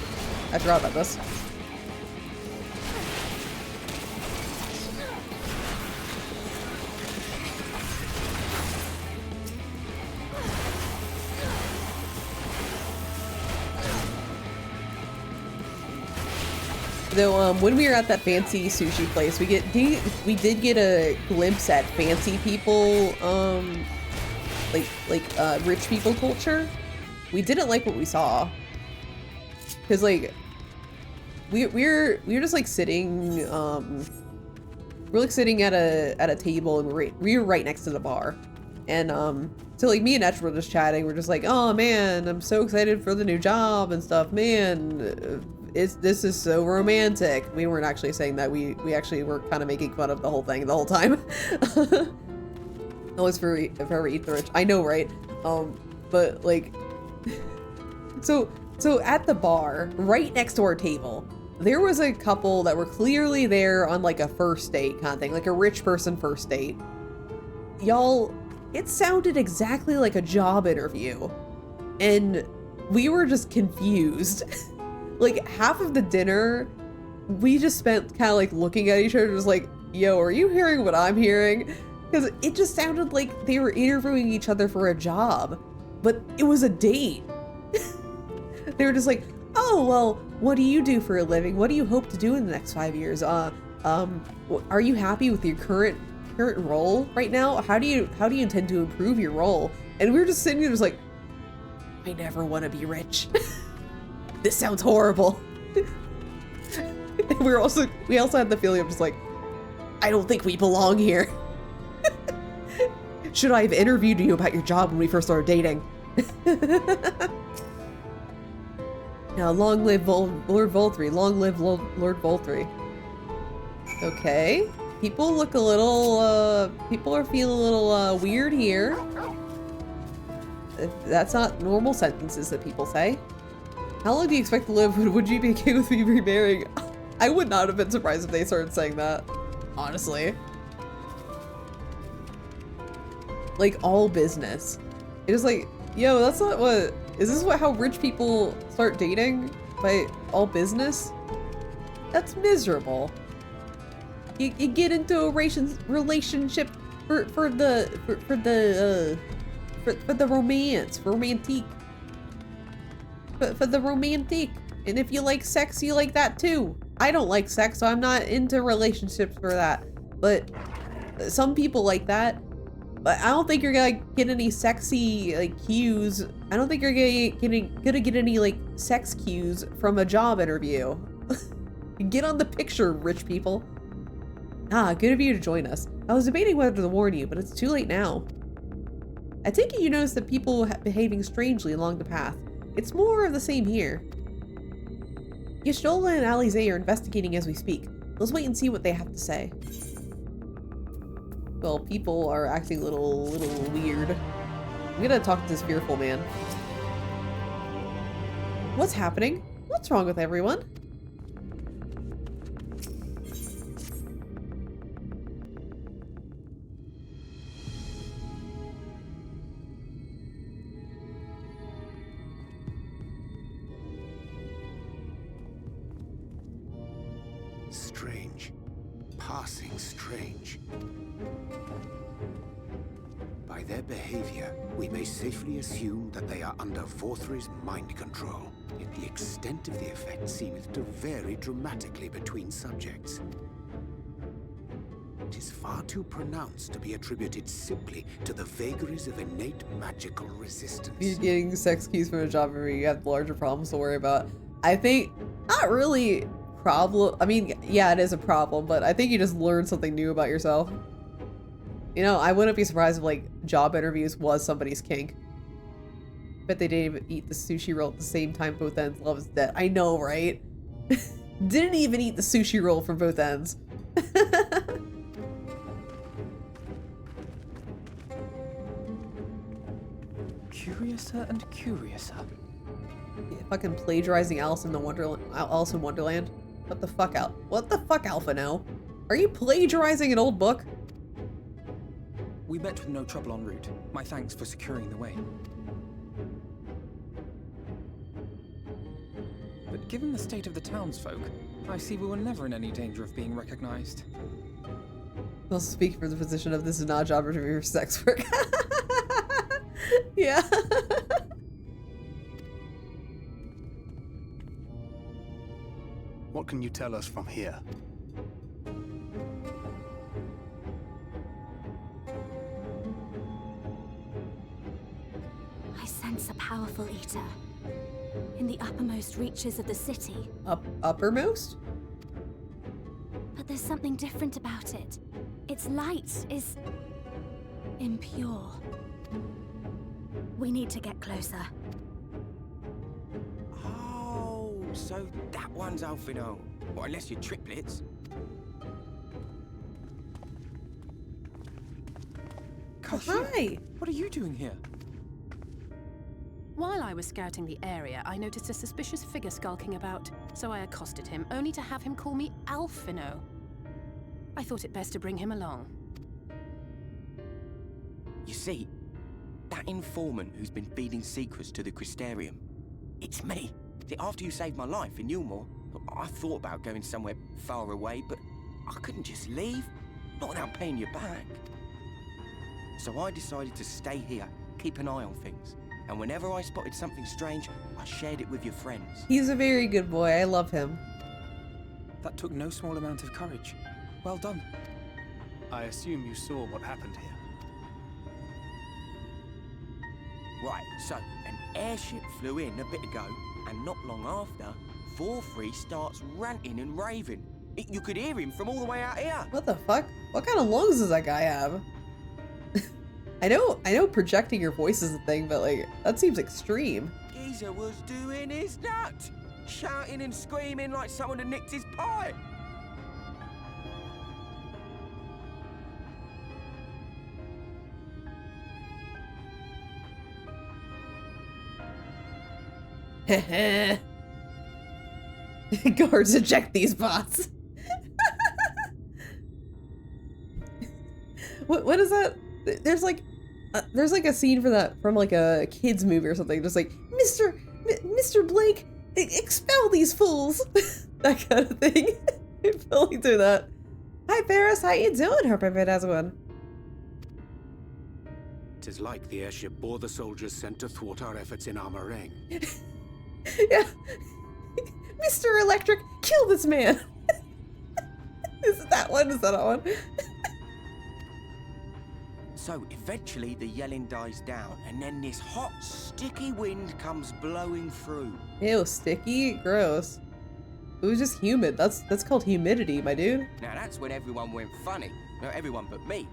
I forgot about this. Though, when we were at that fancy sushi place, we did get a glimpse at fancy people, rich people culture. We didn't like what we saw, cause like we're just like sitting, we're like sitting at a table and we were right next to the bar, and so like me and Etch were just chatting. We're just like, oh man, I'm so excited for the new job and stuff, man. This is so romantic. We weren't actually saying that. We actually were kind of making fun of the whole thing the whole time. Always forever eat the rich. I know, right? But like, so at the bar right next to our table, there was a couple that were clearly there on like a first date kind of thing, like a rich person first date. Y'all, it sounded exactly like a job interview, and we were just confused. Like half of the dinner, we just spent kind of like looking at each other, just like, yo, are you hearing what I'm hearing? Because it just sounded like they were interviewing each other for a job, but it was a date. They were just like, oh, well, what do you do for a living? What do you hope to do in the next 5 years? Are you happy with your current role right now? How do you intend to improve your role? And we were just sitting there just like, I never want to be rich. This sounds horrible. And we also had the feeling of just like, I don't think we belong here. Should I have interviewed you about your job when we first started dating? Now, long live Lord Voltry. Long live Lord Voltry. Okay. People look a little, people are feeling a little weird here. That's not normal sentences that people say. How long do you expect to live? Would you be okay with me remarrying? I would not have been surprised if they started saying that. Honestly. Like, all business. It is like, yo, that's not what... Is this how rich people start dating? By all business? That's miserable. You get into a relationship for the romance, romantic. For the romantic. And if you like sex, you like that too. I don't like sex, so I'm not into relationships for that. But some people like that. But I don't think you're gonna get any sexy like cues. I don't think you're gonna get any like sex cues from a job interview. Get on the picture, rich people. Ah, good of you to join us. I was debating whether to warn you, but it's too late now. I take it you noticed that people behaving strangely along the path. It's more of the same here. Yashnola and Alize are investigating as we speak. Let's wait and see what they have to say. Well, people are acting a little weird. I'm gonna talk to this fearful man. What's happening? What's wrong with everyone? Strange. Passing strange. By their behavior, we may safely assume that they are under Vorthry's mind control. Yet the extent of the effect seems to vary dramatically between subjects. It is far too pronounced to be attributed simply to the vagaries of innate magical resistance. You're getting sex cues from a job where you have larger problems to worry about. I think, not really problem. I mean, yeah, it is a problem, but I think you just learn something new about yourself. You know, I wouldn't be surprised if, like, job interviews was somebody's kink. Bet they didn't even eat the sushi roll at the same time both ends loves dead. I know, right? Didn't even eat the sushi roll from both ends. Curiouser and curiouser. Yeah, fucking plagiarizing Alice in Wonderland. What the fuck, What the fuck, Alphino? Are you plagiarizing an old book? We met with no trouble en route. My thanks for securing the way. But given the state of the townsfolk, I see we were never in any danger of being recognized. I'll speak for the position of this is not a job interview for sex work. Yeah. What can you tell us from here? I sense a powerful eater. In the uppermost reaches of the city. Uppermost? But there's something different about it. Its light is impure. We need to get closer. Oh, so that one's Alphino. Well, unless you're triplets. Hi! What are you doing here? While I was scouting the area, I noticed a suspicious figure skulking about, so I accosted him, only to have him call me Alphino. I thought it best to bring him along. You see, that informant who's been feeding secrets to the Crystarium, it's me. See, after you saved my life in Yulmore, I thought about going somewhere far away, but I couldn't just leave, not without paying you back. So I decided to stay here, keep an eye on things. And whenever I spotted something strange, I shared it with your friends. He's a very good boy. I love him. That took no small amount of courage. Well done. I assume you saw what happened here. Right, so an airship flew in a bit ago, and not long after, Vorfree starts ranting and raving. You could hear him from all the way out here. What the fuck? What kind of lungs does that guy have? I know projecting your voice is a thing, but like, that seems extreme. Geezer was doing his nut, shouting and screaming like someone had nicked his pie. Heh. Guards eject these bots. What is that? There's like a scene for that from like a kids movie or something. Just like Mr. Blake, expel these fools. That kind of thing. I totally do that. Hi Ferris, how you doing? Hope everyone has one. It is like the airship bore the soldiers sent to thwart our efforts in Armorang. Yeah. Mr. Electric, kill this man. Is it that one? Is that one? So eventually the yelling dies down, and then this hot, sticky wind comes blowing through. Ew, sticky? Gross. It was just humid. That's called humidity, my dude. Now that's when everyone went funny. No, everyone but me.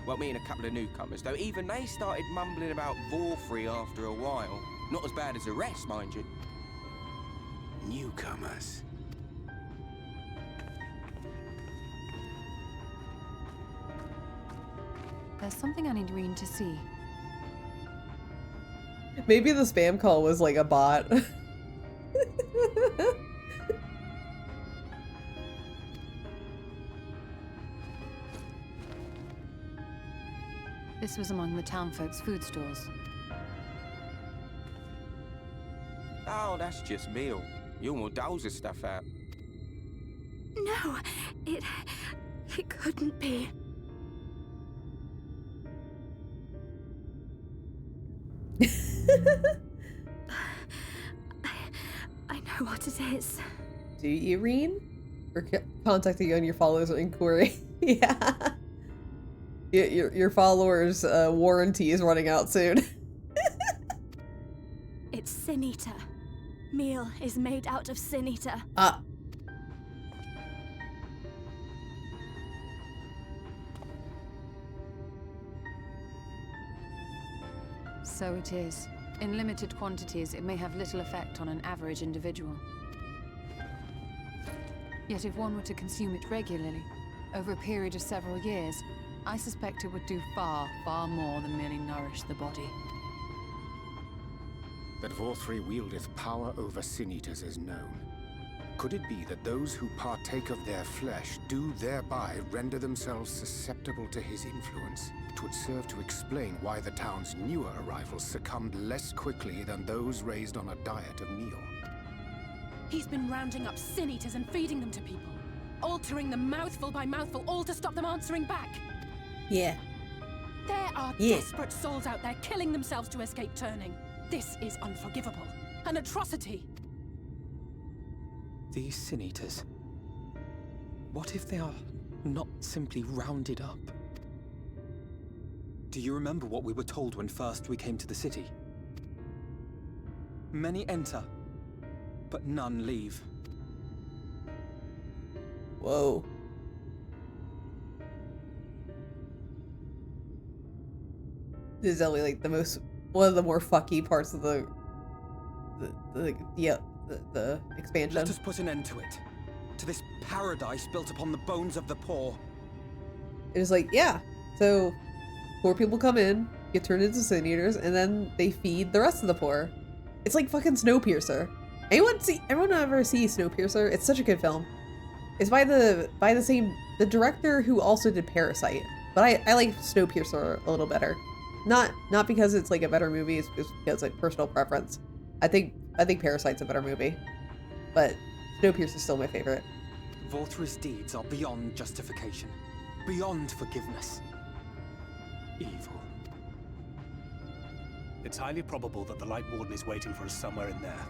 Well, me and a couple of newcomers, though even they started mumbling about Vorfree after a while. Not as bad as the rest, mind you. Newcomers. There's something I need Reen to see. Maybe the spam call was like a bot. This was among the townfolk's food stores. Oh, that's just meal. Yulmore doles his stuff out. No, it couldn't be. I know what it is. Do you, Reen? We're contacting you on your followers inquiry. Yeah. Your followers' warranty is running out soon. It's Sin Eater. Meal is made out of Sin Eater. So it is. In limited quantities, it may have little effect on an average individual. Yet if one were to consume it regularly, over a period of several years, I suspect it would do far, far more than merely nourish the body. That Vorthri wieldeth power over sin-eaters is known. Could it be that those who partake of their flesh do thereby render themselves susceptible to his influence? It would serve to explain why the town's newer arrivals succumbed less quickly than those raised on a diet of meal. He's been rounding up sin-eaters and feeding them to people. Altering them mouthful by mouthful, all to stop them answering back. Yeah. There are desperate souls out there killing themselves to escape turning. This is unforgivable. An atrocity. These sin-eaters. What if they are not simply rounded up? Do you remember what we were told when first we came to the city? Many enter, but none leave. Whoa. This is only like one of the more fucky parts of the expansion. Let us put an end to it. To this paradise built upon the bones of the poor. It was like, yeah. So poor people come in, get turned into sin eaters, and then they feed the rest of the poor. It's like fucking Snowpiercer. Everyone ever see Snowpiercer? It's such a good film. It's by the director who also did Parasite. But I like Snowpiercer a little better. Not because it's like a better movie, it's because like personal preference. I think Parasite's a better movie. But Snowpiercer's still my favorite. Vorthri's deeds are beyond justification. Beyond forgiveness. Evil. It's highly probable that the Light Warden is waiting for us somewhere in there.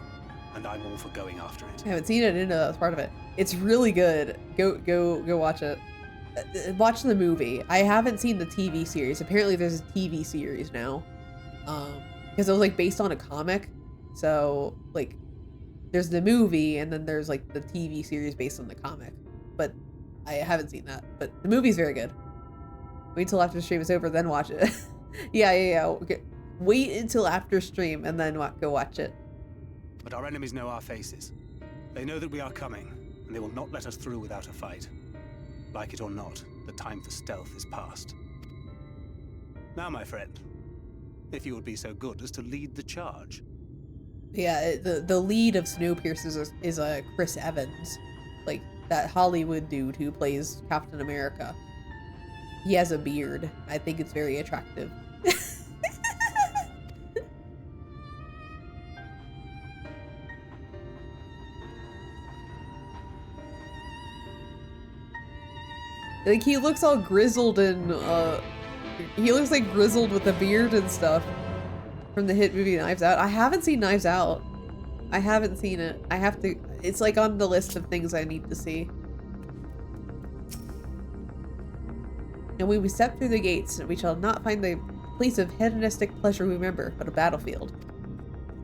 And I'm all for going after it. I haven't seen it, I didn't know that was part of it. It's really good. Go watch it. Watch the movie. I haven't seen the TV series. Apparently there's a TV series now. Because it was like based on a comic. So like there's the movie and then there's like the TV series based on the comic. But I haven't seen that. But the movie's very good. Wait till after the stream is over, then watch it. Yeah. Okay. Wait until after stream and then go watch it. But our enemies know our faces. They know that we are coming, and they will not let us through without a fight. Like it or not, the time for stealth is past. Now, my friend, if you would be so good as to lead the charge. Yeah, the lead of Snowpiercer is Chris Evans, like that Hollywood dude who plays Captain America. He has a beard. I think it's very attractive. Like he looks all grizzled and he looks like grizzled with a beard and stuff from the hit movie Knives Out. I haven't seen Knives Out. I haven't seen it. I have to. It's like on the list of things I need to see. And when we step through the gates, we shall not find the place of hedonistic pleasure we remember, but a battlefield.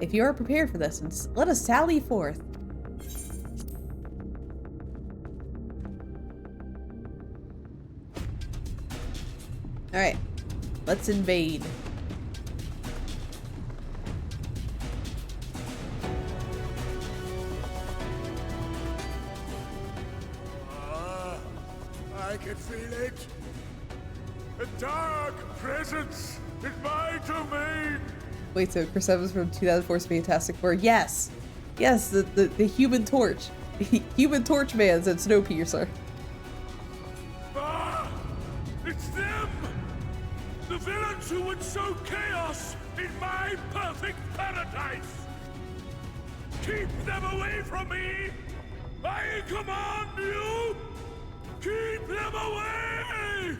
If you are prepared for this, let us sally forth. Alright, let's invade. I can feel it. A dark presence in my domain. Wait, so Chris Evans from 2004's Fantastic Four? Yes! Yes, the Human Torch. Human Torch Man said Snowpiercer. It's them! The villains who would sow chaos in my perfect paradise! Keep them away from me! I command you! Keep them away!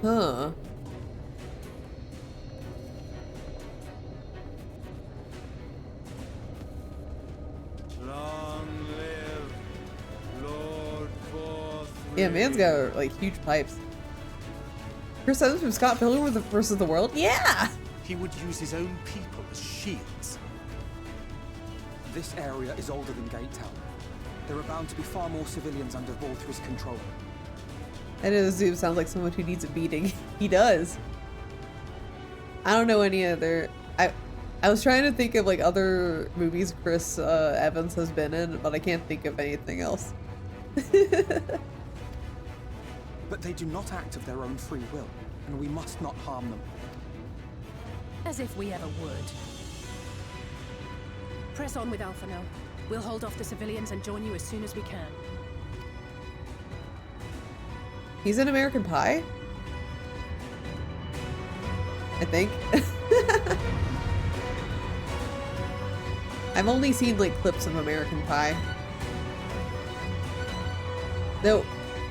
Huh. Long live Lord Vorthri. Yeah, man's got like huge pipes. Chris Evans from Scott Pilgrim versus the World? Yeah! He would use his own people as shields. This area is older than Gate Town. There are bound to be far more civilians under Vorthri's control. I know Zoom sounds like someone who needs a beating. He does. I don't know any other. I was trying to think of like other movies Chris Evans has been in, but I can't think of anything else. But they do not act of their own free will, and we must not harm them. As if we ever would. Press on with Alpha now. We'll hold off the civilians and join you as soon as we can. He's in American Pie? I think. I've only seen like clips of American Pie. Though,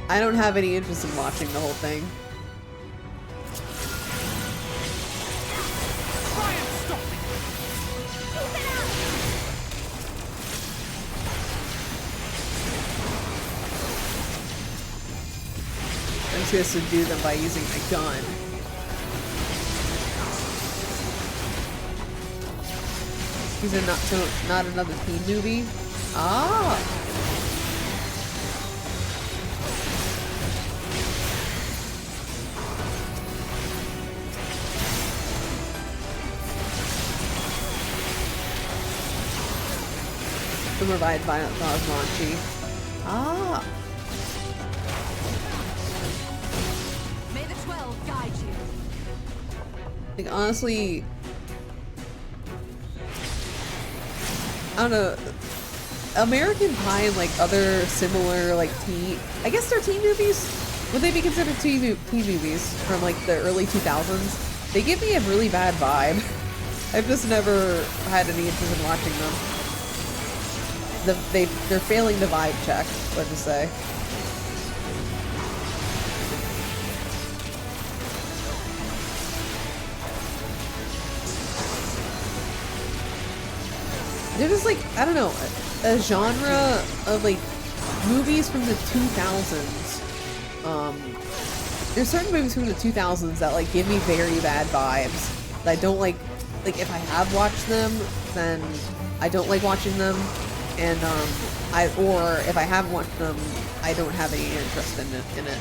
I don't have any interest in watching the whole thing. I'm just gonna subdue them by using my gun. He's in not another teen movie. Ah. To provide violent cause raunchy. Ah. May the 12 guide you. Like honestly, I don't know. American Pie and like other similar like I guess they're teen movies. Would they be considered teen movies from like the early 2000s? They give me a really bad vibe. I've just never had any interest in watching them. They're failing the vibe check, let's just say. They're just like, I don't know, a genre of like movies from the 2000s. There's certain movies from the 2000s that like give me very bad vibes. That I don't like if I have watched them, then I don't like watching them. And or if I haven't watched them, I don't have any interest in it.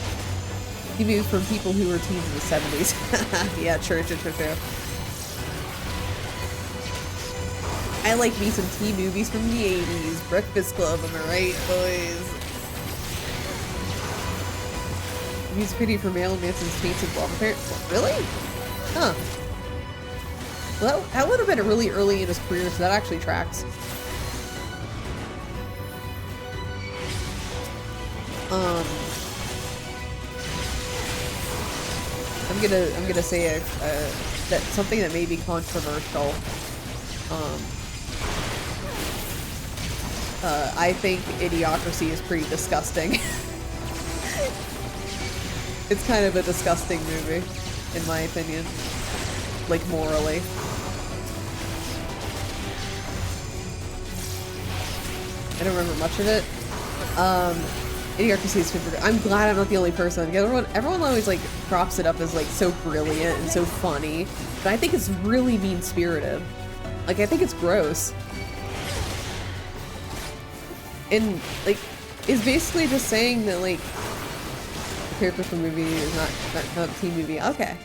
Movies from people who were teens in the 70s. Yeah, true. I like me some teen movies from the 80s. Breakfast Club, am I right, boys? Music video for Marilyn Manson's Tainted Love Affair. Really? Huh. Well, that would have been really early in his career, so that actually tracks. I'm gonna say that something that may be controversial. I think Idiocracy is pretty disgusting. It's kind of a disgusting movie, in my opinion. Like, morally. I don't remember much of it. Idiocracy is super good. I'm glad I'm not the only person. Everyone always like props it up as like so brilliant and so funny, but I think it's really mean-spirited. Like, I think it's gross. And like, it's basically just saying that like the character from the movie is not a teen movie. Okay.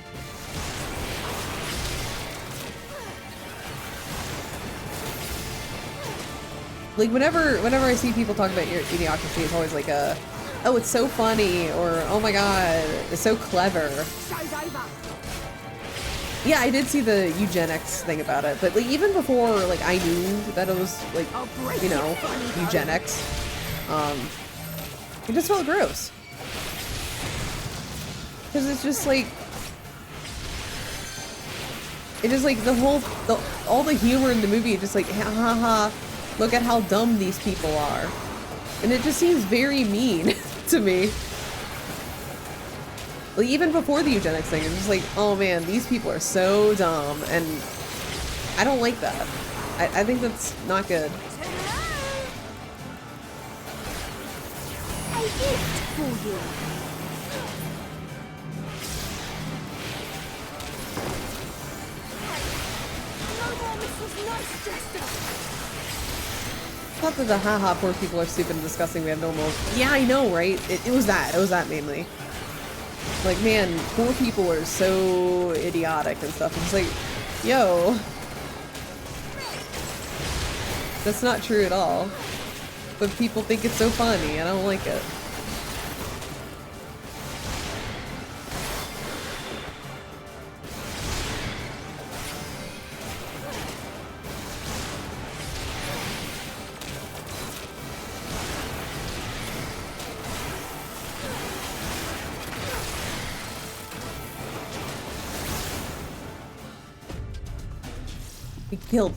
Like, whenever I see people talk about Idiocracy, it's always like oh, it's so funny, or oh my god, it's so clever. Yeah, I did see the eugenics thing about it, but like even before like I knew that it was like, you know, eugenics, it just felt gross. Because it's just like, it is like all the humor in the movie, just like, ha ha ha, look at how dumb these people are. And it just seems very mean to me. Like, even before the eugenics thing, I'm just like, oh man, these people are so dumb, and I don't like that. I think that's not good. A gift for you. No more Mrs. Nice Jester. Not that the haha poor people are stupid and disgusting, we have no morals. Yeah, I know, right? It was that mainly. Like, man, poor people are so idiotic and stuff. It's like, yo. That's not true at all. But people think it's so funny. I don't like it. He killed.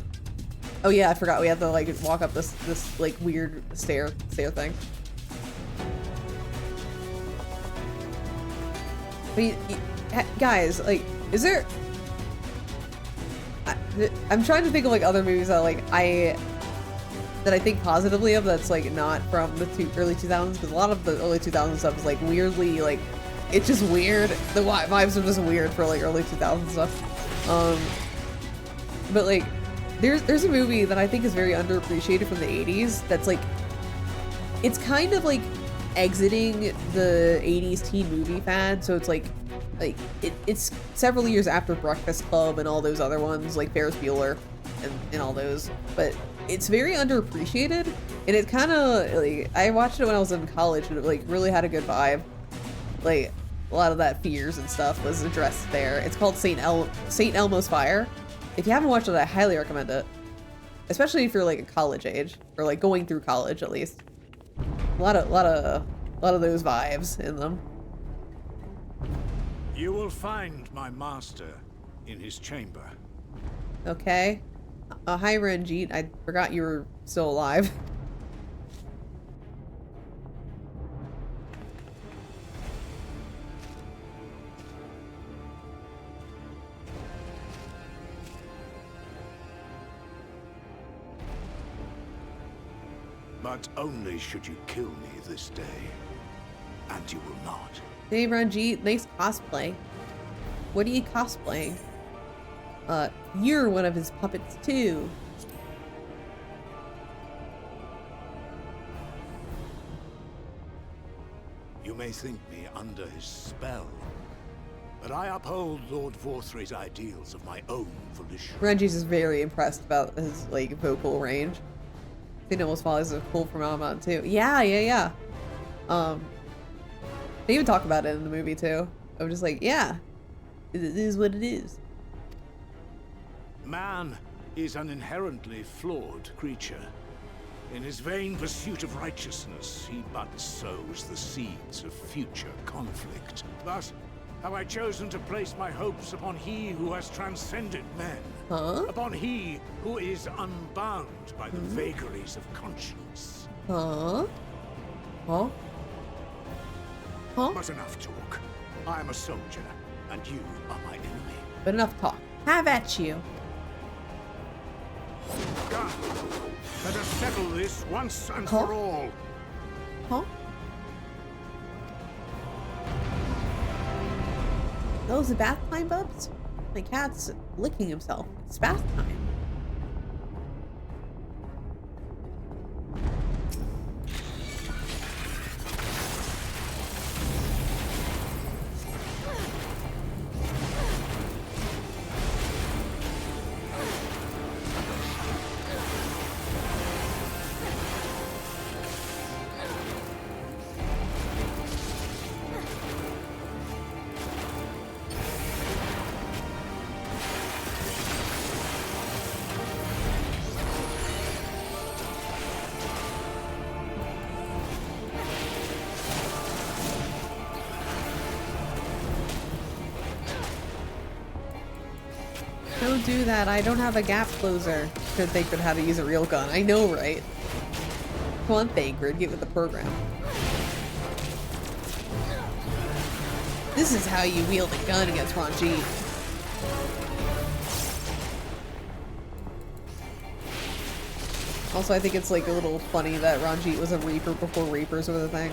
Oh yeah, I forgot we had to like walk up this like weird stair thing. I mean, guys, like, is there? I'm trying to think of like other movies that like I think positively of that's like not from the early 2000s, because a lot of the early 2000s stuff is like weirdly like it's just weird. The vibes are just weird for like early 2000s stuff. But like, there's a movie that I think is very underappreciated from the 80s that's like, it's kind of like exiting the 80s teen movie fad, so it's like it's several years after Breakfast Club and all those other ones, like Ferris Bueller and all those, but it's very underappreciated, and it kind of, like, I watched it when I was in college, and it like really had a good vibe. Like, a lot of that fears and stuff was addressed there. It's called St. Elmo's Fire. If you haven't watched it, I highly recommend it. Especially if you're like a college age, or like going through college at least. A lot of those vibes in them. You will find my master in his chamber. Okay. Hi Ranjit, I forgot you were still alive. But only should you kill me this day. And you will not. Hey Ranjit, nice cosplay. What are you cosplaying? You're one of his puppets too. You may think me under his spell, but I uphold Lord Vorthre's ideals of my own volition. Ranjit is very impressed about his like vocal range. I think it almost follows a cool phenomenon too. Yeah. They even talk about it in the movie too. I'm just like, yeah, it is what it is. Man is an inherently flawed creature. In his vain pursuit of righteousness, he but sows the seeds of future conflict. Thus, have I chosen to place my hopes upon he who has transcended men. Upon he who is unbound by the vagaries of conscience. Huh? But enough talk. I am a soldier, and you are my enemy. But enough talk. Have at you. Let us settle this once and for all. Those are bath time, Bubs? My cat's licking himself. It's bath time. Don't do that. I don't have a gap closer. Should think of how to use a real gun. I know, right? Come on, Thancred, get with the program. This is how you wield a gun against Ranjit. Also, I think it's like a little funny that Ranjit was a Reaper before Reapers were the thing.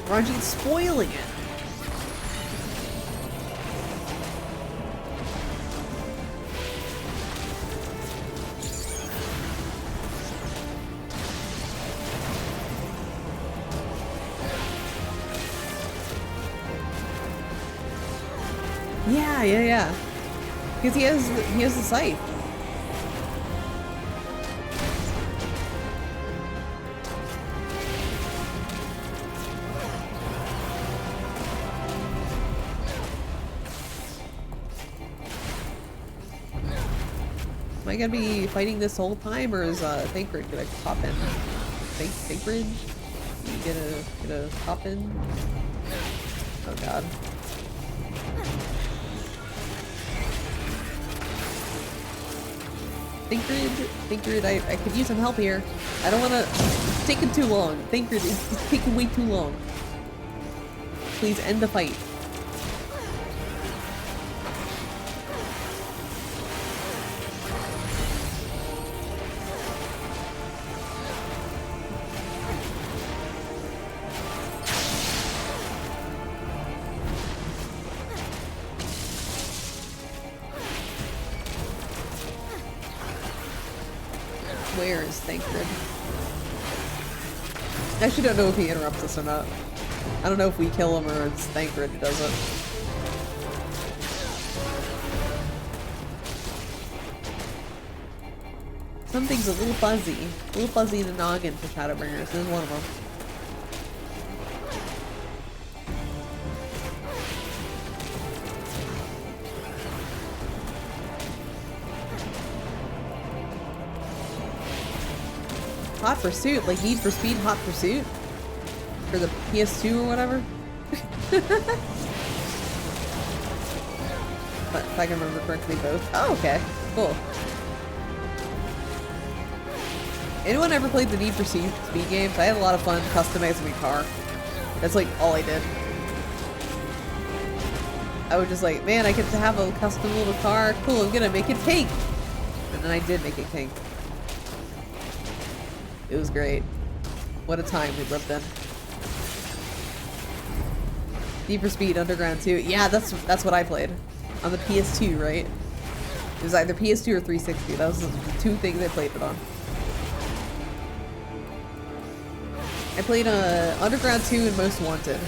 Ranjit's spoiling it. Yeah. Because he has the scythe. Am I gonna be fighting this whole time, or is Thancred gonna pop in? Thancred? You gonna pop in? Oh god. Thancred, I could use some help here. I don't wanna... It's taking too long. Thancred, it's taking way too long. Please end the fight. Where is Thancred? I actually don't know if he interrupts us or not. I don't know if we kill him or it's Thancred who does it. Something's a little fuzzy in the noggin for Shadowbringers. This is one of them. Hot Pursuit, like Need for Speed Hot Pursuit? For the PS2 or whatever? But if I can remember correctly, both. Oh, okay. Cool. Anyone ever played the Need for Speed games? I had a lot of fun customizing my car. That's like all I did. I would just like, man, I get to have a custom little car. Cool, I'm gonna make it tank. And then I did make it tank. It was great. What a time we lived in. Need for Speed Underground 2. Yeah, that's what I played. On the PS2, right? It was either PS2 or 360. That was the two things I played it on. I played Underground 2 and Most Wanted.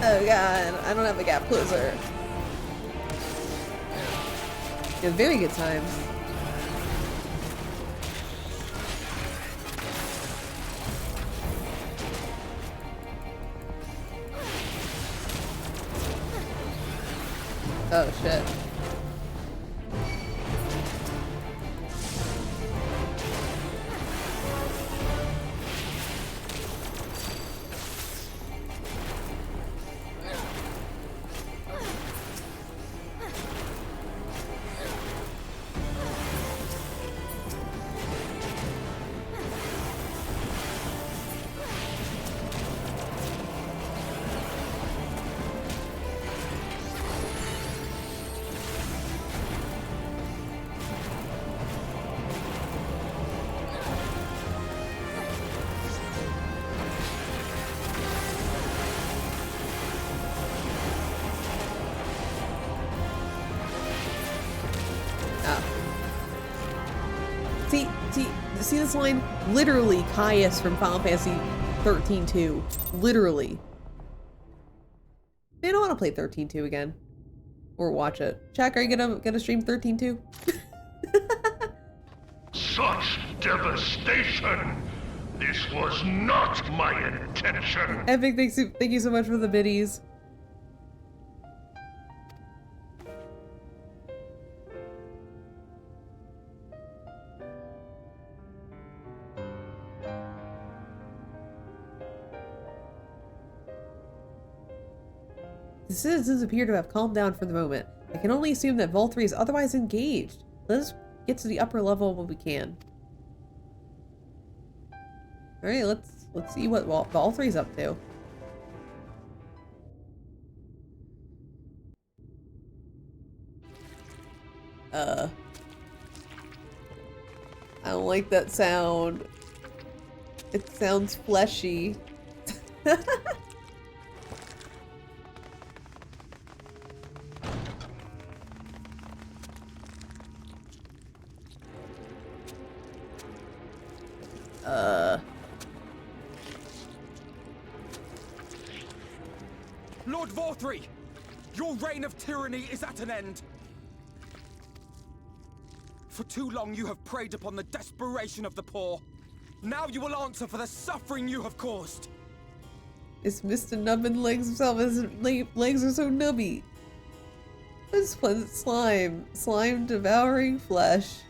Oh god, I don't have a gap closer. Yeah, very good times. Oh shit. See this line? Literally Caius from Final Fantasy 13-2. Literally. Man, I don't want to play 13-2 again. Or watch it. Jack, are you gonna stream 13-2? Such devastation! This was not my intention! Epic, thank you so much for the biddies. The citizens appear to have calmed down for the moment. I can only assume that Vol 3 is otherwise engaged. Let us get to the upper level when we can. Alright, let's see what Vol 3 is up to. I don't like that sound. It sounds fleshy. Lord Vorthree! Your reign of tyranny is at an end! For too long you have preyed upon the desperation of the poor. Now you will answer for the suffering you have caused! It's Mr. Nubbin legs himself. His legs are so nubby. This pleasant slime. Slime devouring flesh.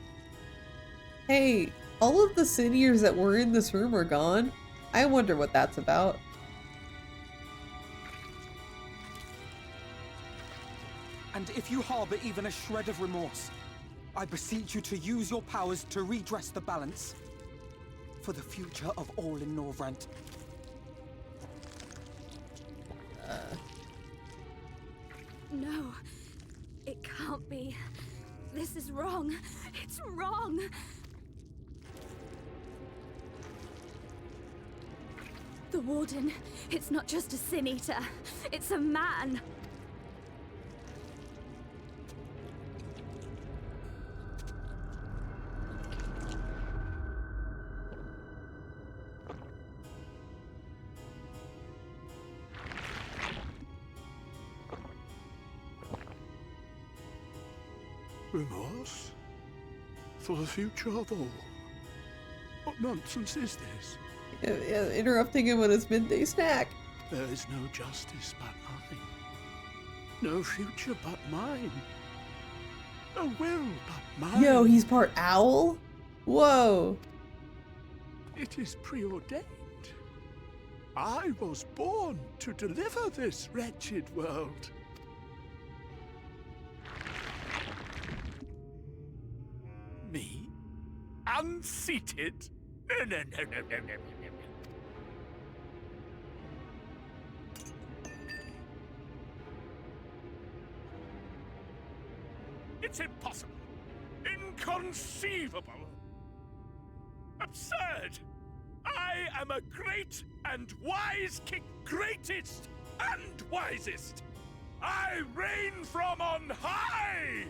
Hey, all of the seniors that were in this room are gone. I wonder what that's about. And if you harbor even a shred of remorse, I beseech you to use your powers to redress the balance. For the future of all in Norvrent. No, it can't be. This is wrong. It's wrong. The Warden, it's not just a Sin Eater. It's a man. Remorse? For the future of all? What nonsense is this? Interrupting him on his midday snack. There is no justice but mine. No future but mine. No will but mine. Yo, he's part owl? Whoa. It is preordained. I was born to deliver this wretched world. Me? Unseated? No. It's impossible. Inconceivable. Absurd. I am a great and wise king. Greatest and wisest. I reign from on high.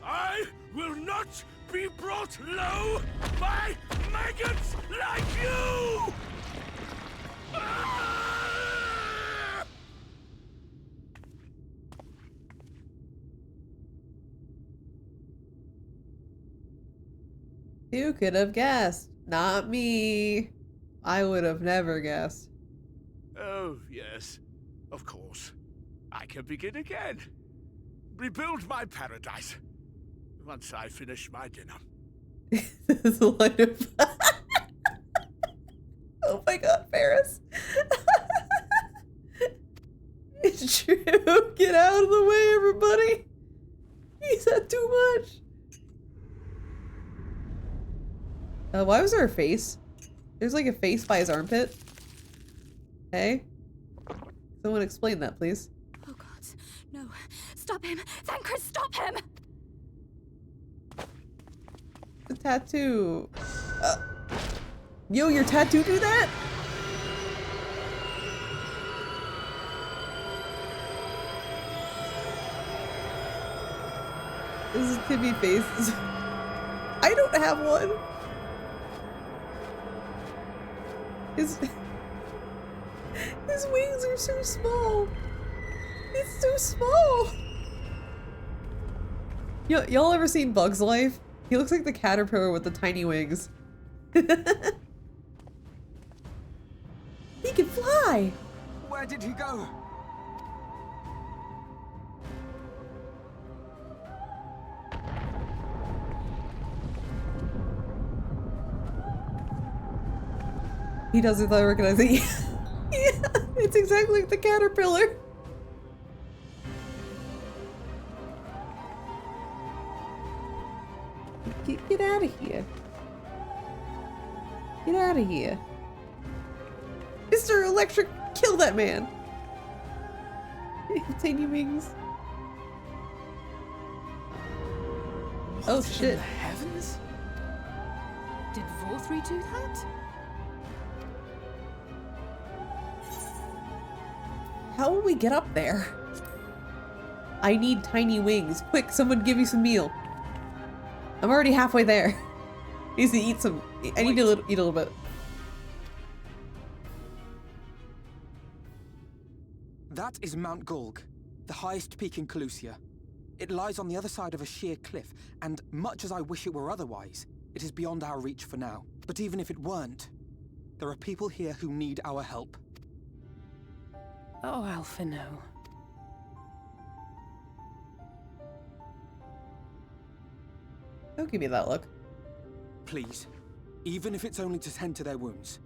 I will not be brought low by maggots like you! Ah! You could have guessed. Not me. I would have never guessed. Oh, yes. Of course. I can begin again. Rebuild my paradise. Once I finish my dinner. This is a line of... Oh my god, Ferris. It's true. Get out of the way, everybody. He said too much. Why was there a face? There's like a face by his armpit. Hey? Someone explain that, please. Oh god, no. Stop him! Thancred, stop him! The tattoo. Yo, your tattoo do that? This is Timmy face. I don't have one. His wings are so small. It's so small. Y'all ever seen Bug's Life? He looks like the caterpillar with the tiny wings. He can fly! Where did he go? He doesn't recognize it. Yeah, it's exactly like the caterpillar. Get out of here. Get out of here. Mr. Electric, kill that man. Tiny wings. Oh shit. In the heavens? Did Vorthree do that? How will we get up there? I need tiny wings. Quick, someone give me some meal. I'm already halfway there. Needs to eat some. I need to eat a little bit. That is Mount Golg, the highest peak in Calusia. It lies on the other side of a sheer cliff, and much as I wish it were otherwise, it is beyond our reach for now. But even if it weren't, there are people here who need our help. Oh, Alphino. Don't give me that look. Please, even if it's only to tend to their wounds.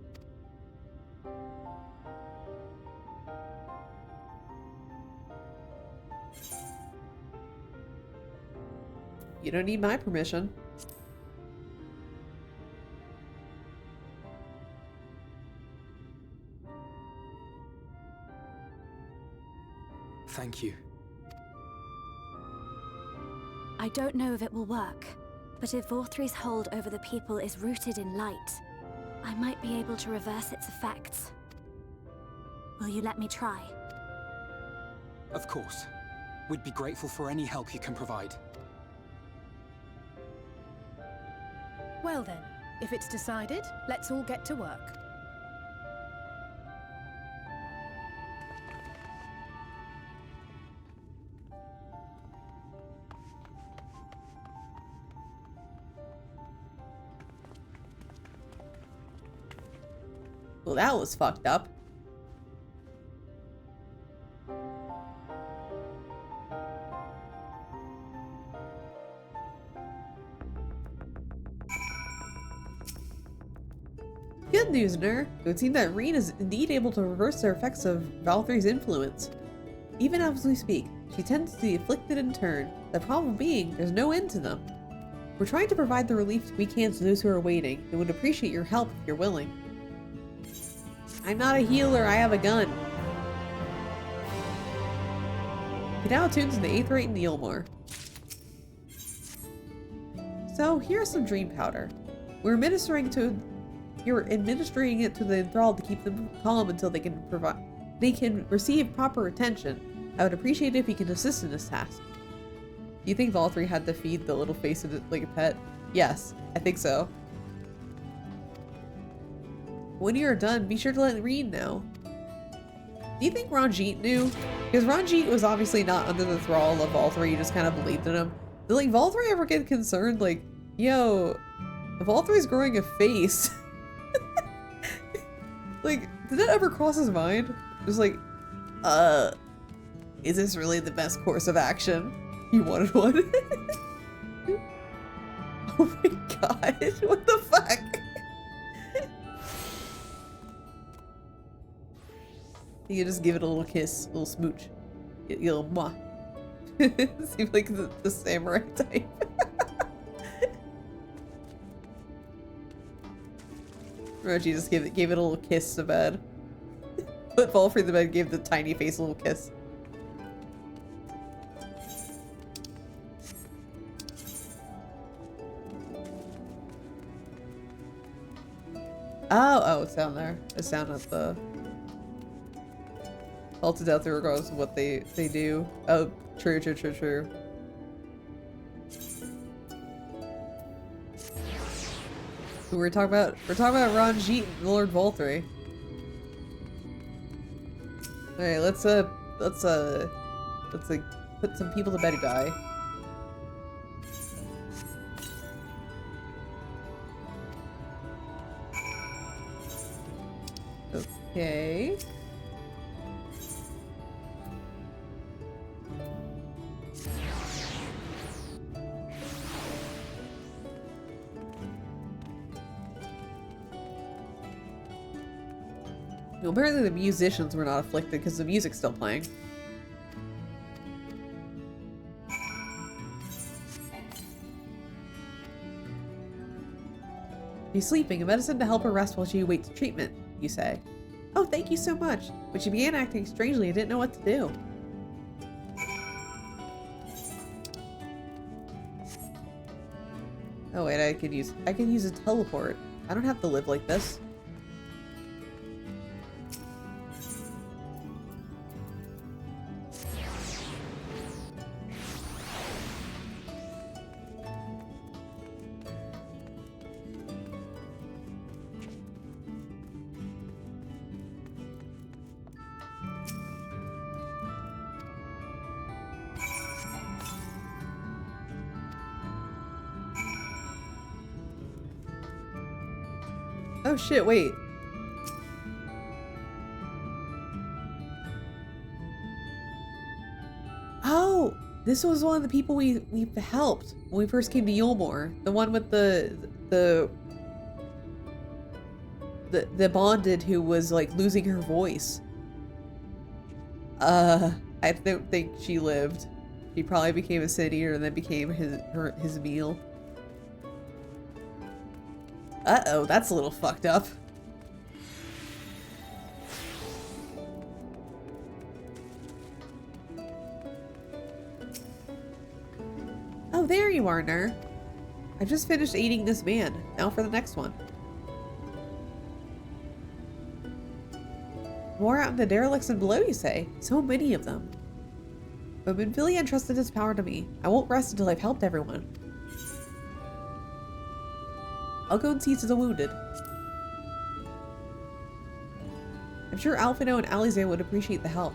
You don't need my permission. Thank you. I don't know if it will work, but if Vorthri's hold over the people is rooted in light, I might be able to reverse its effects. Will you let me try? Of course. We'd be grateful for any help you can provide. Well then, if it's decided, let's all get to work. Well, that was fucked up. Good news, Nur. It would seem that Reen is indeed able to reverse the effects of Valthry's influence. Even as we speak, she tends to the afflicted in turn, the problem being there's no end to them. We're trying to provide the relief we can to those who are waiting, and would appreciate your help if you're willing. I'm not a healer, I have a gun. You're now attuned to the 8th rate in Neilmore. So, here's some dream powder. You're administering it to the enthralled to keep them calm until they can receive proper attention. I would appreciate it if you can assist in this task. Do you think Valthry had to feed the little face like a pet? Yes, I think so. When you're done, be sure to let Reen know. Do you think Ranjit knew? Because Ranjit was obviously not under the thrall of Valthry, he just kind of believed in him. Did like Valthry ever get concerned like, yo, Valthry's growing a face? Like, did that ever cross his mind? Just like, is this really the best course of action? You wanted one? Oh my god, what the fuck? You can just give it a little kiss, a little smooch. A little mwah. Seems like the samurai type. Roji just gave it a little kiss to bed. Put Valthry in the bed, gave the tiny face a little kiss. Oh, it's down there. It's down at the... Ulted out there regardless of what they do. Oh, true. We're talking about Ranjit and Lord Valthry. Alright, let's put some people to bed, guy. Okay. Well, apparently the musicians were not afflicted because the music's still playing. She's sleeping, a medicine to help her rest while she awaits treatment, you say. Oh, thank you so much. When she began acting strangely, I didn't know what to do. Oh wait, I could use a teleport. I don't have to live like this. Oh shit, wait. Oh, this was one of the people we helped when we first came to Yulmore. The one with the bonded who was like losing her voice. I don't think she lived. She probably became a sin eater and then became his meal. Uh-oh, that's a little fucked up. Oh, there you are, Ner. I just finished eating this man. Now for the next one. More out in the derelicts and below, you say? So many of them. But Benvillia entrusted his power to me. I won't rest until I've helped everyone. I'll go and see to the wounded. I'm sure Alphino and Alize would appreciate the help.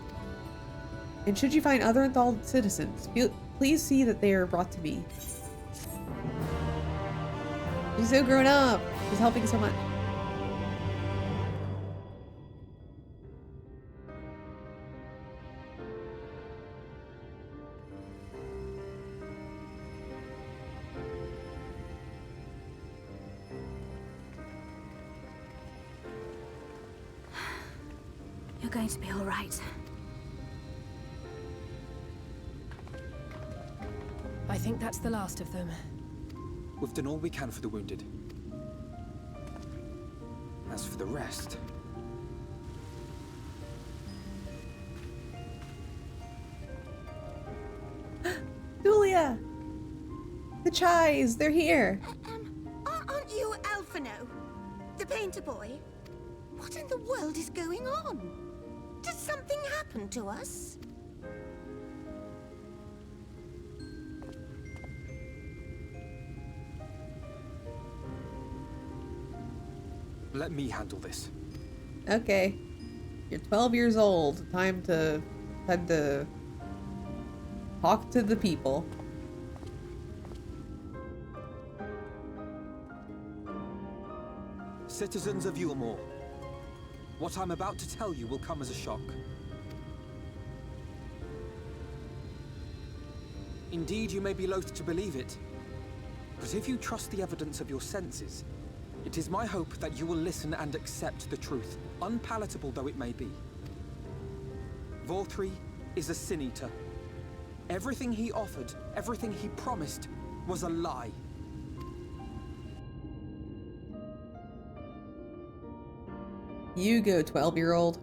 And should you find other enthralled citizens, please see that they are brought to me. She's so grown up. She's helping so much. You're going to be all right. I think that's the last of them. We've done all we can for the wounded. As for the rest... Julia! The Chais, they're here! Aren't you Alphino? The painter boy? What in the world is going on? Did something happen to us? Let me handle this. Okay. You're 12 years old. Time to talk to the people. Citizens of Yulmore, what I'm about to tell you will come as a shock. Indeed, you may be loath to believe it, but if you trust the evidence of your senses, it is my hope that you will listen and accept the truth, unpalatable though it may be. Vorthri is a sin eater. Everything he offered, everything he promised, was a lie. You go, 12-year-old.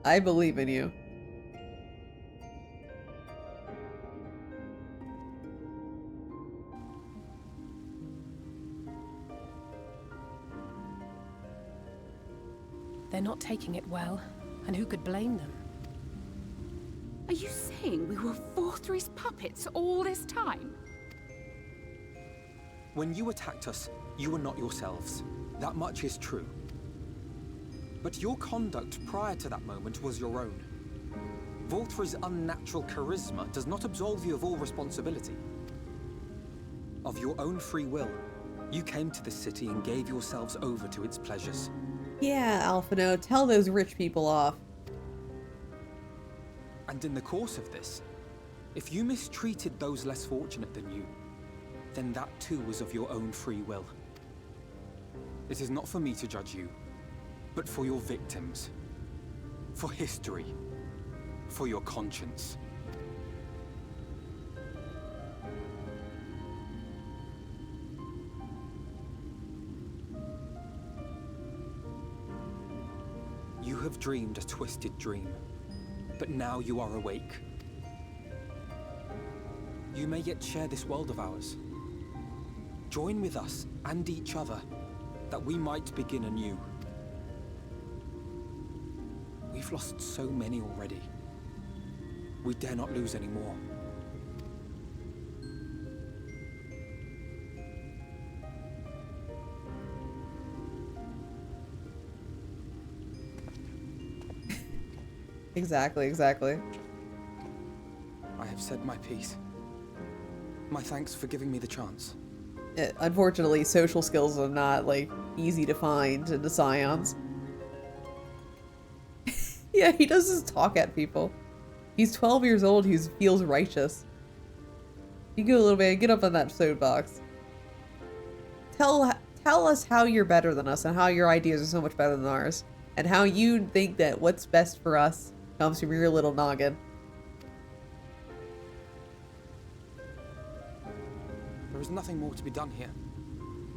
I believe in you. They're not taking it well, and who could blame them? Are you saying we were Vorthri's puppets all this time? When you attacked us, you were not yourselves. That much is true. But your conduct prior to that moment was your own. Vorthri's unnatural charisma does not absolve you of all responsibility. Of your own free will, you came to this city and gave yourselves over to its pleasures. Yeah, Alphino, tell those rich people off. And in the course of this, if you mistreated those less fortunate than you, then that too was of your own free will. It is not for me to judge you, but for your victims, for history, for your conscience. You have dreamed a twisted dream, but now you are awake. You may yet share this world of ours. Join with us and each other, that we might begin anew. We've lost so many already. We dare not lose any more. Exactly. I have said my piece. My thanks for giving me the chance. Unfortunately, social skills are not, like, easy to find in the Scions. Yeah, he does just talk at people. He's 12 years old, he feels righteous. You go a little bit, get up on that soapbox. Tell us how you're better than us and how your ideas are so much better than ours. And how you think that what's best for us comes from your little noggin. There is nothing more to be done here.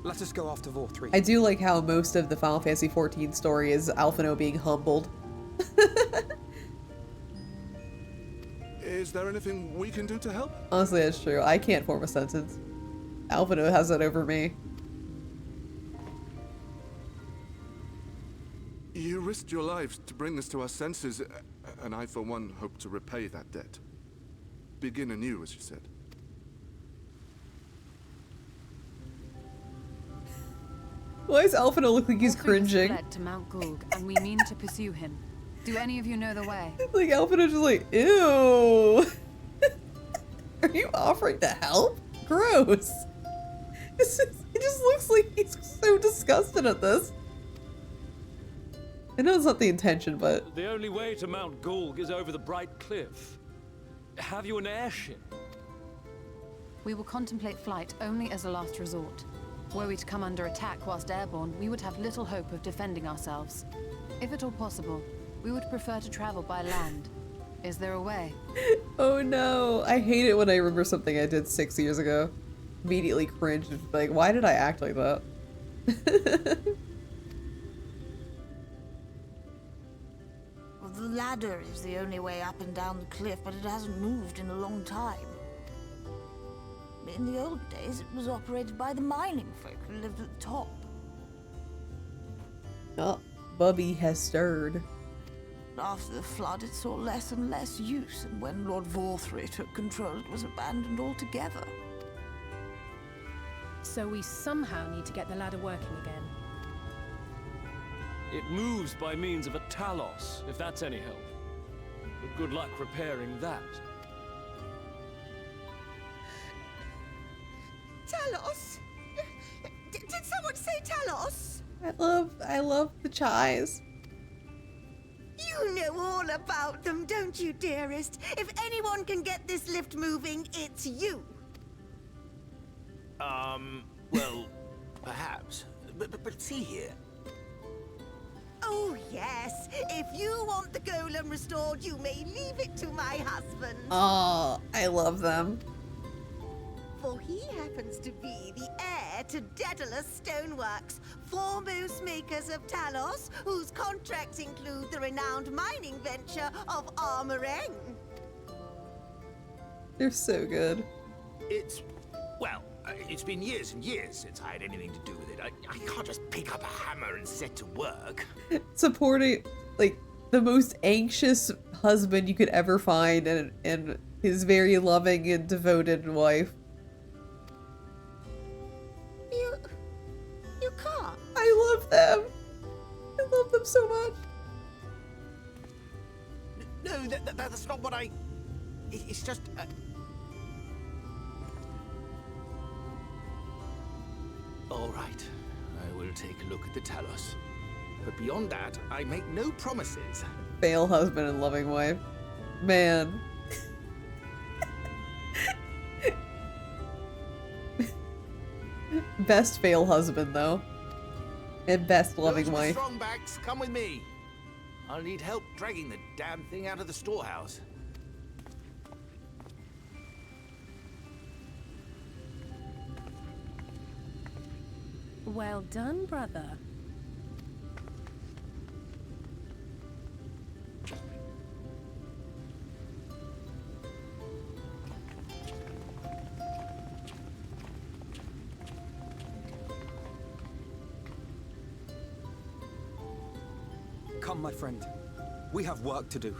Let us go after VOR3. I do like how most of the Final Fantasy XIV story is Alphinaud being humbled. Is there anything we can do to help? Honestly, that's true. I can't form a sentence. Alphinaud has that over me. You risked your lives to bring us to our senses, and I, for one, hope to repay that debt. Begin anew, as you said. Why does Alphinaud look like he's Warthog cringing? fled to Mount Gulg, and we mean to pursue him. Do any of you know the way? Like, Alphinaud's just like, ew. Are you offering to help? Gross. He just looks like he's so disgusted at this. I know it's not the intention, but... The only way to Mount Gulg is over the bright cliff. Have you an airship? We will contemplate flight only as a last resort. Were we to come under attack whilst airborne, we would have little hope of defending ourselves. If at all possible, we would prefer to travel by land. Is there a way? Oh no, I hate it when I remember something I did 6 years ago. Immediately cringe and like, why did I act like that? Well, the ladder is the only way up and down the cliff, but it hasn't moved in a long time. In the old days, it was operated by the mining folk who lived at the top. Oh, Bubby has stirred. After the flood, it saw less and less use, and when Lord VOR3 took control, it was abandoned altogether. So we somehow need to get the ladder working again. It moves by means of a Talos, if that's any help. But good luck repairing that. Talos? Did someone say Talos? I love the Chais. You know all about them, don't you, dearest? If anyone can get this lift moving, it's you. Well, perhaps. But see here. Oh, yes. If you want the golem restored, you may leave it to my husband. Oh, I love them. For he happens to be the heir to Daedalus Stoneworks, foremost makers of Talos, whose contracts include the renowned mining venture of Armoreng. They're so good. It's been years and years since I had anything to do with it. I can't just pick up a hammer and set to work. Supporting, like, the most anxious husband you could ever find and his very loving and devoted wife. You can't. I love them. I love them so much. No, that's not what I... It's just... All right, I will take a look at the Talos. But beyond that, I make no promises. Fail husband and loving wife. Man. Best fail husband, though. And best loving Those wife. strong backs, come with me. I'll need help dragging the damn thing out of the storehouse. Well done, brother. Come, my friend. We have work to do.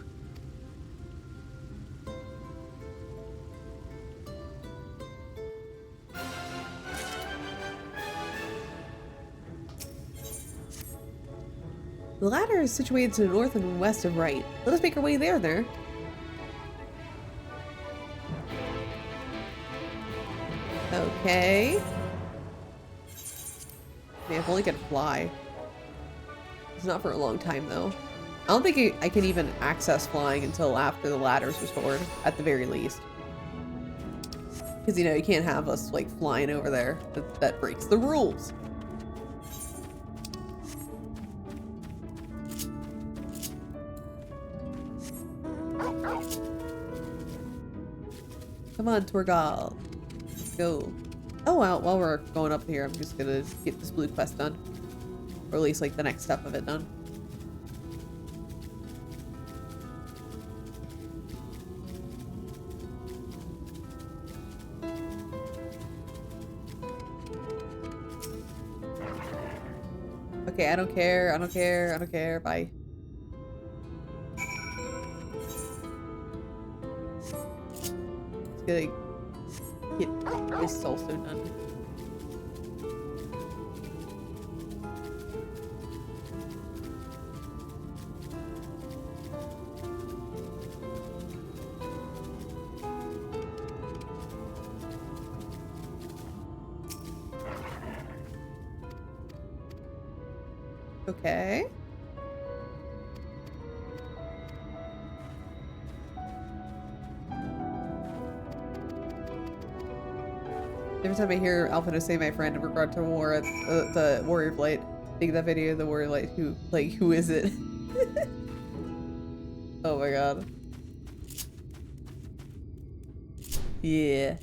The ladder is situated to the north and west of Right. Let us make our way there. Okay. me. If only I could fly. It's not for a long time though. I don't think I can even access flying until after the ladder's restored, at the very least. Because, you know, you can't have us, like, flying over there. That breaks the rules. Come on, Torgal. Let's go. Oh, well, while we're going up here, I'm just gonna get this blue quest done. Or at least, like, the next step of it done. Okay, I don't care, I don't care, I don't care, bye. Just gonna get this also done. Okay. Every time I hear Alpha say my friend in regard to war at the Warrior Flight, I think that video of the Warrior Flight, who is it? Oh my god. Yeah.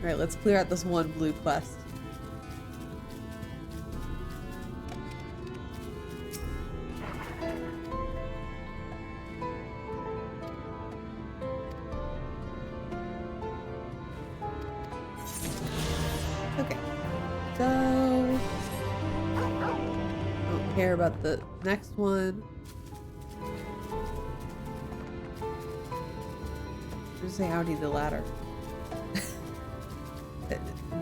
Alright, let's clear out this one blue quest. Okay. So... I don't care about the next one. Just say I need the ladder.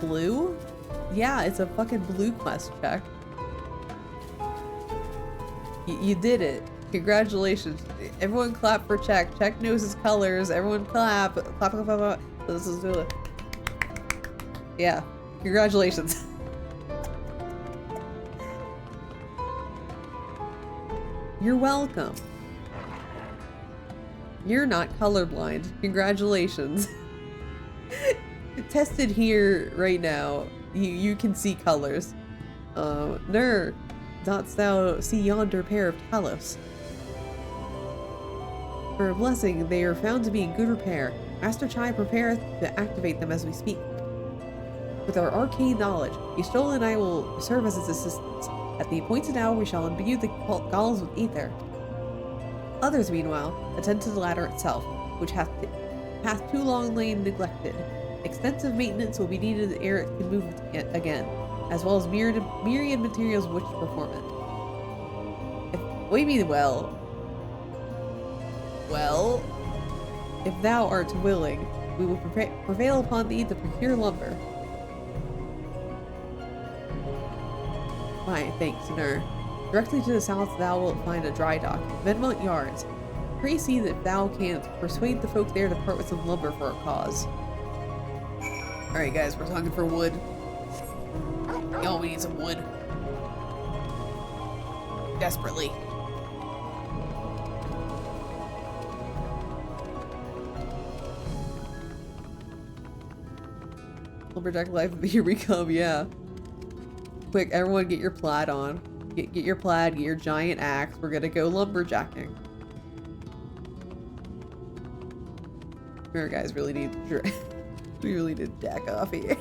Blue? Yeah, it's a fucking blue quest check. You did it. Congratulations. Everyone clap for Check. Check knows his colors. Everyone clap. Clap, clap, clap, clap. This is really... Yeah. Congratulations. You're welcome. You're not colorblind. Congratulations. Tested here right now. You can see colors. Ner, dost thou see yonder pair of Talos? For a blessing, they are found to be in good repair. Master Chai prepareth to activate them as we speak. With our arcane knowledge, Yishtol and I will serve as his assistants. At the appointed hour, we shall imbue the galls with ether. Others, meanwhile, attend to the ladder itself, which hath too long lain neglected. Extensive maintenance will be needed ere it can move again, as well as myriad materials which perform it. What do you mean, well? Well, if thou art willing, we will prevail upon thee to procure lumber. Why, thanks, Ner. Directly to the south thou wilt find a dry dock, Venmont Yards. Pray see that thou canst persuade the folk there to part with some lumber for our cause. Alright guys, we're talking for wood. Yo, we need some wood. Desperately. Lumberjack life, here we come, yeah. Quick, everyone get your plaid on. Get your plaid, get your giant axe. We're gonna go lumberjacking. Alright guys, really need we really did jack off here.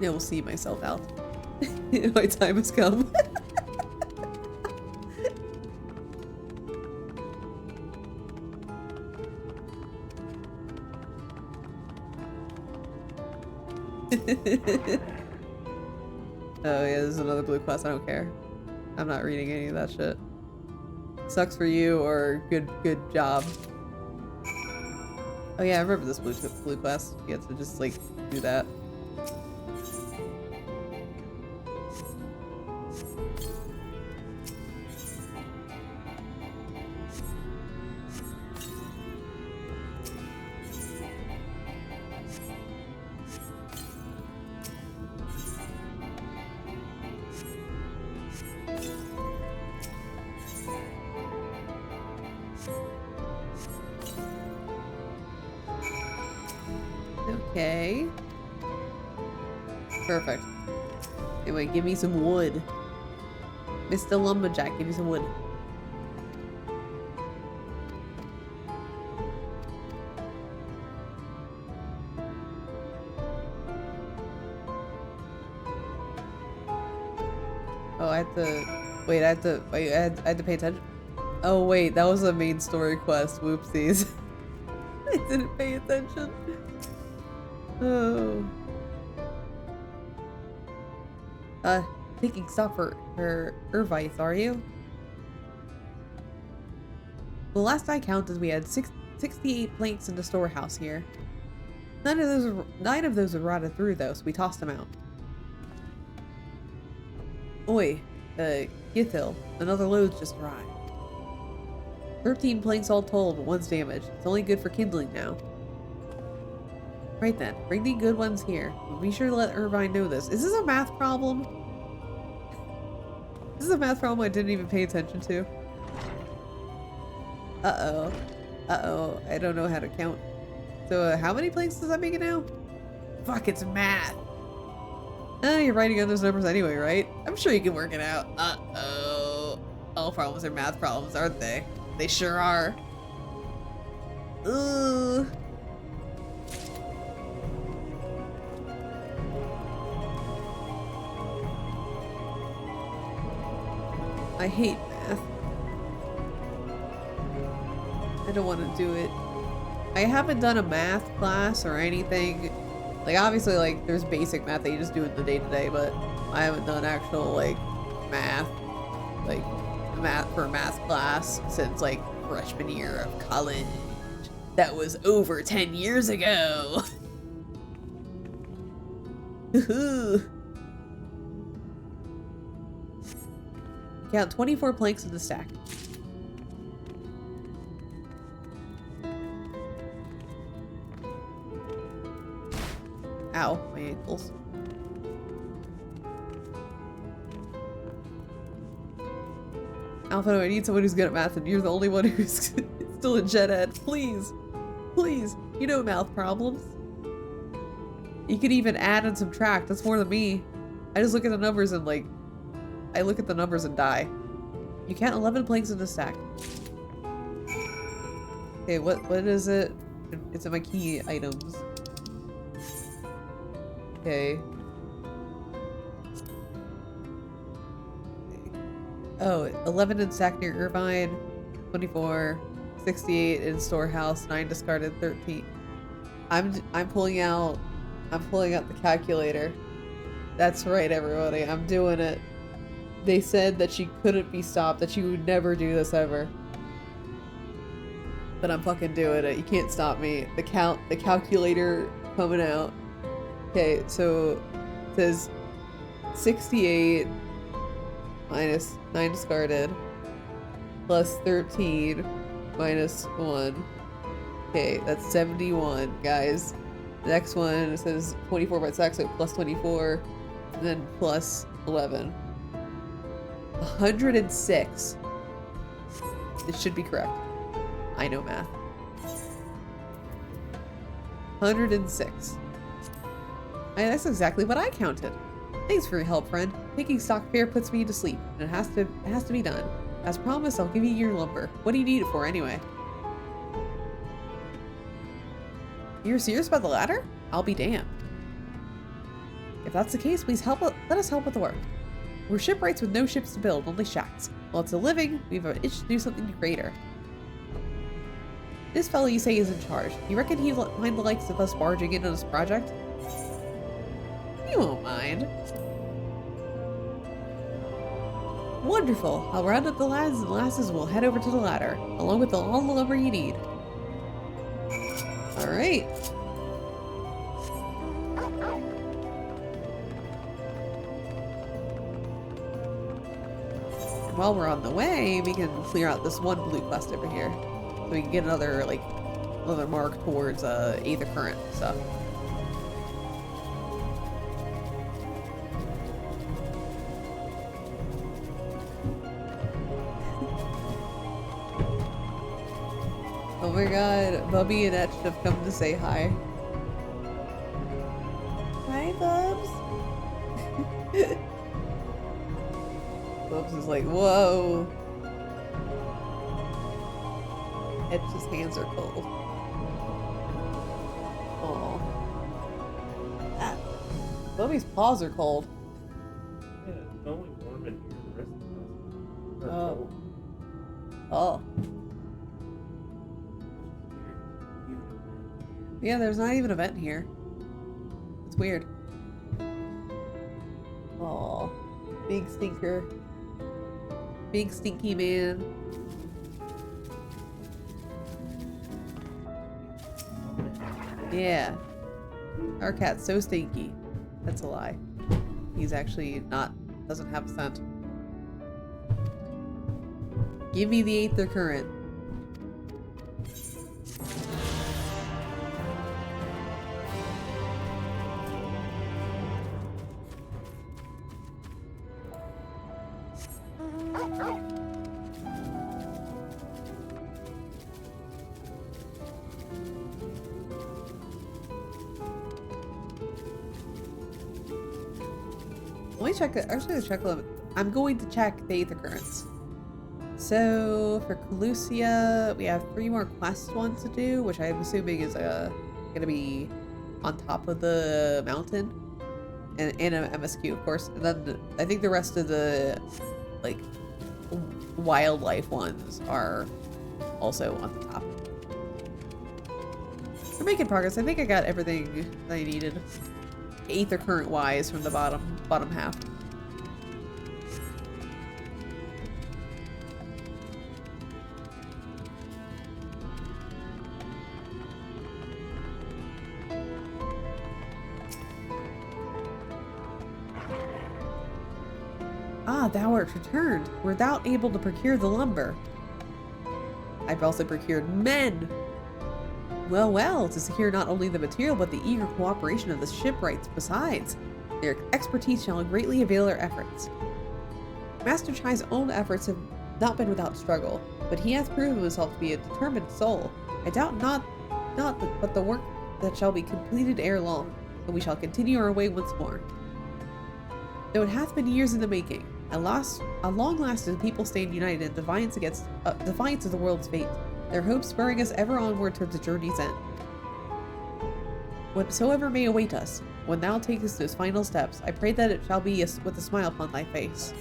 Yeah, we'll see myself out. My time has come. Oh yeah, this is another blue quest. I don't care. I'm not reading any of that shit. Sucks for you or good job. Oh yeah, I remember this blue quest. You had to just like do that. Okay. Perfect. Anyway, give me some wood. Mr. Lumberjack, give me some wood. Oh, I had to... Wait, I had to pay attention. Oh wait, that was a main story quest. Whoopsies. I didn't pay attention. Oh. Taking stock for Ervith, are you? The last I counted, we had 68 planks in the storehouse here. 9 of those were rotted through though, so we tossed them out. Oi, Githil, another load's just arrived. 13 planks all told, but one's damaged. It's only good for kindling now. Right then, bring the good ones here. Be sure to let Irvine know this. Is this a math problem? This is a math problem I didn't even pay attention to. Uh-oh. Uh-oh. I don't know how to count. So, how many planks does that make it now? Fuck, it's math. You're writing on those numbers anyway, right? I'm sure you can work it out. Uh-oh. All problems are math problems, aren't they? They sure are. Ugh. I hate math. I don't want to do it. I haven't done a math class or anything. Like, obviously, like, there's basic math that you just do in the day-to-day, but I haven't done actual, like, math. Like, math for a math class since, like, freshman year of college. That was over 10 years ago. Count 24 planks in the stack. Ow, my ankles. Alpha, I need someone who's good at math, and you're the only one who's still a jet ed. Please. Please. You know math problems. You could even add and subtract. That's more than me. I just look at the numbers and, like, I look at the numbers and die. You count 11 planks in the stack. Okay, what is it? It's in my key items. Okay. Oh, 11 in stack near Irvine, 24, 68 in storehouse, 9 discarded, 13. I'm pulling out the calculator. That's right, everybody. I'm doing it. They said that she couldn't be stopped, that she would never do this ever. But I'm fucking doing it. You can't stop me. The calculator coming out. Okay, so it says 68 minus 9 discarded plus 13 minus 1. Okay, that's 71, guys. The next one says 24 by stack, so plus 24, and then plus 11. 106. It should be correct. I know math. 106. That's exactly what I counted. Thanks for your help, friend. Taking stock fair puts me to sleep, and it has to be done. As promised, I'll give you your lumber. What do you need it for, anyway? You're serious about the ladder? I'll be damned. If that's the case, please let us help with the work. We're shipwrights with no ships to build, only shacks. While it's a living, we have an itch to do something greater. This fellow you say is in charge. You reckon he'd mind the likes of us barging in on this project? You won't mind. Wonderful. I'll round up the lads and lasses and we'll head over to the ladder, along with all the lumber you need. Alright. right. And while we're on the way, we can clear out this one blue quest over here. So we can get another, like, another mark towards Aether Current stuff. Oh my god, Bubby and Etch have come to say hi. Hi, Bubs. Bubs is like, whoa. Etch's hands are cold. Aw. Ah. Bubby's paws are cold. Yeah, it's only warm in here. The rest of us are Oh. cold. Oh. Yeah, there's not even a vent here. It's weird. Aw. Big stinker. Big stinky man. Yeah. Our cat's so stinky. That's a lie. He's actually not, doesn't have a scent. Give me the Aether Current. Let me check it. Actually, check them. I'm going to check the Aether Currents. So for Calusia, we have 3 more quest ones to do, which I'm assuming is gonna be on top of the mountain, and a MSQ, of course. And then I think the rest of the like wildlife ones are also on the top. We're making progress. I think I got everything that I needed, Aether Current wise, from the bottom half. Ah, thou art returned. Wert thou able to procure the lumber? I've also procured men. Well, well, to secure not only the material, but the eager cooperation of the shipwrights besides. Their expertise shall greatly avail our efforts. Master Chai's own efforts have not been without struggle, but he hath proven himself to be a determined soul. I doubt not but the work that shall be completed ere long, and we shall continue our way once more. Though it hath been years in the making, at long last the people stand united in defiance of the world's fate, their hopes spurring us ever onward towards the journey's end. Whatsoever may await us, when thou takest those final steps, I pray that it shall be with a smile upon thy face.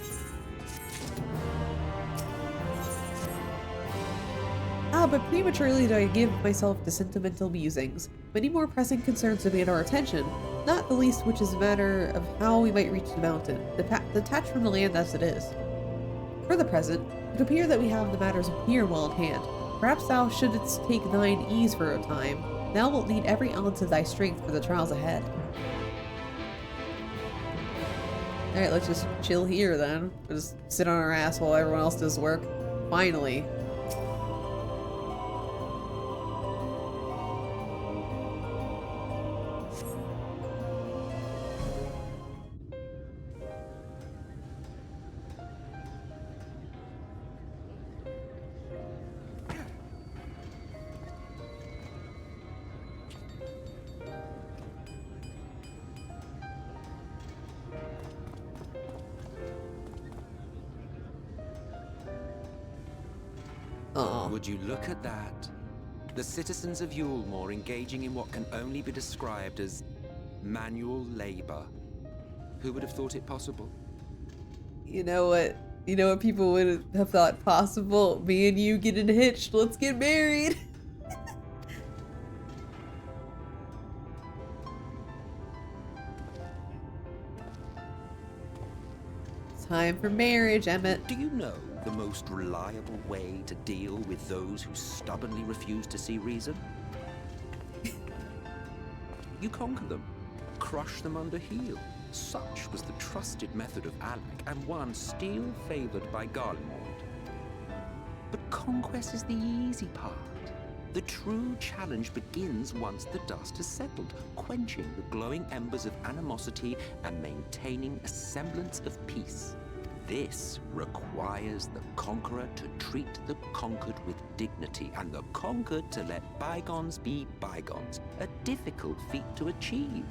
Ah, but prematurely do I give myself to sentimental musings. Many more pressing concerns demand our attention, not the least which is a matter of how we might reach the mountain, detached from the land as it is. For the present, it would appear that we have the matters here well in hand. Perhaps thou shouldst take thine ease for a time. Thou wilt need every ounce of thy strength for the trials ahead. Alright, let's just chill here then. We'll just sit on our ass while everyone else does work. Finally. Would you look at that? The citizens of Yulemore engaging in what can only be described as manual labor. Who would have thought it possible? You know what? You know what people would have thought possible? Me and you getting hitched. Let's get married. Time for marriage, Emmett. Do you know the most reliable way to deal with those who stubbornly refuse to see reason? You conquer them, crush them under heel. Such was the trusted method of Alec, and one still favored by Garlemald. But conquest is the easy part. The true challenge begins once the dust has settled, quenching the glowing embers of animosity and maintaining a semblance of peace. This requires the conqueror to treat the conquered with dignity, and the conquered to let bygones be bygones, a difficult feat to achieve.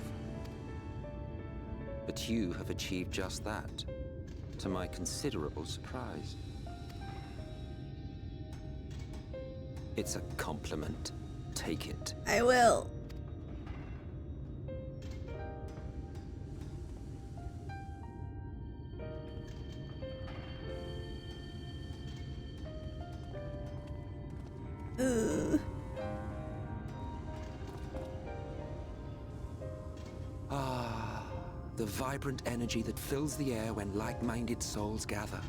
But you have achieved just that, to my considerable surprise. It's a compliment. Take it. I will. Ah, the vibrant energy that fills the air when like-minded souls gather.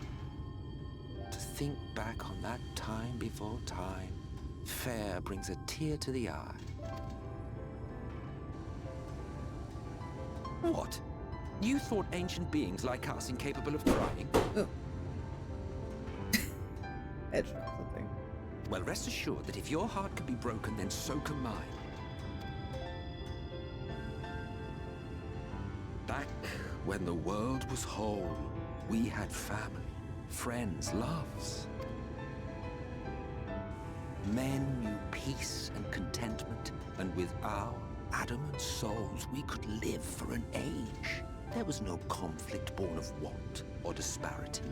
To think back on that time before time, fair brings a tear to the eye. What? You thought ancient beings like us incapable of crying? Oh. Edge dropped something. Well, rest assured that if your heart can be broken, then so can mine. Back when the world was whole, we had family, friends, loves. Men knew peace and contentment, and with our adamant souls, we could live for an age. There was no conflict born of want or disparity.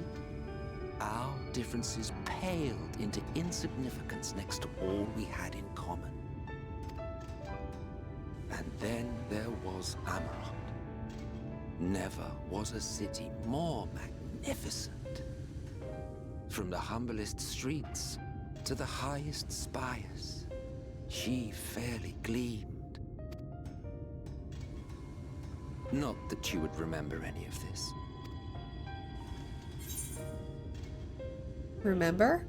Our differences paled into insignificance next to all we had in common. And then there was Amarant. Never was a city more magnificent. From the humblest streets to the highest spires, she fairly gleamed. Not that you would remember any of this. Remember?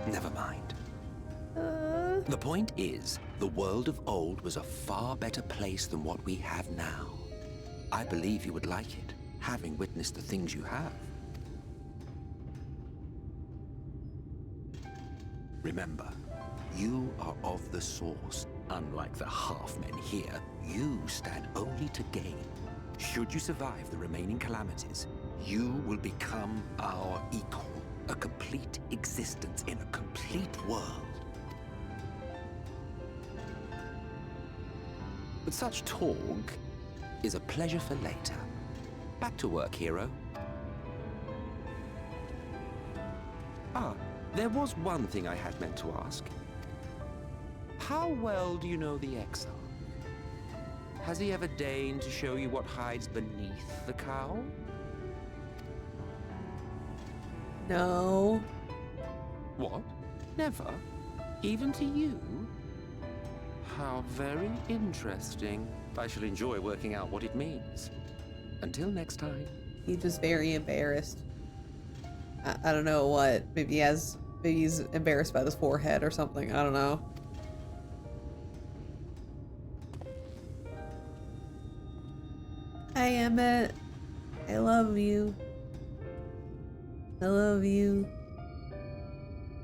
Never mind. The point is, the world of old was a far better place than what we have now. I believe you would like it, having witnessed the things you have. Remember, you are of the source. Unlike the half-men here, you stand only to gain. Should you survive the remaining calamities, you will become our equal. A complete existence in a complete world. But such talk is a pleasure for later. Back to work, hero. Ah, there was one thing I had meant to ask. How well do you know the Exile? Has he ever deigned to show you what hides beneath the cowl? No. What? Never? Even to you? How very interesting. I shall enjoy working out what it means. Until next time. He's just very embarrassed. I don't know what. Maybe he's embarrassed by his forehead or something. I don't know. Hi, Emmett. I love you. I love you.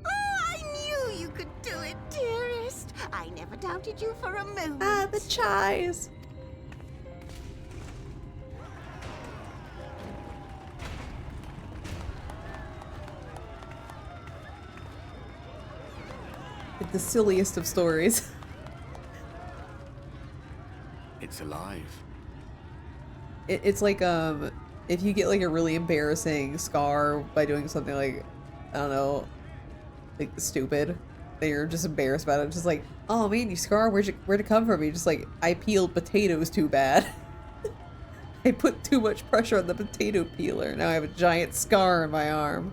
Oh, I knew you could do it, dearest. I never doubted you for a moment. Ah, the chies. The silliest of stories. It's alive. It's like if you get like a really embarrassing scar by doing something like, I don't know, like stupid, that you're just embarrassed about it. Just like, oh man, you scar, where'd it come from? You're just like, I peeled potatoes too bad. I put too much pressure on the potato peeler. Now I have a giant scar on my arm.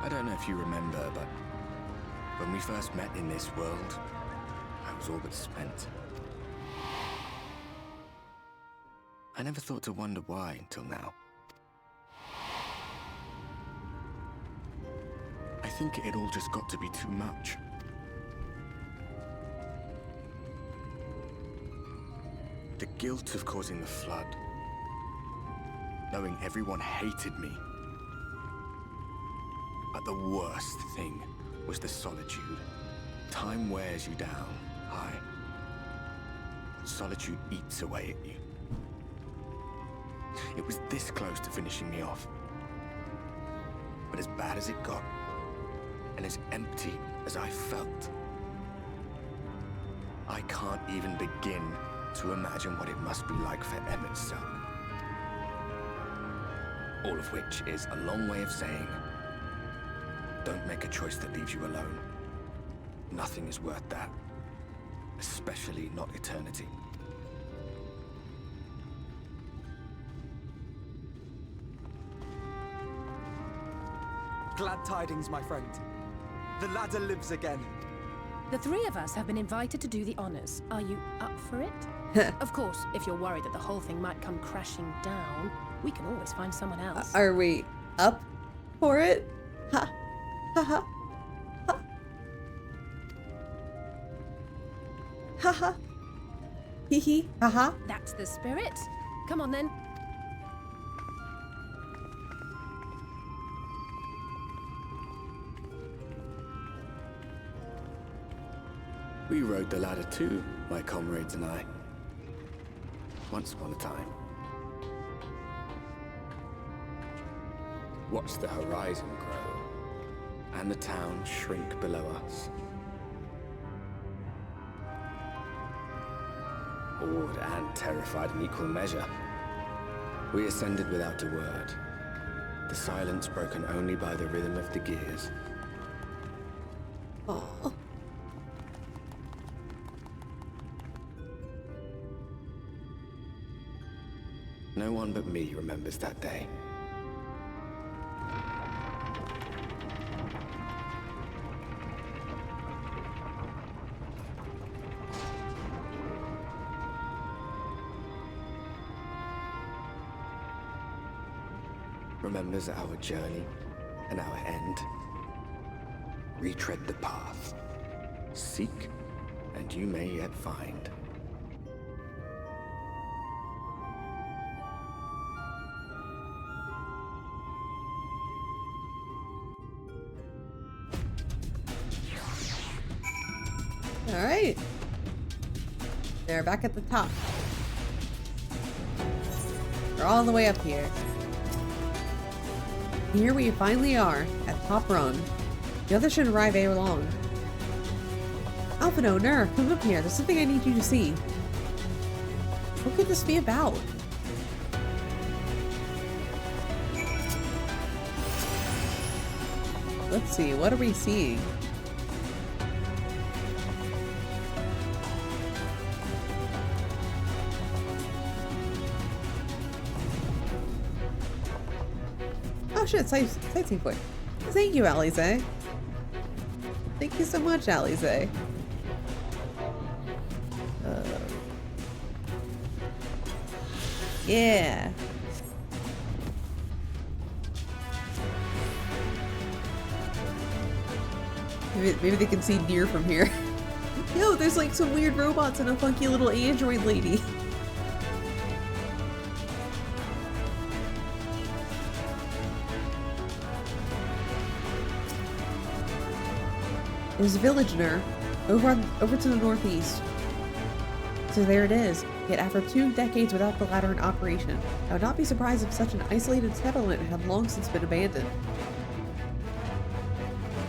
I don't know if you remember, but when we first met in this world, I was all but spent. I never thought to wonder why until now. I think it all just got to be too much. The guilt of causing the flood. Knowing everyone hated me. But the worst thing was the solitude. Time wears you down, aye. Solitude eats away at you. It was this close to finishing me off. But as bad as it got, and as empty as I felt, I can't even begin to imagine what it must be like for Emmett's self. All of which is a long way of saying, don't make a choice that leaves you alone. Nothing is worth that. Especially not eternity. Glad tidings, my friend. The ladder lives again. The three of us have been invited to do the honors. Are you up for it? Of course, if you're worried that the whole thing might come crashing down, we can always find someone else. Are we up for it? Ha. Ha ha. Ha. Ha ha. Hee hee. Ha ha. That's the spirit. Come on then. We rode the ladder too, my comrades and I. Once upon a time. Watched the horizon grow, and the town shrink below us. Awed and terrified in equal measure, we ascended without a word, the silence broken only by the rhythm of the gears. Oh. No one but me remembers that day. Remembers our journey and our end. Retread the path. Seek, and you may yet find. All right. They're back at the top. We're all the way up here. Here we finally are, at top run. The others should arrive ere long. Alphino, Nerf, come up here. There's something I need you to see. What could this be about? Let's see, what are we seeing? Oh shit, sightseeing point. Thank you, Alize. Thank you so much, Alize. Yeah. Maybe they can see deer from here. Yo, there's like some weird robots and a funky little android lady. There's a village near, over to the northeast. So there it is. Yet after 2 decades without the ladder in operation, I would not be surprised if such an isolated settlement had long since been abandoned.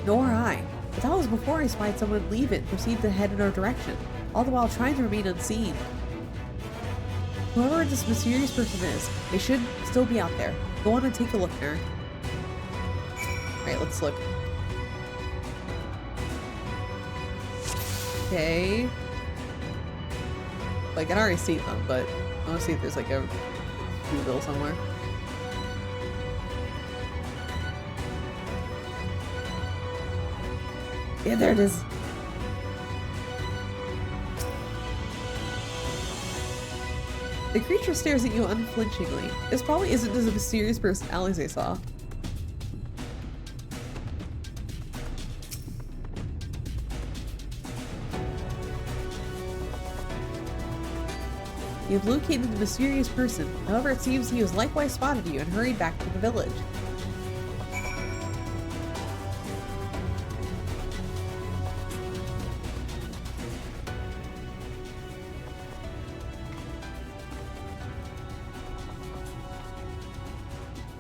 Nor I. But that was before I spied someone leave it and proceed to head in our direction, all the while trying to remain unseen. Whoever this mysterious person is, they should still be out there. Go on and take a look, nerd. Alright, let's look. Okay. Like, I can already see them, but I want to see if there's like a Google somewhere. Yeah, there it is. The creature stares at you unflinchingly. This probably isn't as mysterious person Alize saw. You have located the mysterious person. However, it seems he has likewise spotted you and hurried back to the village.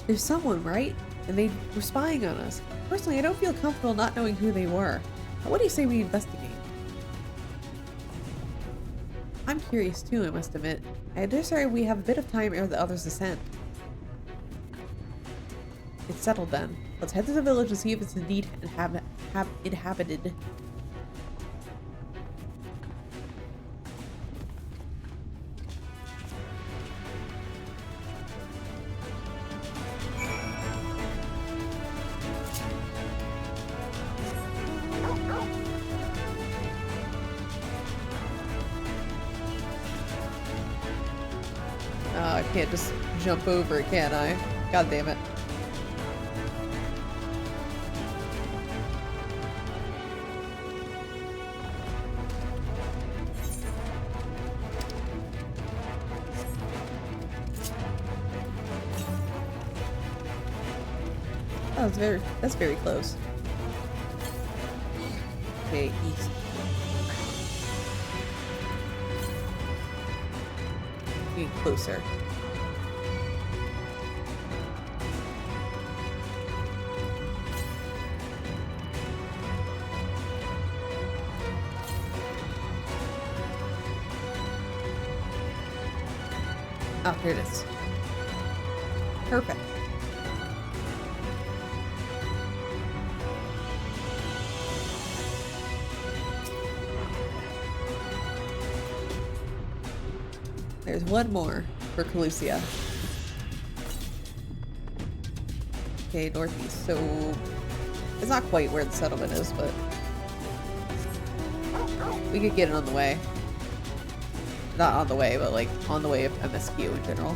There's someone, right? And they were spying on us. Personally, I don't feel comfortable not knowing who they were. But what do you say we investigate? I'm curious too, I must admit. I dare say we have a bit of time ere the others descend. It's settled then. Let's head to the village and see if it's indeed inhabited. I can't just jump over it, can I? God damn it. Oh, that's very close. Okay, east. Getting closer. Oh, here it is. Perfect. There's one more for Calusia. Okay, northeast. So it's not quite where the settlement is, but we could get it on the way. Not on the way, but like on the way of MSQ in general.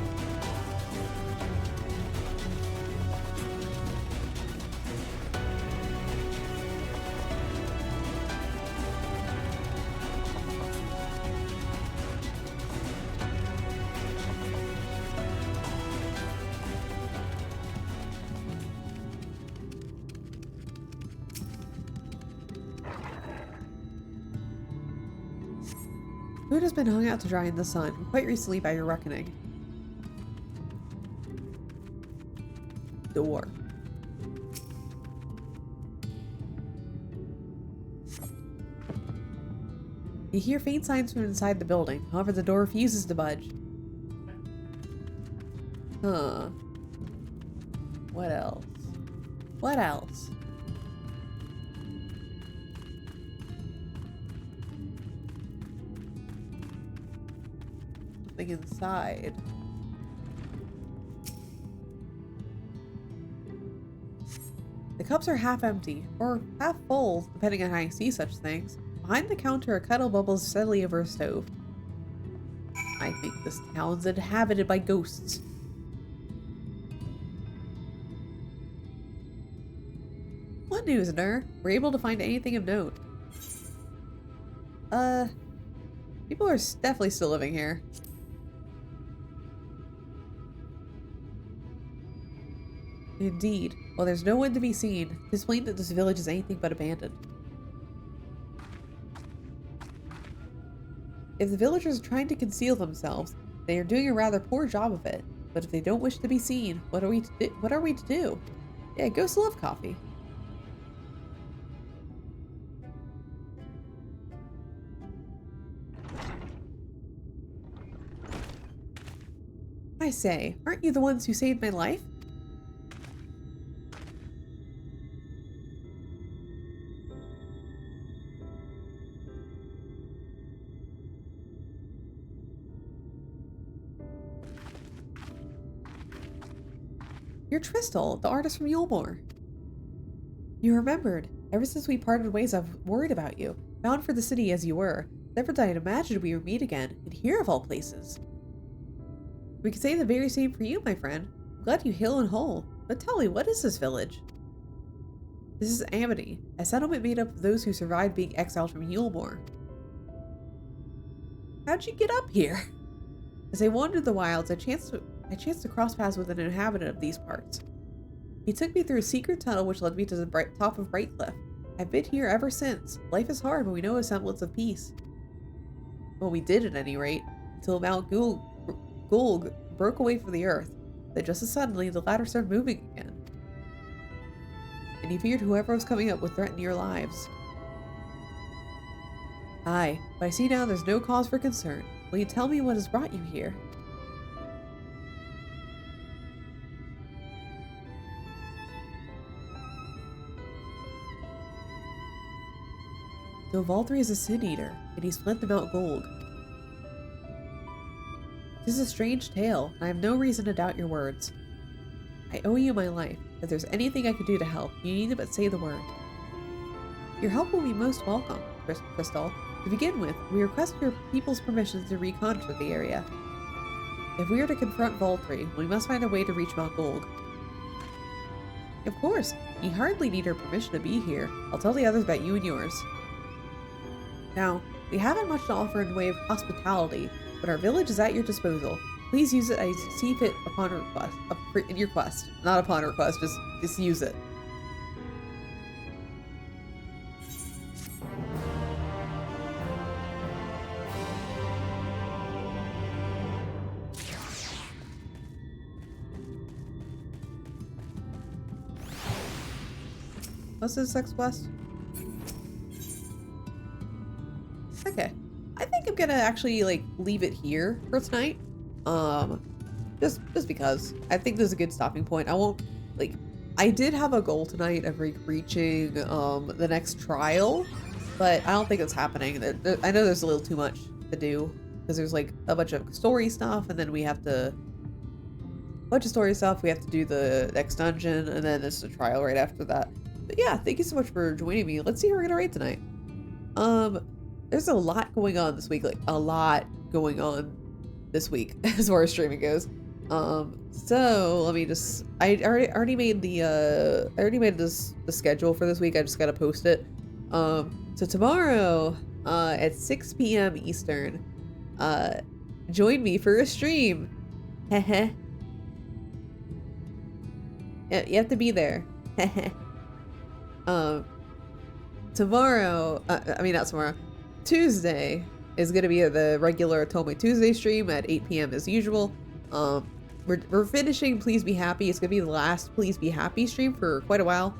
Food has been hung out to dry in the sun, quite recently by your reckoning. Door. You hear faint signs from inside the building, however the door refuses to budge. Huh. What else? What else? Inside. The cups are half empty, or half full, depending on how you see such things. Behind the counter, a kettle bubbles steadily over a stove. I think this town's inhabited by ghosts. What news, Nur? We're able to find anything of note. People are definitely still living here. Indeed. While there's no one to be seen, it's plain that this village is anything but abandoned. If the villagers are trying to conceal themselves, they are doing a rather poor job of it. But if they don't wish to be seen, what are we to do? Yeah, ghosts love coffee. I say, aren't you the ones who saved my life? You're Tristal, the artist from Yulmore. You remembered. Ever since we parted ways, I've worried about you. Bound for the city as you were. Never did I imagine we would meet again, and here of all places. We could say the very same for you, my friend. I'm glad you heal and whole. But tell me, what is this village? This is Amity, a settlement made up of those who survived being exiled from Yulmore. How'd you get up here? As I wandered the wilds, I chanced to cross paths with an inhabitant of these parts. He took me through a secret tunnel which led me to the top of Brightcliff. I've been here ever since. Life is hard, but we know a semblance of peace. Well, we did at any rate, until Mount Gulg broke away from the earth. Then just as suddenly, the ladder started moving again. And you feared whoever was coming up would threaten your lives. Aye, but I see now there's no cause for concern. Will you tell me what has brought you here? So Valtteri is a Sin Eater, and he's fled the Mount Gulg. This is a strange tale, and I have no reason to doubt your words. I owe you my life. If there's anything I could do to help, you need to but say the word. Your help will be most welcome, Crystal. To begin with, we request your people's permission to reconquer the area. If we are to confront Valtteri, we must find a way to reach Mount Gulg. Of course, you hardly need her permission to be here. I'll tell the others about you and yours. Now, we haven't much to offer in the way of hospitality, but our village is at your disposal. Please use it as you see fit upon request, in your quest. Not upon request, just use it. What's this next quest? Okay. I think I'm gonna actually like leave it here for tonight. Just because I think this is a good stopping point. I won't like I did have a goal tonight of reaching the next trial, but I don't think it's happening. I know there's a little too much to do because there's like a bunch of story stuff, and then we have to we have to do the next dungeon, and then it's a trial right after that. But yeah, thank you so much for joining me. Let's see who we're gonna raid tonight. There's a lot going on this week, like a lot going on this week as far as streaming goes. So let me just, I already made the schedule for this week. I just gotta post it. So tomorrow, at 6 p.m. Eastern, join me for a stream. Heh. Yeah, you have to be there. Tomorrow, not tomorrow, Tuesday is going to be the regular Otome Tuesday stream at 8 p.m. as usual. We're finishing Please Be Happy. It's going to be the last Please Be Happy stream for quite a while.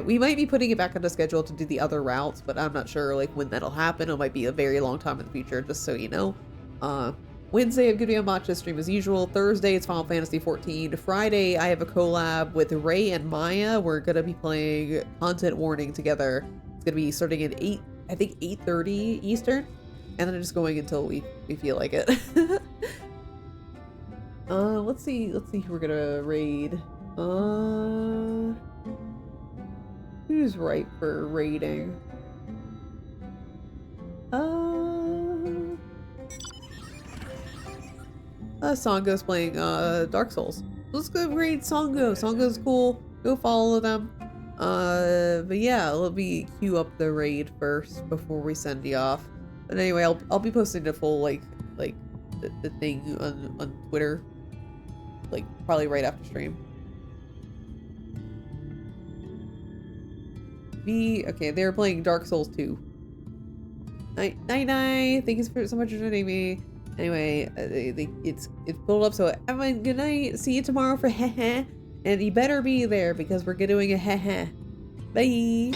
We might be putting it back on the schedule to do the other routes, but I'm not sure like when that'll happen. It might be a very long time in the future, just so you know. Wednesday, I'm going to be on Matcha stream as usual. Thursday, it's Final Fantasy XIV. Friday, I have a collab with Ray and Maya. We're going to be playing Content Warning together. It's going to be starting at 8:30 Eastern. And then just going until we feel like it. Let's see who we're going to raid. Who's right for raiding? Songo's playing Dark Souls. Let's go raid Songo. Songo's cool. Go follow them. But yeah, let me queue up the raid first before we send you off. But anyway, I'll be posting the full like the thing on Twitter, like probably right after stream. Okay, they're playing Dark Souls 2. Night. Thank you so much for joining me. Anyway, it's pulled up, so have a good night. See you tomorrow for heh. And you better be there because we're doing a heh. Bye.